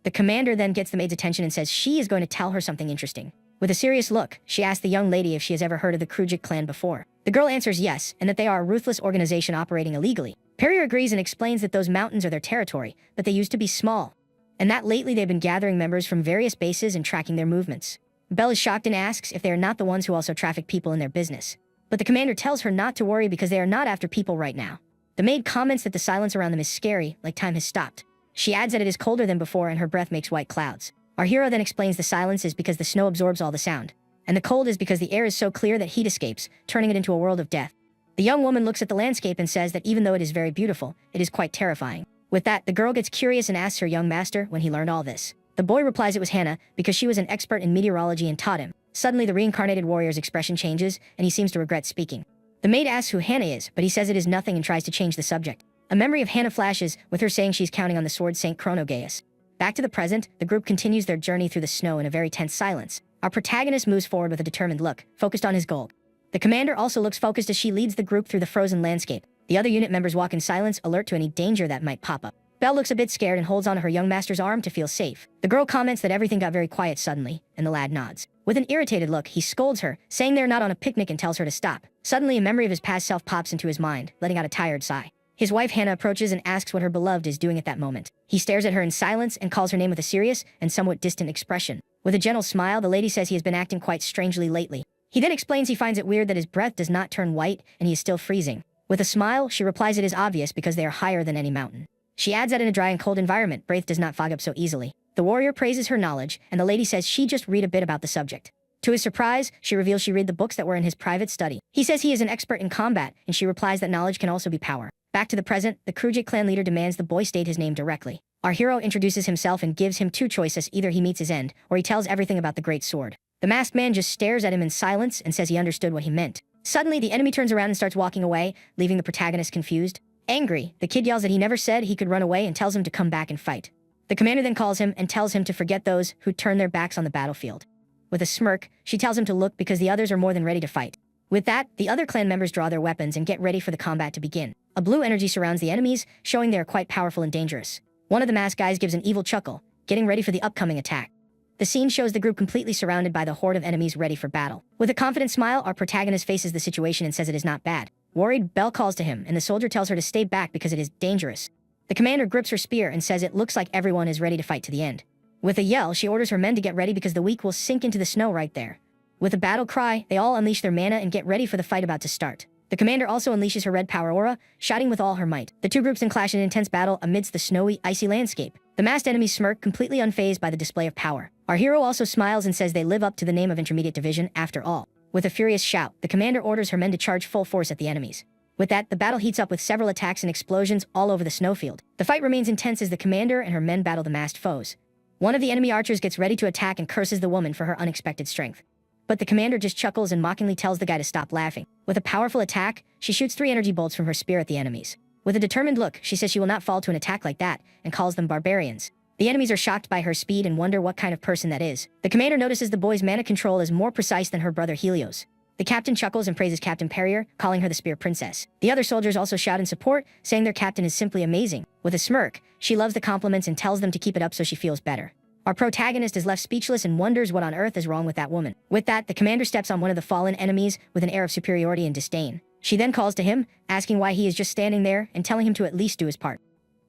The commander then gets the maid's attention and says she is going to tell her something interesting. With a serious look, she asks the young lady if she has ever heard of the Krujik clan before. The girl answers yes, and that they are a ruthless organization operating illegally. Perrier agrees and explains that those mountains are their territory, but they used to be small, and that lately they've been gathering members from various bases and tracking their movements. Belle is shocked and asks if they are not the ones who also traffic people in their business. But the commander tells her not to worry because they are not after people right now. The maid comments that the silence around them is scary, like time has stopped. She adds that it is colder than before and her breath makes white clouds. Our hero then explains the silence is because the snow absorbs all the sound, and the cold is because the air is so clear that heat escapes, turning it into a world of death. The young woman looks at the landscape and says that even though it is very beautiful, it is quite terrifying. With that, the girl gets curious and asks her young master when he learned all this. The boy replies it was Hannah, because she was an expert in meteorology and taught him. Suddenly, the reincarnated warrior's expression changes, and he seems to regret speaking. The maid asks who Hannah is, but he says it is nothing and tries to change the subject. A memory of Hannah flashes, with her saying she's counting on the sword Saint Chronogeus. Back to the present, the group continues their journey through the snow in a very tense silence. Our protagonist moves forward with a determined look, focused on his goal. The commander also looks focused as she leads the group through the frozen landscape. The other unit members walk in silence, alert to any danger that might pop up. Belle looks a bit scared and holds onto her young master's arm to feel safe. The girl comments that everything got very quiet suddenly, and the lad nods. With an irritated look, he scolds her, saying they're not on a picnic and tells her to stop. Suddenly, a memory of his past self pops into his mind, letting out a tired sigh. His wife Hannah approaches and asks what her beloved is doing at that moment. He stares at her in silence and calls her name with a serious and somewhat distant expression. With a gentle smile, the lady says he has been acting quite strangely lately. He then explains he finds it weird that his breath does not turn white and he is still freezing. With a smile, she replies it is obvious because they are higher than any mountain. She adds that in a dry and cold environment, breath does not fog up so easily. The warrior praises her knowledge, and the lady says she just read a bit about the subject. To his surprise, she reveals she read the books that were in his private study. He says he is an expert in combat, and she replies that knowledge can also be power. Back to the present, the Krujik clan leader demands the boy state his name directly. Our hero introduces himself and gives him two choices: either he meets his end, or he tells everything about the great sword. The masked man just stares at him in silence and says he understood what he meant. Suddenly, the enemy turns around and starts walking away, leaving the protagonist confused. Angry, the kid yells that he never said he could run away and tells him to come back and fight. The commander then calls him and tells him to forget those who turn their backs on the battlefield. With a smirk, she tells him to look because the others are more than ready to fight. With that, the other clan members draw their weapons and get ready for the combat to begin. A blue energy surrounds the enemies, showing they are quite powerful and dangerous. One of the masked guys gives an evil chuckle, getting ready for the upcoming attack. The scene shows the group completely surrounded by the horde of enemies ready for battle. With a confident smile, our protagonist faces the situation and says it is not bad. Worried, Belle calls to him, and the soldier tells her to stay back because it is dangerous. The commander grips her spear and says it looks like everyone is ready to fight to the end. With a yell, she orders her men to get ready because the weak will sink into the snow right there. With a battle cry, they all unleash their mana and get ready for the fight about to start. The commander also unleashes her red power aura, shouting with all her might. The two groups then clash in intense battle amidst the snowy, icy landscape. The masked enemies smirk, completely unfazed by the display of power. Our hero also smiles and says they live up to the name of Intermediate Division after all. With a furious shout, the commander orders her men to charge full force at the enemies. With that, the battle heats up with several attacks and explosions all over the snowfield. The fight remains intense as the commander and her men battle the masked foes. One of the enemy archers gets ready to attack and curses the woman for her unexpected strength. But the commander just chuckles and mockingly tells the guy to stop laughing. With a powerful attack, she shoots 3 energy bolts from her spear at the enemies. With a determined look, she says she will not fall to an attack like that, and calls them barbarians. The enemies are shocked by her speed and wonder what kind of person that is. The commander notices the boy's mana control is more precise than her brother Helios. The captain chuckles and praises Captain Perrier, calling her the Spear Princess. The other soldiers also shout in support, saying their captain is simply amazing. With a smirk, she loves the compliments and tells them to keep it up so she feels better. Our protagonist is left speechless and wonders what on earth is wrong with that woman. With that, the commander steps on one of the fallen enemies with an air of superiority and disdain. She then calls to him, asking why he is just standing there and telling him to at least do his part.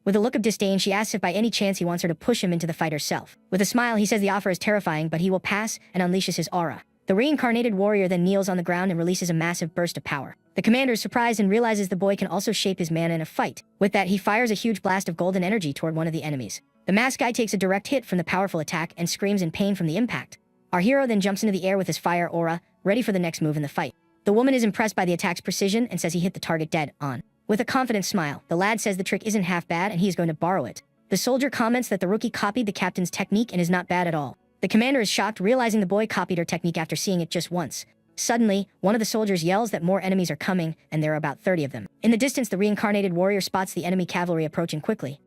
With a look of disdain, she asks if by any chance he wants her to push him into the fight herself. With a smile, he says the offer is terrifying, but he will pass and unleashes his aura. The reincarnated warrior then kneels on the ground and releases a massive burst of power. The commander is surprised and realizes the boy can also shape his mana in a fight. With that, he fires a huge blast of golden energy toward one of the enemies. The masked guy takes a direct hit from the powerful attack and screams in pain from the impact. Our hero then jumps into the air with his fire aura, ready for the next move in the fight. The woman is impressed by the attack's precision and says he hit the target dead on. With a confident smile, the lad says the trick isn't half bad and he is going to borrow it. The soldier comments that the rookie copied the captain's technique and is not bad at all. The commander is shocked, realizing the boy copied her technique after seeing it just once. Suddenly, one of the soldiers yells that more enemies are coming, and there are about 30 of them. In the distance, the reincarnated warrior spots the enemy cavalry approaching quickly.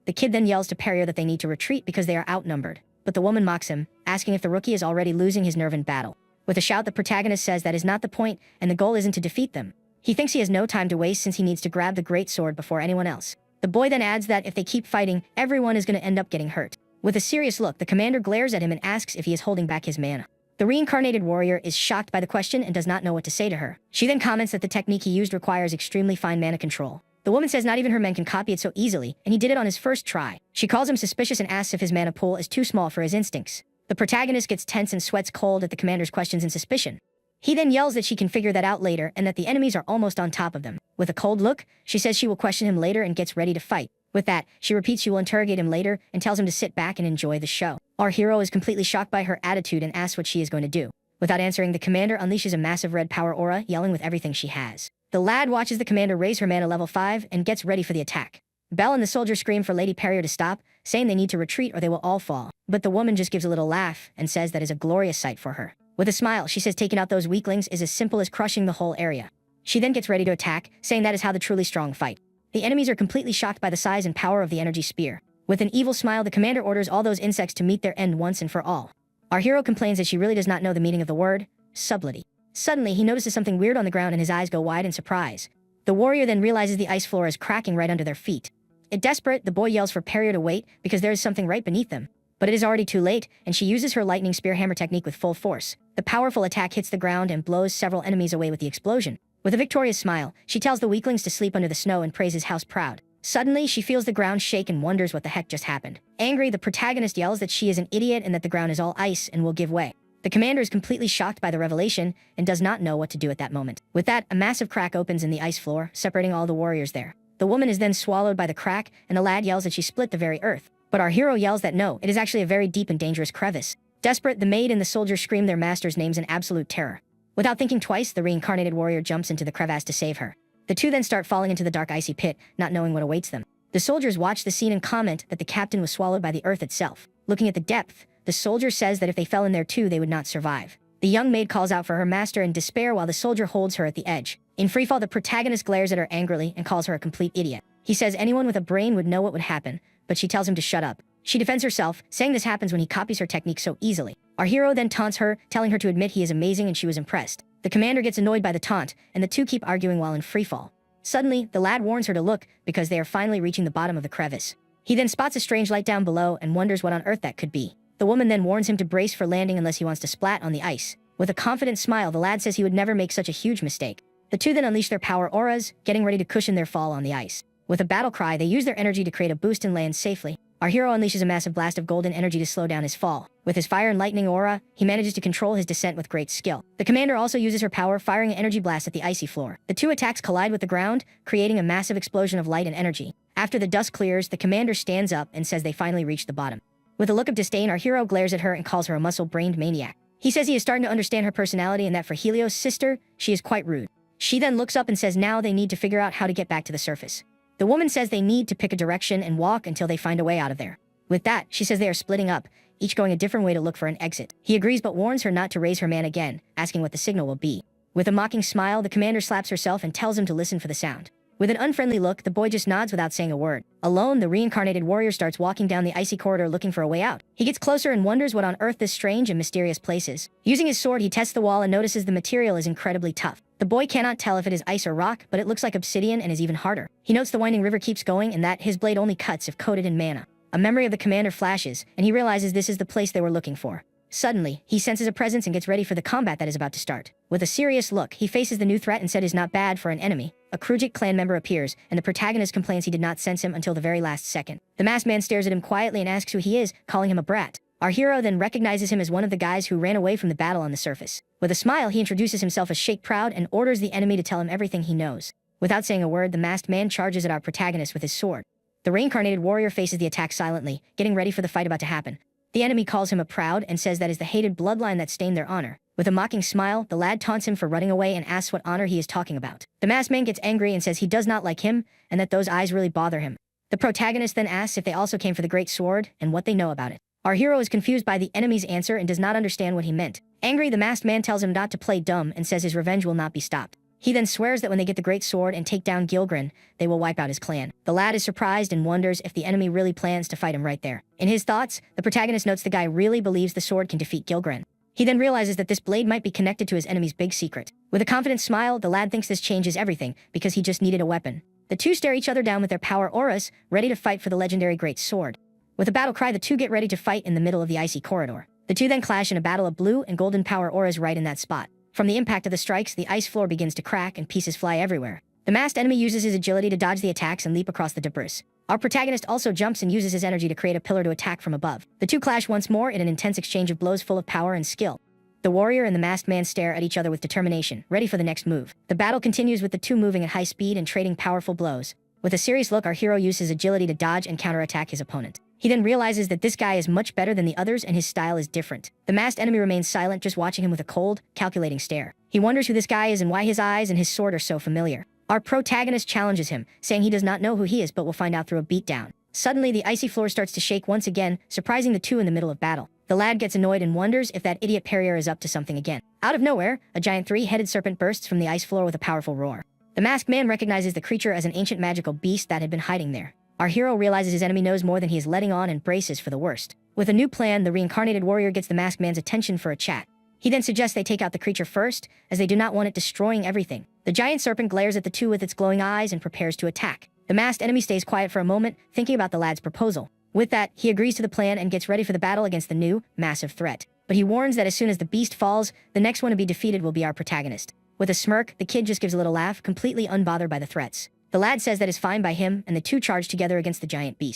The kid then yells to Perrier that they need to retreat because they are outnumbered, but the woman mocks him, asking if the rookie is already losing his nerve in battle. With a shout, the protagonist says that is not the point, and the goal isn't to defeat them. He thinks he has no time to waste since he needs to grab the great sword before anyone else. The boy then adds that if they keep fighting, everyone is going to end up getting hurt. With a serious look, the commander glares at him and asks if he is holding back his mana. The reincarnated warrior is shocked by the question and does not know what to say to her. She then comments that the technique he used requires extremely fine mana control. The woman says not even her men can copy it so easily, and he did it on his first try. She calls him suspicious and asks if his mana pool is too small for his instincts. The protagonist gets tense and sweats cold at the commander's questions and suspicion. He then yells that she can figure that out later and that the enemies are almost on top of them. With a cold look, she says she will question him later and gets ready to fight. With that, she repeats she will interrogate him later and tells him to sit back and enjoy the show. Our hero is completely shocked by her attitude and asks what she is going to do. Without answering, the commander unleashes a massive red power aura, yelling with everything she has. The lad watches the commander raise her mana level 5 and gets ready for the attack. Belle and the soldier scream for Lady Perrier to stop, saying they need to retreat or they will all fall. But the woman just gives a little laugh and says that is a glorious sight for her. With a smile, she says taking out those weaklings is as simple as crushing the whole area. She then gets ready to attack, saying that is how the truly strong fight. The enemies are completely shocked by the size and power of the energy spear. With an evil smile, the commander orders all those insects to meet their end once and for all. Our hero complains that she really does not know the meaning of the word subtlety. Suddenly, he notices something weird on the ground and his eyes go wide in surprise. The warrior then realizes the ice floor is cracking right under their feet. Desperate, the boy yells for Perrier to wait because there is something right beneath them. But it is already too late, and she uses her lightning spear hammer technique with full force. The powerful attack hits the ground and blows several enemies away with the explosion. With a victorious smile, she tells the weaklings to sleep under the snow and praises house proud. Suddenly, she feels the ground shake and wonders what the heck just happened. Angry, the protagonist yells that she is an idiot and that the ground is all ice and will give way. The commander is completely shocked by the revelation and does not know what to do at that moment. With that, a massive crack opens in the ice floor, separating all the warriors there. The woman is then swallowed by the crack, and the lad yells that she split the very earth. But our hero yells that no, it is actually a very deep and dangerous crevice. Desperate, the maid and the soldier scream their master's names in absolute terror. Without thinking twice, the reincarnated warrior jumps into the crevasse to save her. The two then start falling into the dark icy pit, not knowing what awaits them. The soldiers watch the scene and comment that the captain was swallowed by the earth itself. Looking at the depth, the soldier says that if they fell in there too, they would not survive. The young maid calls out for her master in despair while the soldier holds her at the edge. In freefall, the protagonist glares at her angrily and calls her a complete idiot. He says anyone with a brain would know what would happen, but she tells him to shut up. She defends herself, saying this happens when he copies her technique so easily. Our hero then taunts her, telling her to admit he is amazing, and she was impressed. The commander gets annoyed by the taunt, and the two keep arguing while in freefall. Suddenly, the lad warns her to look, because they are finally reaching the bottom of the crevice. He then spots a strange light down below and wonders what on earth that could be. The woman then warns him to brace for landing unless he wants to splat on the ice. With a confident smile, the lad says he would never make such a huge mistake. The two then unleash their power auras, getting ready to cushion their fall on the ice. With a battle cry, they use their energy to create a boost and land safely. Our hero unleashes a massive blast of golden energy to slow down his fall. With his fire and lightning aura, he manages to control his descent with great skill. The commander also uses her power, firing an energy blast at the icy floor. The two attacks collide with the ground, creating a massive explosion of light and energy. After the dust clears, the commander stands up and says they finally reached the bottom. With a look of disdain, our hero glares at her and calls her a muscle-brained maniac. He says he is starting to understand her personality and that for Helios' sister, she is quite rude. She then looks up and says now they need to figure out how to get back to the surface. The woman says they need to pick a direction and walk until they find a way out of there. With that, she says they are splitting up, each going a different way to look for an exit. He agrees but warns her not to raise her man again, asking what the signal will be. With a mocking smile, the commander slaps herself and tells him to listen for the sound. With an unfriendly look, the boy just nods without saying a word. Alone, the reincarnated warrior starts walking down the icy corridor looking for a way out. He gets closer and wonders what on earth this strange and mysterious place is. Using his sword, he tests the wall and notices the material is incredibly tough. The boy cannot tell if it is ice or rock, but it looks like obsidian and is even harder. He notes the winding river keeps going and that his blade only cuts if coated in mana. A memory of the commander flashes, and he realizes this is the place they were looking for. Suddenly, he senses a presence and gets ready for the combat that is about to start. With a serious look, he faces the new threat and said is not bad for an enemy. A Krujik clan member appears, and the protagonist complains he did not sense him until the very last second. The masked man stares at him quietly and asks who he is, calling him a brat. Our hero then recognizes him as one of the guys who ran away from the battle on the surface. With a smile, he introduces himself as Sheikh Proud and orders the enemy to tell him everything he knows. Without saying a word, the masked man charges at our protagonist with his sword. The reincarnated warrior faces the attack silently, getting ready for the fight about to happen. The enemy calls him a proud and says that is the hated bloodline that stained their honor. With a mocking smile, the lad taunts him for running away and asks what honor he is talking about. The masked man gets angry and says he does not like him and that those eyes really bother him. The protagonist then asks if they also came for the great sword and what they know about it. Our hero is confused by the enemy's answer and does not understand what he meant. Angry, the masked man tells him not to play dumb and says his revenge will not be stopped. He then swears that when they get the great sword and take down Gilgren, they will wipe out his clan. The lad is surprised and wonders if the enemy really plans to fight him right there. In his thoughts, the protagonist notes the guy really believes the sword can defeat Gilgren. He then realizes that this blade might be connected to his enemy's big secret. With a confident smile, the lad thinks this changes everything, because he just needed a weapon. The two stare each other down with their power auras, ready to fight for the legendary great sword. With a battle cry, the two get ready to fight in the middle of the icy corridor. The two then clash in a battle of blue and golden power auras right in that spot. From the impact of the strikes, the ice floor begins to crack and pieces fly everywhere. The masked enemy uses his agility to dodge the attacks and leap across the debris. Our protagonist also jumps and uses his energy to create a pillar to attack from above. The two clash once more in an intense exchange of blows full of power and skill. The warrior and the masked man stare at each other with determination, ready for the next move. The battle continues with the two moving at high speed and trading powerful blows. With a serious look, our hero uses his agility to dodge and counterattack his opponent. He then realizes that this guy is much better than the others and his style is different. The masked enemy remains silent, just watching him with a cold, calculating stare. He wonders who this guy is and why his eyes and his sword are so familiar. Our protagonist challenges him, saying he does not know who he is but will find out through a beatdown. Suddenly, the icy floor starts to shake once again, surprising the two in the middle of battle. The lad gets annoyed and wonders if that idiot Perrier is up to something again. Out of nowhere, a giant three-headed serpent bursts from the ice floor with a powerful roar. The masked man recognizes the creature as an ancient magical beast that had been hiding there. Our hero realizes his enemy knows more than he is letting on and braces for the worst. With a new plan, the reincarnated warrior gets the masked man's attention for a chat. He then suggests they take out the creature first, as they do not want it destroying everything. The giant serpent glares at the two with its glowing eyes and prepares to attack. The masked enemy stays quiet for a moment, thinking about the lad's proposal. With that, he agrees to the plan and gets ready for the battle against the new, massive threat. But he warns that as soon as the beast falls, the next one to be defeated will be our protagonist. With a smirk, the kid just gives a little laugh, completely unbothered by the threats. The lad says that is fine by him, and the two charge together against the giant beast.